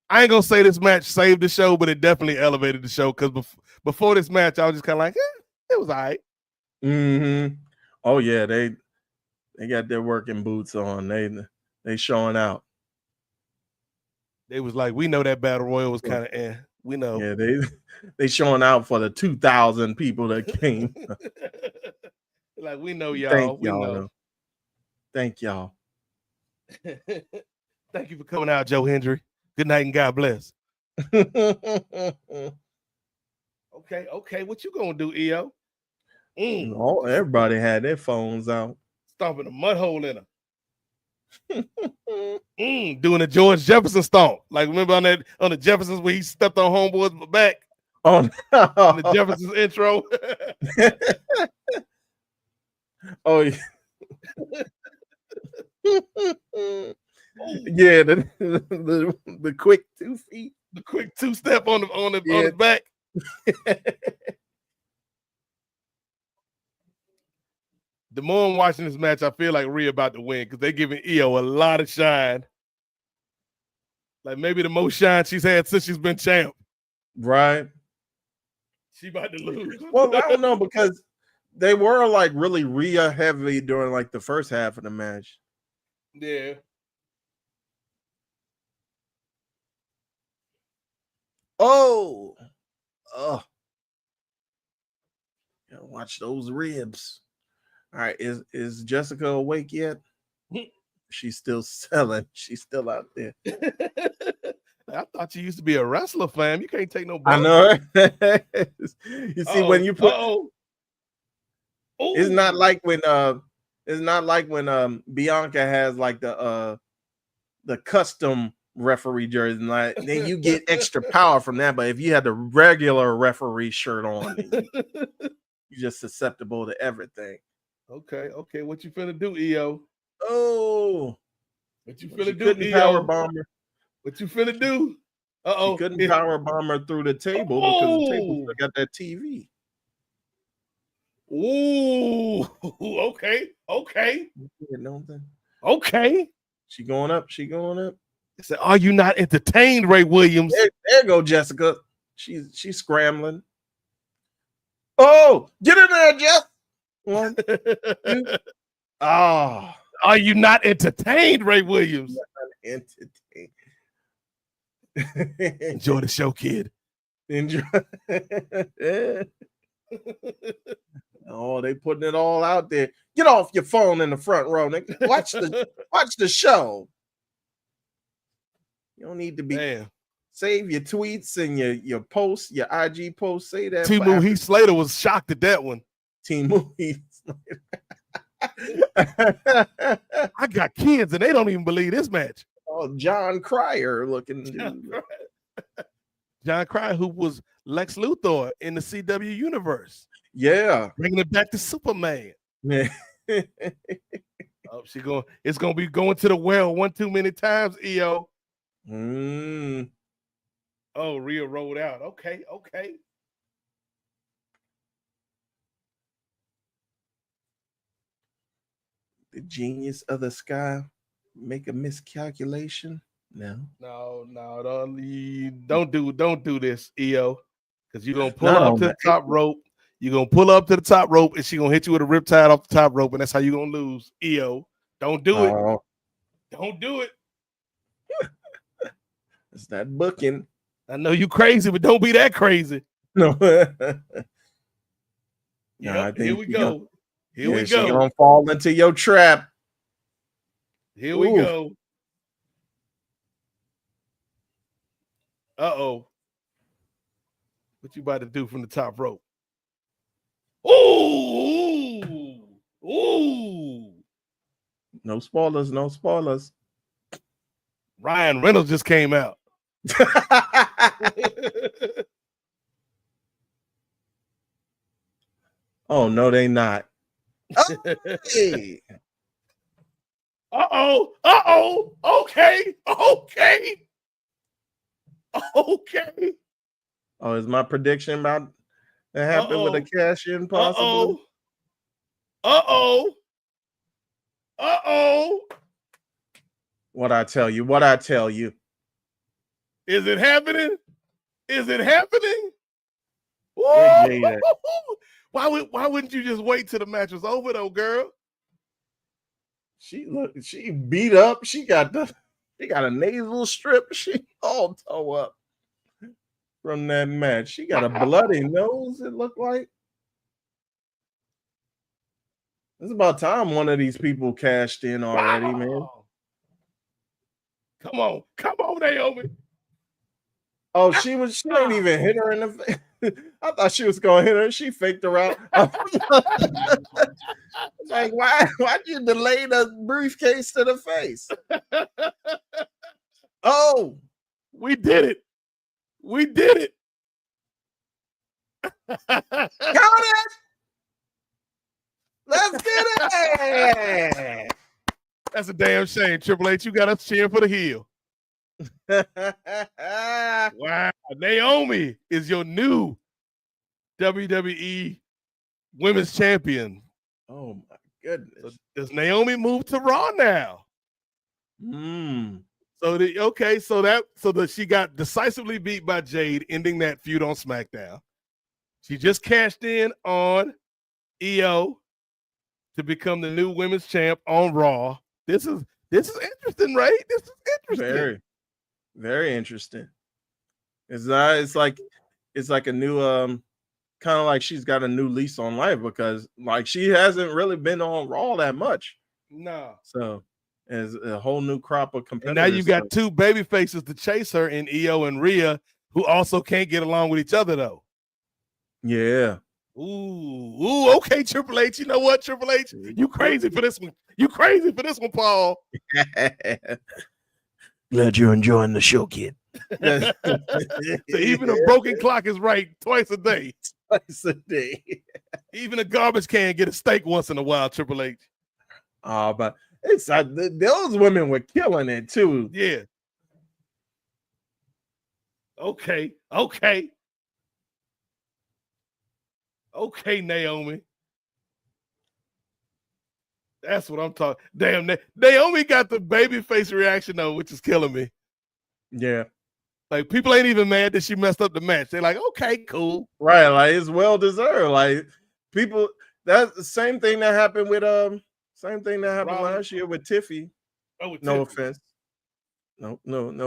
Speaker 2: I ain't gonna say this match saved the show, but it definitely elevated the show because before this match, I was just kind of like, it was all right.
Speaker 3: Mm-hmm. Oh yeah, they got their working boots on. They showing out.
Speaker 2: They was like, we know that battle royal was kind of we know.
Speaker 3: Yeah, they showing out for the 2,000 people that came.
Speaker 2: Like, we know y'all. We know.
Speaker 3: Thank y'all.
Speaker 2: Thank you for coming out, Joe Hendry. Good night and God bless. Okay. What you gonna do, EO?
Speaker 3: No, everybody had their phones out.
Speaker 2: Stomping a mud hole in her. Doing a George Jefferson stomp. Like remember on the Jeffersons where he stepped on homeboy's back
Speaker 3: Oh no.
Speaker 2: in the Jeffersons intro.
Speaker 3: Oh yeah. Yeah, the quick 2 feet.
Speaker 2: The quick 2-step on the back. The more I'm watching this match, I feel like Rhea about to win because they're giving EO a lot of shine. Like maybe the most shine she's had since she's been champ.
Speaker 3: Right.
Speaker 2: She about to lose.
Speaker 3: Well, I don't know because they were like really Rhea heavy during like the first half of the match.
Speaker 2: Yeah.
Speaker 3: Oh. Gotta watch those ribs. All right, is Jessica awake yet? She's still selling. She's still out there.
Speaker 2: I thought you used to be a wrestler, fam. You can't take no.
Speaker 3: I know. You see, when you put, it's not like when Bianca has like the custom referee jersey, like then you get extra power from that. But if you had the regular referee shirt on, you're just susceptible to everything.
Speaker 2: Okay. What you finna do, EO?
Speaker 3: Oh,
Speaker 2: what you finna do, EO?
Speaker 3: Power bomber.
Speaker 2: What you finna do?
Speaker 3: She couldn't power bomb her through the table because the table still got that TV.
Speaker 2: Ooh, okay.
Speaker 3: She going up.
Speaker 2: I said, are you not entertained, Ray Williams?
Speaker 3: There go Jessica. She's scrambling. Oh, get in there, Jeff. 1, 2. Oh,
Speaker 2: are you not entertained, Ray Williams?
Speaker 3: Entertained.
Speaker 2: Enjoy the show, kid.
Speaker 3: Enjoy. Oh, they putting it all out there. Get off your phone in the front row. Watch the show. You don't need to be.
Speaker 2: Damn.
Speaker 3: Save your tweets and your posts, your IG posts. Say that.
Speaker 2: Timu Heath Slater was shocked at that one.
Speaker 3: Timu Heath Slater.
Speaker 2: I got kids and they don't even believe this match.
Speaker 3: Oh, John Cryer looking.
Speaker 2: John Cryer, who was Lex Luthor in the CW universe.
Speaker 3: Yeah.
Speaker 2: Bringing it back to Superman.
Speaker 3: Yeah.
Speaker 2: It's gonna be going to the well one too many times, EO. Oh, Rhea rolled out. Okay.
Speaker 3: The genius of the sky make a miscalculation. No,
Speaker 2: don't do this, EO, because you're gonna pull up to the top rope. You're gonna pull up to the top rope, and she's gonna hit you with a riptide off the top rope, and that's how you're gonna lose, EO. Don't do it. Don't do it.
Speaker 3: It's that booking.
Speaker 2: I know you crazy, but don't be that crazy.
Speaker 3: No.
Speaker 2: Yeah, here we go. Here we go.
Speaker 3: She's gonna fall into your trap.
Speaker 2: Here we go. Uh-oh. What you about to do from the top rope? Ooh.
Speaker 3: No spoilers.
Speaker 2: Ryan Reynolds just came out.
Speaker 3: Oh, no, they not. Hey.
Speaker 2: Uh-oh. Okay.
Speaker 3: Oh, is my prediction about to happen with a cash-in possible?
Speaker 2: Uh-oh.
Speaker 3: What I tell you.
Speaker 2: Is it happening? Why wouldn't you just wait till the match was over though, girl?
Speaker 3: She beat up. She got a nasal strip. She all toe up from that match. She got a bloody nose, it looked like. It's about time one of these people cashed in already, man.
Speaker 2: Come on, Naomi.
Speaker 3: Oh, she ain't even hit her in the face. I thought she was gonna hit her. She faked her out. Like, why'd you delay the briefcase to the face? Oh,
Speaker 2: we did it. We did it.
Speaker 3: count it. Let's get it.
Speaker 2: That's a damn shame, Triple H. You got us cheering for the heel. Wow. Naomi is your new WWE Women's Champion.
Speaker 3: Oh my goodness.
Speaker 2: So does Naomi move to Raw now? So she got decisively beat by Jade, ending that feud on SmackDown. She just cashed in on EO to become the new women's champ on Raw. This is interesting, right? This is interesting.
Speaker 3: Very, very interesting. It's like a new kind of like she's got a new lease on life because like she hasn't really been on Raw that much.
Speaker 2: No.
Speaker 3: So as a whole new crop of competitors.
Speaker 2: And now you got two baby faces to chase her in EO and Rhea, who also can't get along with each other though.
Speaker 3: Yeah.
Speaker 2: Ooh, okay, Triple H. You know what, Triple H? You crazy for this one. You crazy for this one, Paul.
Speaker 3: Glad you're enjoying the show, kid.
Speaker 2: So even a broken clock is right twice a day.
Speaker 3: Twice a day.
Speaker 2: Even a garbage can get a steak once in a while, Triple H.
Speaker 3: Oh, but it's those women were killing it too.
Speaker 2: Yeah. Okay, Naomi. That's what I'm talking. Damn, Naomi got the babyface reaction though, which is killing me.
Speaker 3: Yeah.
Speaker 2: Like people ain't even mad that she messed up the match. They're like, okay, cool.
Speaker 3: Right, like it's well deserved. Like people, that's the same thing that happened with last year with Tiffy.
Speaker 2: Oh, with
Speaker 3: no
Speaker 2: Tiffy.
Speaker 3: offense. No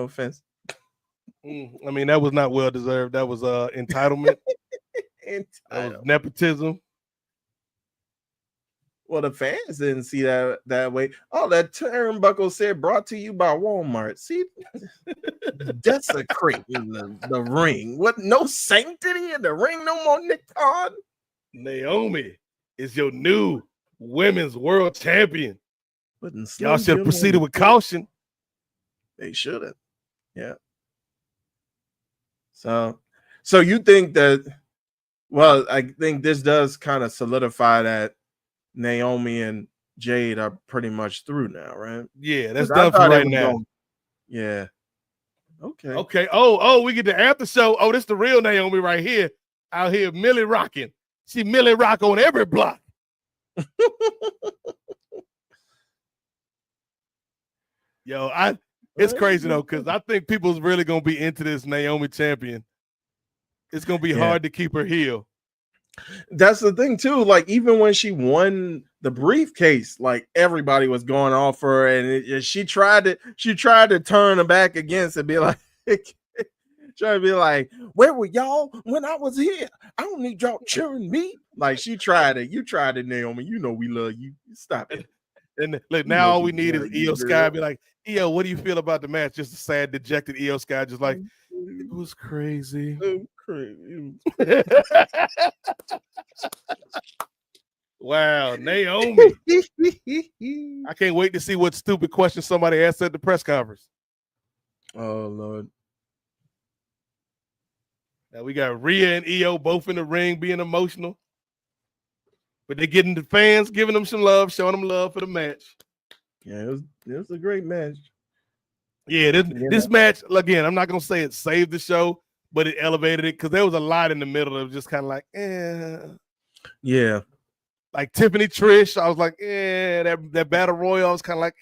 Speaker 3: offense.
Speaker 2: I mean, that was not well deserved. That was entitlement. That was nepotism.
Speaker 3: Well, the fans didn't see that way. Oh, that turnbuckle said brought to you by Walmart. See, desecrating the ring. What? No sanctity in the ring. No more Nick Khan.
Speaker 2: Naomi is your new women's world champion. Y'all should have proceeded with caution.
Speaker 3: They should have. Yeah. So you think that? Well, I think this does kind of solidify that Naomi and Jade are pretty much through now, right?
Speaker 2: Yeah, that's done for right now.
Speaker 3: Yeah. Okay.
Speaker 2: Okay. Oh, we get the after show. Oh, this the real Naomi right here. Out here, Millie rocking. She Millie rock on every block. Yo, it's crazy though, because I think people's really gonna be into this Naomi champion. It's gonna be hard to keep her heel.
Speaker 3: That's the thing too. Like even when she won the briefcase, like everybody was going off for her, and she tried to turn her back against it, be like, trying to be like, where were y'all when I was here? I don't need y'all cheering me. Like she tried it. You tried it, Naomi. You know we love you. Stop it.
Speaker 2: And look, now all we need is Io Sky be like, Io, what do you feel about the match? Just a sad, dejected Io Sky, just like, it was crazy. Wow, Naomi. I can't wait to see what stupid question somebody asked at the press conference.
Speaker 3: Oh, Lord.
Speaker 2: Now we got Rhea and Io both in the ring being emotional. But they're getting the fans, giving them some love, showing them love for the match.
Speaker 3: Yeah, it was a great match.
Speaker 2: Yeah, this match, again, I'm not going to say it saved the show, but it elevated it because there was a lot in the middle that was just kind of like,
Speaker 3: Yeah.
Speaker 2: Like Tiffany Trish, I was like, that Battle Royal, I was kind of like,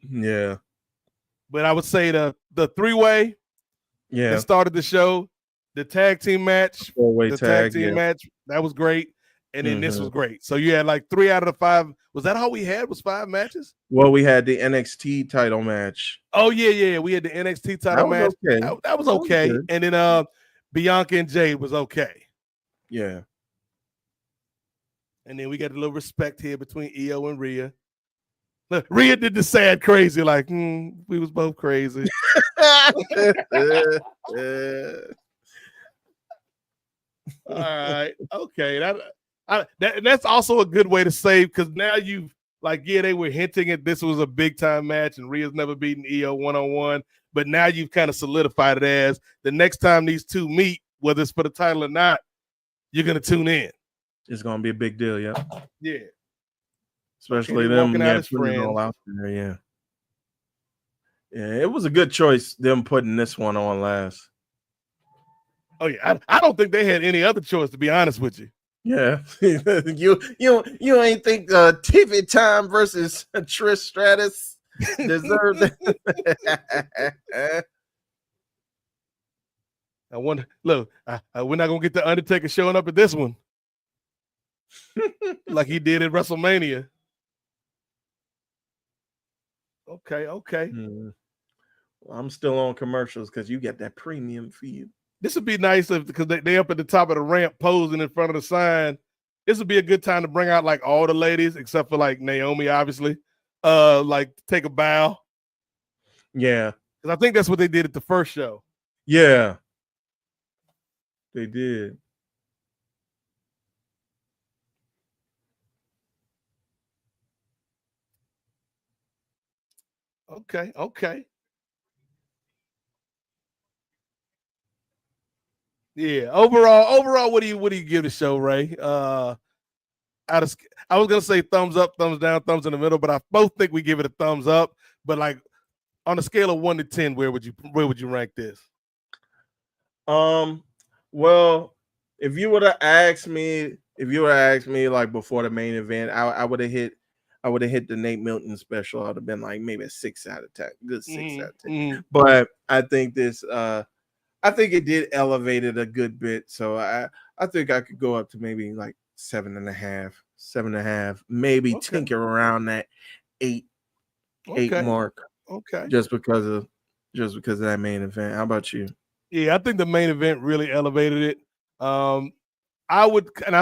Speaker 3: Yeah.
Speaker 2: But I would say the three-way that started the show, the tag team match, tag team match, that was great. And then this was great. So you had like 3 out of the 5. Was that all we had? Was 5 matches?
Speaker 3: Well, we had the NXT title match.
Speaker 2: Oh, yeah. We had the NXT title match.
Speaker 3: Okay.
Speaker 2: That was okay. And then Bianca and Jade was okay.
Speaker 3: Yeah.
Speaker 2: And then we got a little respect here between Io and Rhea. Look, Rhea did the sad crazy, like we was both crazy. All right, okay. That's also a good way to save, because now you've they were hinting at this was a big time match and Rhea's never beaten EO 1-on-1, but now you've kind of solidified it as the next time these two meet, whether it's for the title or not, you're gonna tune in.
Speaker 3: It's gonna be a big deal, yeah.
Speaker 2: Yeah.
Speaker 3: Especially
Speaker 2: them
Speaker 3: walking
Speaker 2: out as
Speaker 3: putting it all
Speaker 2: friends.
Speaker 3: out there, yeah. Yeah, it was a good choice, them putting this one on last.
Speaker 2: Oh yeah, I don't think they had any other choice, to be honest with you.
Speaker 3: Yeah, you ain't think TV Time versus Trish Stratus deserved that?
Speaker 2: I wonder. Look, we're not gonna get the Undertaker showing up at this one, like he did at WrestleMania. Okay.
Speaker 3: Well, I'm still on commercials because you get that premium feed.
Speaker 2: This would be nice because they up at the top of the ramp posing in front of the sign. This would be a good time to bring out all the ladies except for Naomi, obviously. Take a bow.
Speaker 3: Yeah,
Speaker 2: because I think that's what they did at the first show.
Speaker 3: Yeah, they did.
Speaker 2: Okay. Yeah. Overall, what do you give the show, Ray? I was gonna say thumbs up, thumbs down, thumbs in the middle, but I both think we give it a thumbs up. But on a scale of 1 to 10, where would you rank this?
Speaker 3: Well, if you would have asked me before the main event, I would have hit the Nate Milton special. I'd have been maybe a 6 out of 10, good 6 out of 10.
Speaker 2: Mm-hmm.
Speaker 3: But I think this, I think it did elevate it a good bit. So I think I could go up to maybe 7.5, maybe tinker around that 8 mark.
Speaker 2: Okay.
Speaker 3: Just because of that main event. How about you?
Speaker 2: Yeah, I think the main event really elevated it. I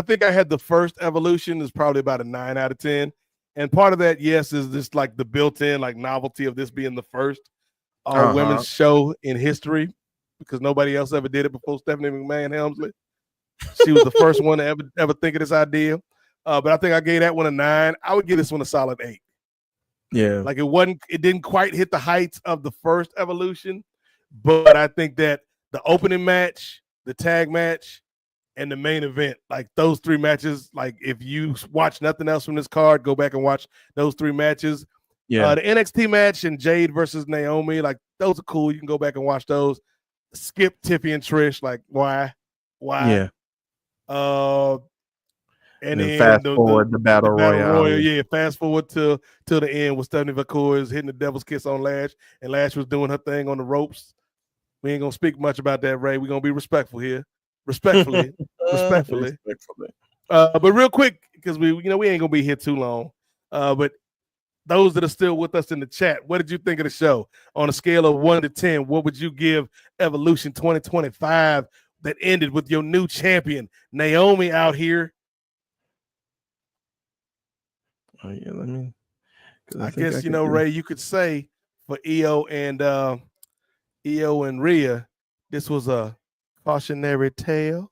Speaker 2: think I had the first Evolution is probably about a 9 out of 10. And part of that, yes, is just the built-in novelty of this being the first women's show in history, because nobody else ever did it before Stephanie McMahon Helmsley. She was the first one to ever think of this idea. But I think I gave that one a 9. I would give this one a solid 8.
Speaker 3: Yeah.
Speaker 2: It didn't quite hit the heights of the first Evolution, but I think that the opening match, the tag match, and the main event, those 3 matches, if you watch nothing else from this card, go back and watch those 3 matches.
Speaker 3: Yeah.
Speaker 2: The NXT match and Jade versus Naomi, those are cool. You can go back and watch those. Skip Tiffy and Trish, why?
Speaker 3: Yeah.
Speaker 2: And then
Speaker 3: fast forward the battle royale.
Speaker 2: Yeah, fast forward till the end with Stephanie McCoy is hitting the devil's kiss on Lash, and Lash was doing her thing on the ropes. We ain't gonna speak much about that, Ray. We're gonna be respectful here. Respectfully. But real quick, because we ain't gonna be here too long. But those that are still with us in the chat, what did you think of the show? On a scale of 1 to 10, what would you give Evolution 2025 that ended with your new champion, Naomi, out here?
Speaker 3: Oh yeah, let me.
Speaker 2: I guess Ray, you could say for EO and Rhea, this was a cautionary tale.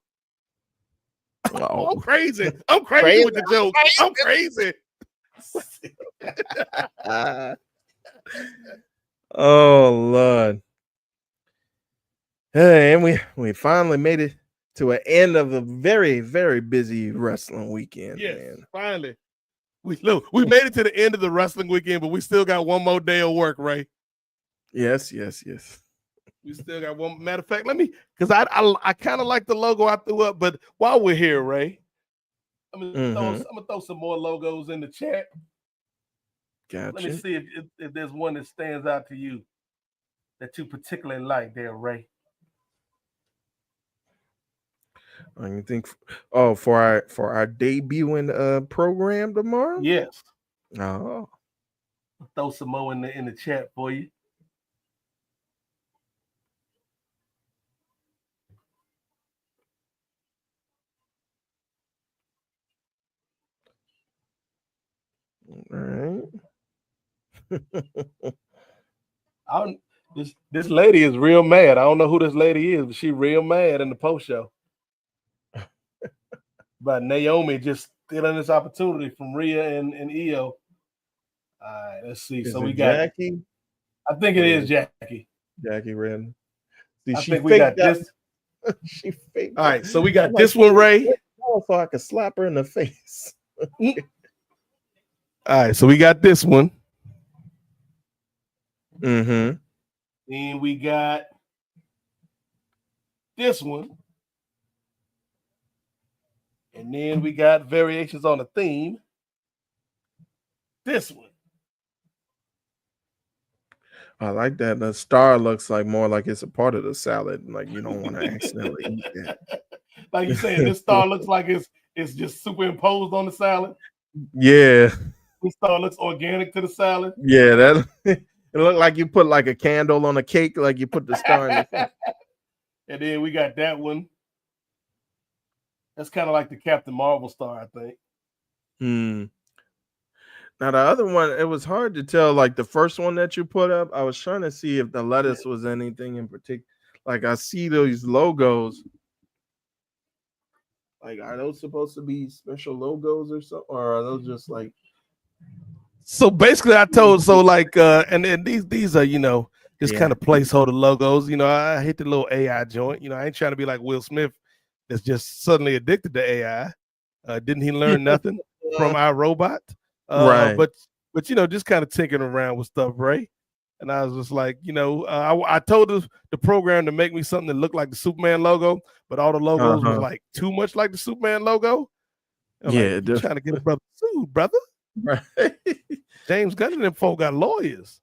Speaker 3: Oh.
Speaker 2: I'm crazy. I'm crazy with the joke. I'm crazy.
Speaker 3: Oh Lord. Hey, and we finally made it to an end of a very, very busy wrestling weekend.
Speaker 2: Yes,
Speaker 3: man.
Speaker 2: Finally. We made it to the end of the wrestling weekend, but we still got one more day of work, Ray.
Speaker 3: Yes.
Speaker 2: We still got one. Matter of fact, because I kind of like the logo I threw up, but while we're here, Ray, I'm gonna throw some more logos in the chat.
Speaker 3: Gotcha.
Speaker 2: Let me see if there's one that stands out to you that you particularly like there, Ray.
Speaker 3: You think? Oh, for our debuting program tomorrow?
Speaker 2: Yes.
Speaker 3: Oh.
Speaker 2: I'll throw some more in the chat for you.
Speaker 3: All right.
Speaker 2: This lady is real mad. I don't know who this lady is, but she real mad in the post show. But Naomi just stealing this opportunity from Rhea and Io. All right, let's see.
Speaker 3: Is
Speaker 2: so
Speaker 3: it
Speaker 2: we got
Speaker 3: Jackie.
Speaker 2: I think it is Jackie.
Speaker 3: Jackie Redden. See,
Speaker 2: I
Speaker 3: she
Speaker 2: think we got
Speaker 3: faked that.
Speaker 2: this.
Speaker 3: She faked.
Speaker 2: All right, so we got
Speaker 3: I'm
Speaker 2: this
Speaker 3: like,
Speaker 2: one, Ray.
Speaker 3: so I could slap her in the face.
Speaker 2: All right, so we got this one.
Speaker 3: Mm-hmm.
Speaker 2: And we got this one. And then we got variations on the theme. This one.
Speaker 3: I like that. The star looks like more like it's a part of the salad. Like you don't want to accidentally eat that.
Speaker 2: Like you saying, this star looks like it's just superimposed on the salad.
Speaker 3: Yeah.
Speaker 2: This star looks organic to the salad.
Speaker 3: Yeah, that it looked like you put like a candle on a cake, like you put the star in the
Speaker 2: And then we got that one. That's kind of like the Captain Marvel star, I think.
Speaker 3: Now the other one, it was hard to tell. Like the first one that you put up, I was trying to see if the lettuce was anything in particular. Like I see those logos. Like, are those supposed to be special logos or something, or are those just like?
Speaker 2: So basically, I told and these are just kind of placeholder logos. I hit the little AI joint. I ain't trying to be like Will Smith, that's just suddenly addicted to AI. Didn't he learn nothing from our robot?
Speaker 3: Right.
Speaker 2: But just kind of tinkering around with stuff, Ray. And I was just like, I told the program to make me something that looked like the Superman logo, but all the logos was like too much like the Superman logo. I'm like, you're trying to get a brother sued, brother.
Speaker 3: Right.
Speaker 2: James Gunn and them folk got lawyers.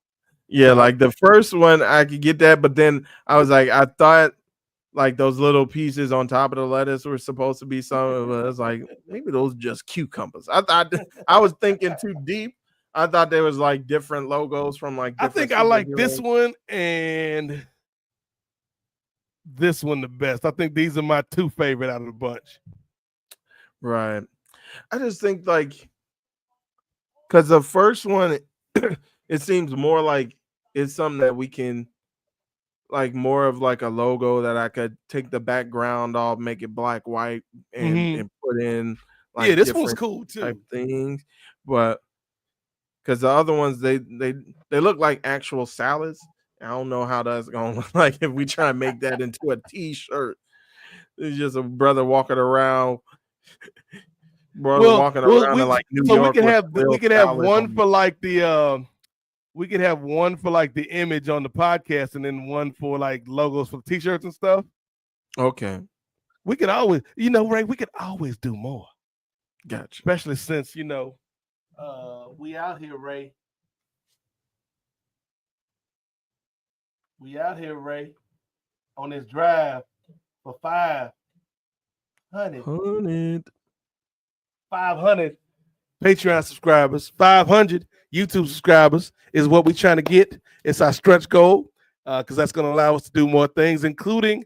Speaker 3: Yeah, like the first one, I could get that, but then I was like, I thought like those little pieces on top of the lettuce were supposed to be some of it. I was like, maybe those just cucumbers. I thought I was thinking too deep. I thought there was like different logos from like.
Speaker 2: I think I like this one and this one the best. I think these are my two favorite out of the bunch.
Speaker 3: Right. I just think like, because the first one, it seems more like it's something that we can, like more of like a logo that I could take the background off, make it black, white, and put in. Like
Speaker 2: this one's cool too.
Speaker 3: Type things, but because the other ones they look like actual salads. I don't know how that's gonna look like if we try to make that into a T-shirt. It's just a brother walking around. Walking around in like New York.
Speaker 2: We could have one for like the we could have one for like the image on the podcast and then one for like logos for the T-shirts and stuff.
Speaker 3: Okay.
Speaker 2: We could always, Ray, we could always do more.
Speaker 3: Gotcha.
Speaker 2: Especially since, we out here, Ray. We out here, Ray, on this drive for 500 Patreon subscribers, 500 YouTube subscribers is what we're trying to get. It's our stretch goal because that's going to allow us to do more things, including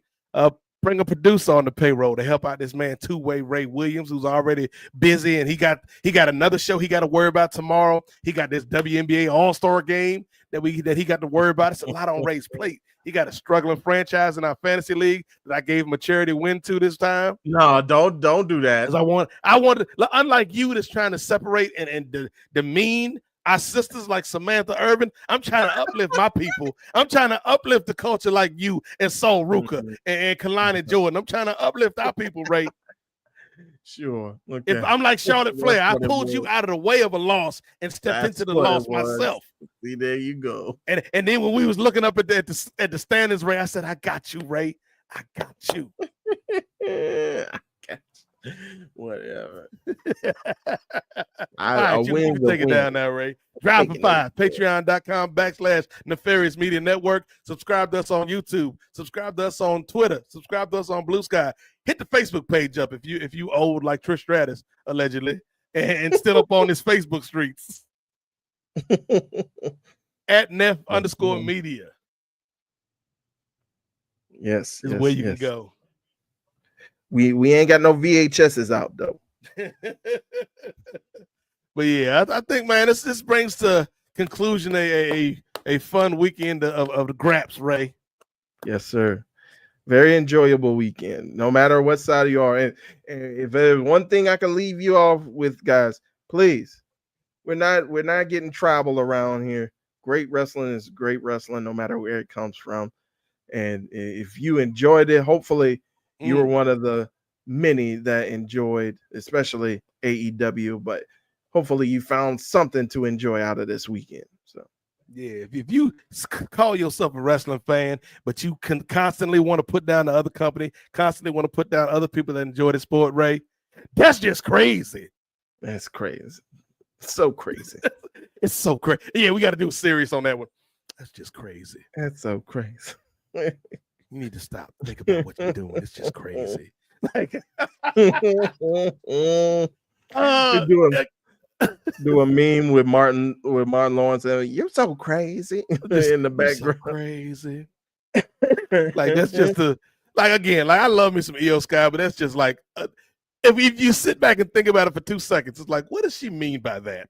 Speaker 2: bring a producer on the payroll to help out this man two-way Ray Williams, who's already busy, and he got another show he got to worry about tomorrow. He got this WNBA All-Star game that he got to worry about. It's a lot on Ray's plate. He got a struggling franchise in our fantasy league that I gave him a charity win to this time.
Speaker 3: No, don't do that.
Speaker 2: Because I want, unlike you that's trying to separate and demean our sisters like Samantha Irvin, I'm trying to uplift my people. I'm trying to uplift the culture like you and Sol Ruka and Kalani Jordan. I'm trying to uplift our people, Ray.
Speaker 3: Sure.
Speaker 2: Okay. If I'm like Charlotte Flair, I pulled you out of the way of a loss and stepped into the loss myself.
Speaker 3: See, there you go.
Speaker 2: And then when we was looking up at the standings, Ray, I said, I got you, Ray. I got you.
Speaker 3: Whatever.
Speaker 2: I win. Take it down now, Ray. Drive for 5. Patreon.com/Nefarious Media Network. Subscribe to us on YouTube. Subscribe to us on Twitter. Subscribe to us on Blue Sky. Hit the Facebook page up if you old like Trish Stratus, allegedly, and still up on his Facebook streets. At Nef_media.
Speaker 3: Yes.
Speaker 2: Is where you can go.
Speaker 3: We ain't got no VHSs out though.
Speaker 2: But yeah, I think, man, this brings to conclusion a fun weekend of the Graps, Ray.
Speaker 3: Yes, sir. Very enjoyable weekend, no matter what side you are. And if there's one thing I can leave you off with, guys, please, we're not getting tribal around here. Great wrestling is great wrestling, no matter where it comes from. And if you enjoyed it, hopefully you were one of the many that enjoyed, especially AEW. But hopefully you found something to enjoy out of this weekend. So.
Speaker 2: Yeah, if you call yourself a wrestling fan, but you can constantly want to put down the other company, constantly want to put down other people that enjoy the sport, Ray, that's just crazy.
Speaker 3: That's crazy. So crazy.
Speaker 2: It's so crazy. Yeah, we got to do a series on that one. That's just crazy.
Speaker 3: That's so crazy.
Speaker 2: You need to stop. Think about what you're doing. It's just crazy. Like,
Speaker 3: do a meme with Martin Lawrence saying, "You're so crazy" in the background.
Speaker 2: So crazy. Like that's just again, I love me some Io Sky, but that's just like if you sit back and think about it for 2 seconds, it's like, what does she mean by that?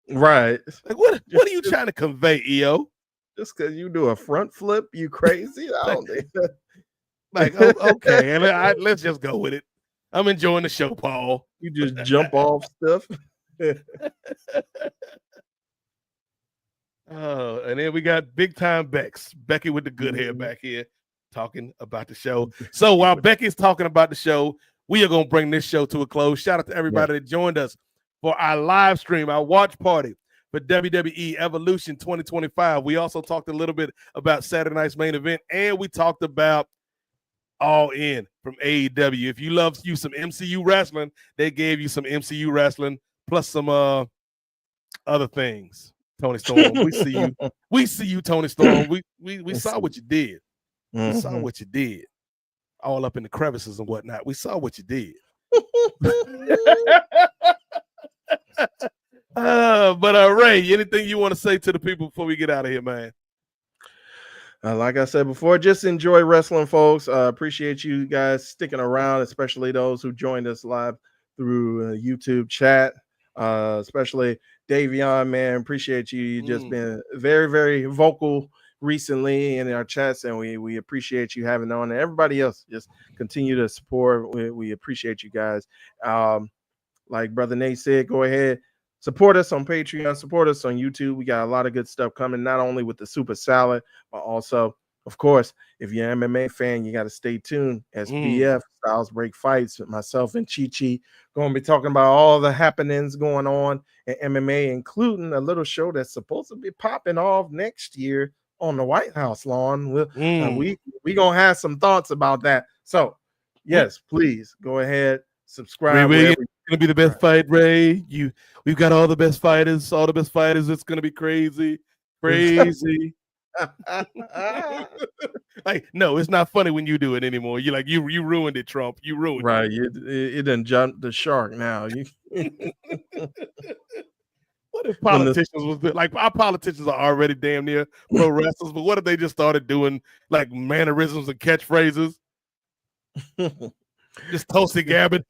Speaker 3: Right.
Speaker 2: Like what are you trying to convey, Io?
Speaker 3: Just because you do a front flip, you crazy? I don't think that.
Speaker 2: Like, okay, and let's just go with it. I'm enjoying the show, Paul.
Speaker 3: You just jump off stuff.
Speaker 2: Oh, and then we got big time Becky with the good hair back here talking about the show. So while Becky's talking about the show, we are going to bring this show to a close. Shout out to everybody that joined us for our live stream, our watch party for WWE Evolution 2025. We also talked a little bit about Saturday night's main event, and we talked about All In from AEW. If you love you some MCU wrestling, they gave you some MCU wrestling plus some other things. Tony Storm, we see you. We see you, Tony Storm. We saw what you did. We saw what you did. All up in the crevices and whatnot. We saw what you did. But Ray, anything you want to say to the people before we get out of here, man?
Speaker 3: Like I said before, just enjoy wrestling, folks. Appreciate you guys sticking around, especially those who joined us live through YouTube chat. Especially Davion, man, appreciate you. You just been very, very vocal recently in our chats, and we appreciate you having on. And everybody else, just continue to support. We appreciate you guys. Like Brother Nate said, go ahead, support us on Patreon, support us on YouTube. We got a lot of good stuff coming, not only with the Super Salad, but also, of course, if you're an MMA fan, you got to stay tuned. SBF, Styles Break Fights, with myself and Chi going to be talking about all the happenings going on in MMA, including a little show that's supposed to be popping off next year on the White House lawn. We going to have some thoughts about that. So, yes, please go ahead, subscribe.
Speaker 2: Ray, it's going to be the best fight, Ray. We've got all the best fighters. It's going to be crazy. Crazy. Like, no, it's not funny when you do it anymore. You're like, you ruined it, Trump. You ruined it.
Speaker 3: Right. It done jumped the shark now.
Speaker 2: What if politicians was like, our politicians are already damn near pro wrestlers, but what if they just started doing like mannerisms and catchphrases? Just Tulsi Gabbard.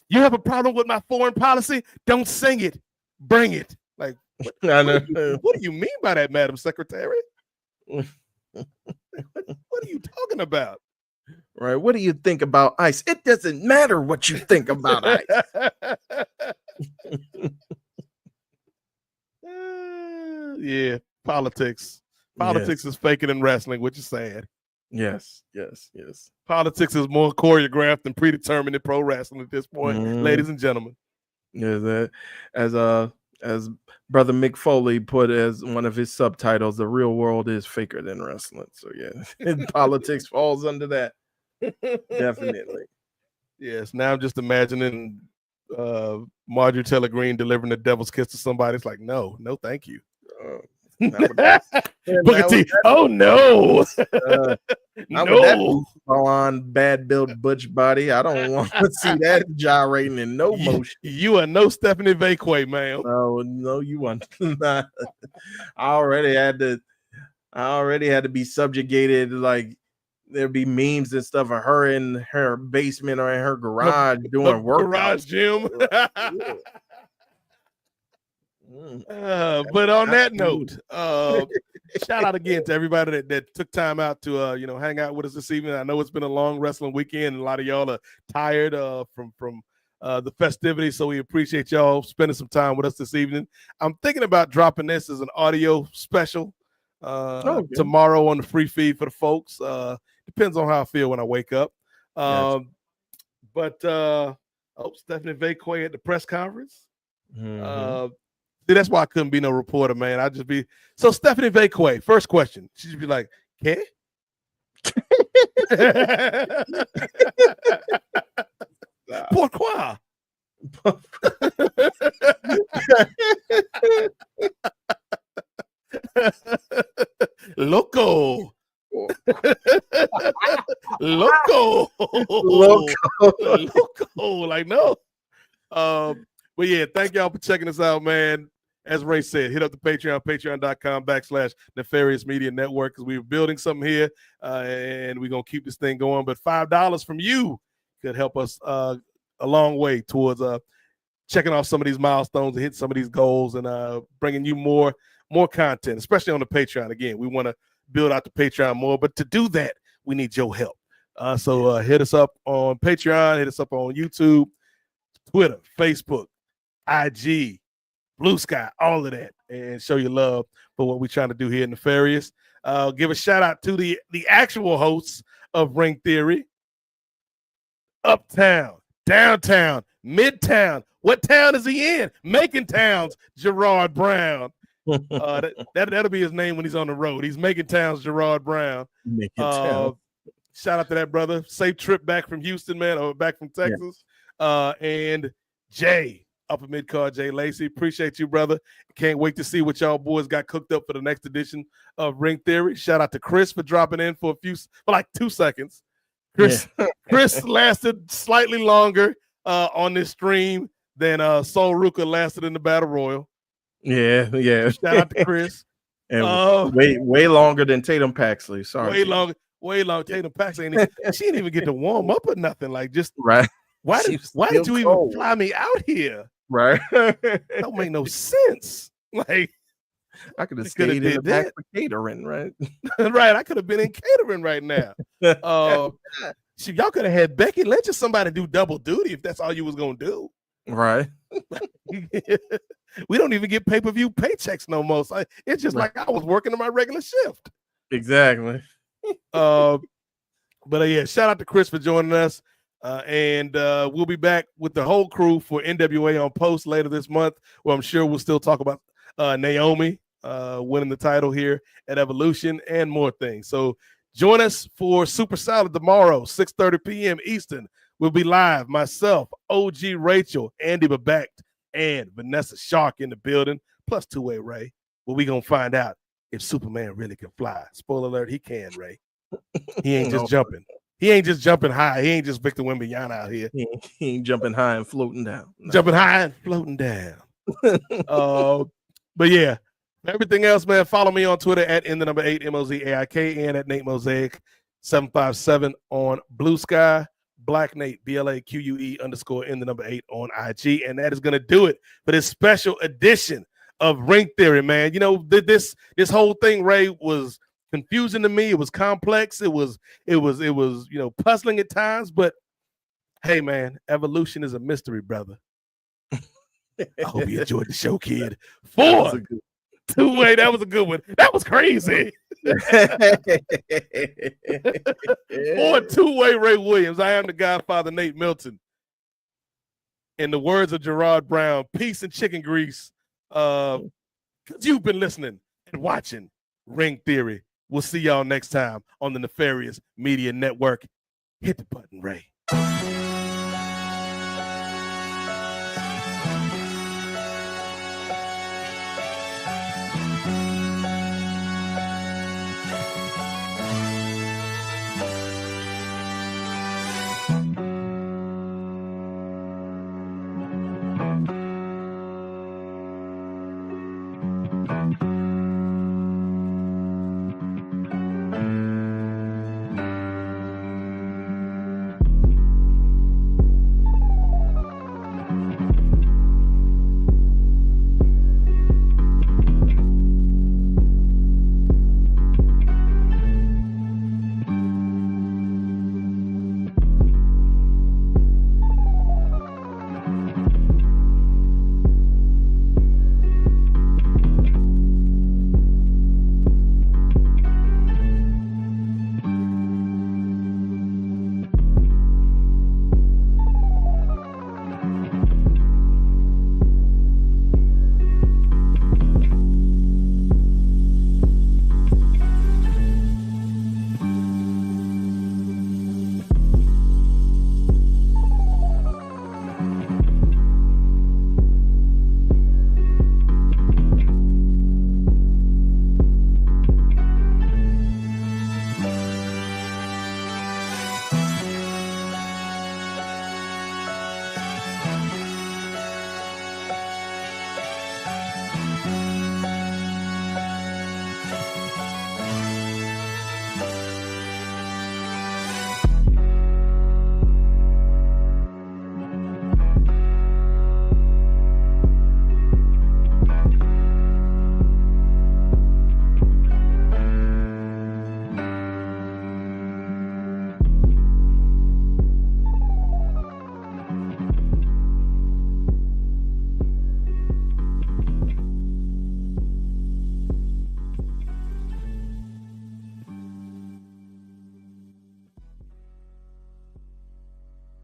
Speaker 2: You have a problem with my foreign policy? Don't sing it. Bring it. Like, what do you mean by that, Madam Secretary? What are you talking about?
Speaker 3: Right. What do you think about ICE? It doesn't matter what you think about ICE.
Speaker 2: Yeah, politics. Politics is faker than wrestling, which is sad.
Speaker 3: Yes.
Speaker 2: Politics is more choreographed and predetermined than pro wrestling at this point, ladies and gentlemen.
Speaker 3: Yeah, as Brother Mick Foley put as one of his subtitles, the real world is faker than wrestling. So yeah, politics falls under that. Definitely.
Speaker 2: Yes. Now I'm just imagining Marjorie Taylor Greene delivering the devil's kiss to somebody. It's like, no, thank you. Booker T. Oh no.
Speaker 3: No. On bad built butch body. I don't want to see that gyrating in no motion.
Speaker 2: You are no Stephanie Vakeway, man.
Speaker 3: No, you want not. I already had to be subjugated. Like there'd be memes and stuff of her in her basement or in her garage doing work.
Speaker 2: Garage gym. But on that note, shout out again to everybody that took time out to hang out with us this evening. I know it's been a long wrestling weekend, and a lot of y'all are tired from the festivities, so we appreciate y'all spending some time with us this evening. I'm thinking about dropping this as an audio special tomorrow on the free feed for the folks. Depends on how I feel when I wake up.
Speaker 3: Gotcha.
Speaker 2: But Stephanie Vacquay at the press conference.
Speaker 3: Mhm.
Speaker 2: See, that's why I couldn't be no reporter, man. I'd just be so Stephanie Vacquay. First question, she'd be like, "Okay." Pourquoi? Loco. Loco. Like, no. But yeah, thank y'all for checking us out, man. As Ray said, hit up the Patreon, patreon.com/Nefarious Media Network, because we're building something here, and we're going to keep this thing going. But $5 from you could help us a long way towards checking off some of these milestones and hit some of these goals and bringing you more content, especially on the Patreon. Again, we want to build out the Patreon more, but to do that, we need your help. So hit us up on Patreon, hit us up on YouTube, Twitter, Facebook, IG, Blue Sky, all of that, and show your love for what we're trying to do here in Nefarious. Give a shout out to the actual hosts of Ring Theory. Uptown, downtown, midtown. What town is he in? Making towns, Gerard Brown. That'll be his name when he's on the road. He's making towns, Gerard Brown. Shout out to that brother. Safe trip back from Houston, man, or back from Texas. Yeah. And Jay, Upper Mid-Card Jay Lacey. Appreciate you, brother. Can't wait to see what y'all boys got cooked up for the next edition of Ring Theory. Shout out to Chris for dropping in for like 2 seconds. Chris lasted slightly longer on this stream than Sol Ruka lasted in the Battle Royal.
Speaker 3: Yeah.
Speaker 2: Shout out to Chris.
Speaker 3: And way longer than Tatum Paxley. Sorry.
Speaker 2: Way longer. Tatum Paxley. She didn't even get to warm up or nothing. Like, just
Speaker 3: right.
Speaker 2: Why did you even fly me out here?
Speaker 3: Right.
Speaker 2: Don't make no sense. Like,
Speaker 3: I could have stayed in the back for catering, right?
Speaker 2: Right. I could have been in catering right now. Y'all could have had Becky Lynch or somebody do double duty if that's all you was gonna do.
Speaker 3: Right.
Speaker 2: We don't even get pay-per-view paychecks no more. So it's just like I was working on my regular shift.
Speaker 3: Exactly.
Speaker 2: But yeah, shout out to Chris for joining us. And we'll be back with the whole crew for NWA on Post later this month, where I'm sure we'll still talk about Naomi winning the title here at Evolution and more things. So join us for Super Salad tomorrow, 6:30 p.m. Eastern. We'll be live, myself, OG Rachel, Andy Babak, and Vanessa Shark in the building, plus Two-Way Ray, where we going to find out if Superman really can fly. Spoiler alert, he can, Ray. He ain't just jumping. He ain't just jumping high. He ain't just Victor Wembanyama out here.
Speaker 3: He ain't jumping high and floating down.
Speaker 2: No. Jumping high and floating down. But yeah, everything else, man, follow me on Twitter at @8 MOZAIK and at Nate Mosaic 757 on Blue Sky. Black Nate, BLAQUE_8 on IG. And that is going to do it for this special edition of Ring Theory, man. You know, this whole thing, Ray, was confusing to me. It was complex. It was puzzling at times. But hey, man, evolution is a mystery, brother. I hope you enjoyed the show, kid. 4 Two-Way, that was a good one. That was crazy. Or Two-Way Ray Williams. I am the Godfather, Nate Milton. In the words of Gerard Brown, peace and chicken grease. Because you've been listening and watching Ring Theory. We'll see y'all next time on the Nefarious Media Network. Hit the button, Ray.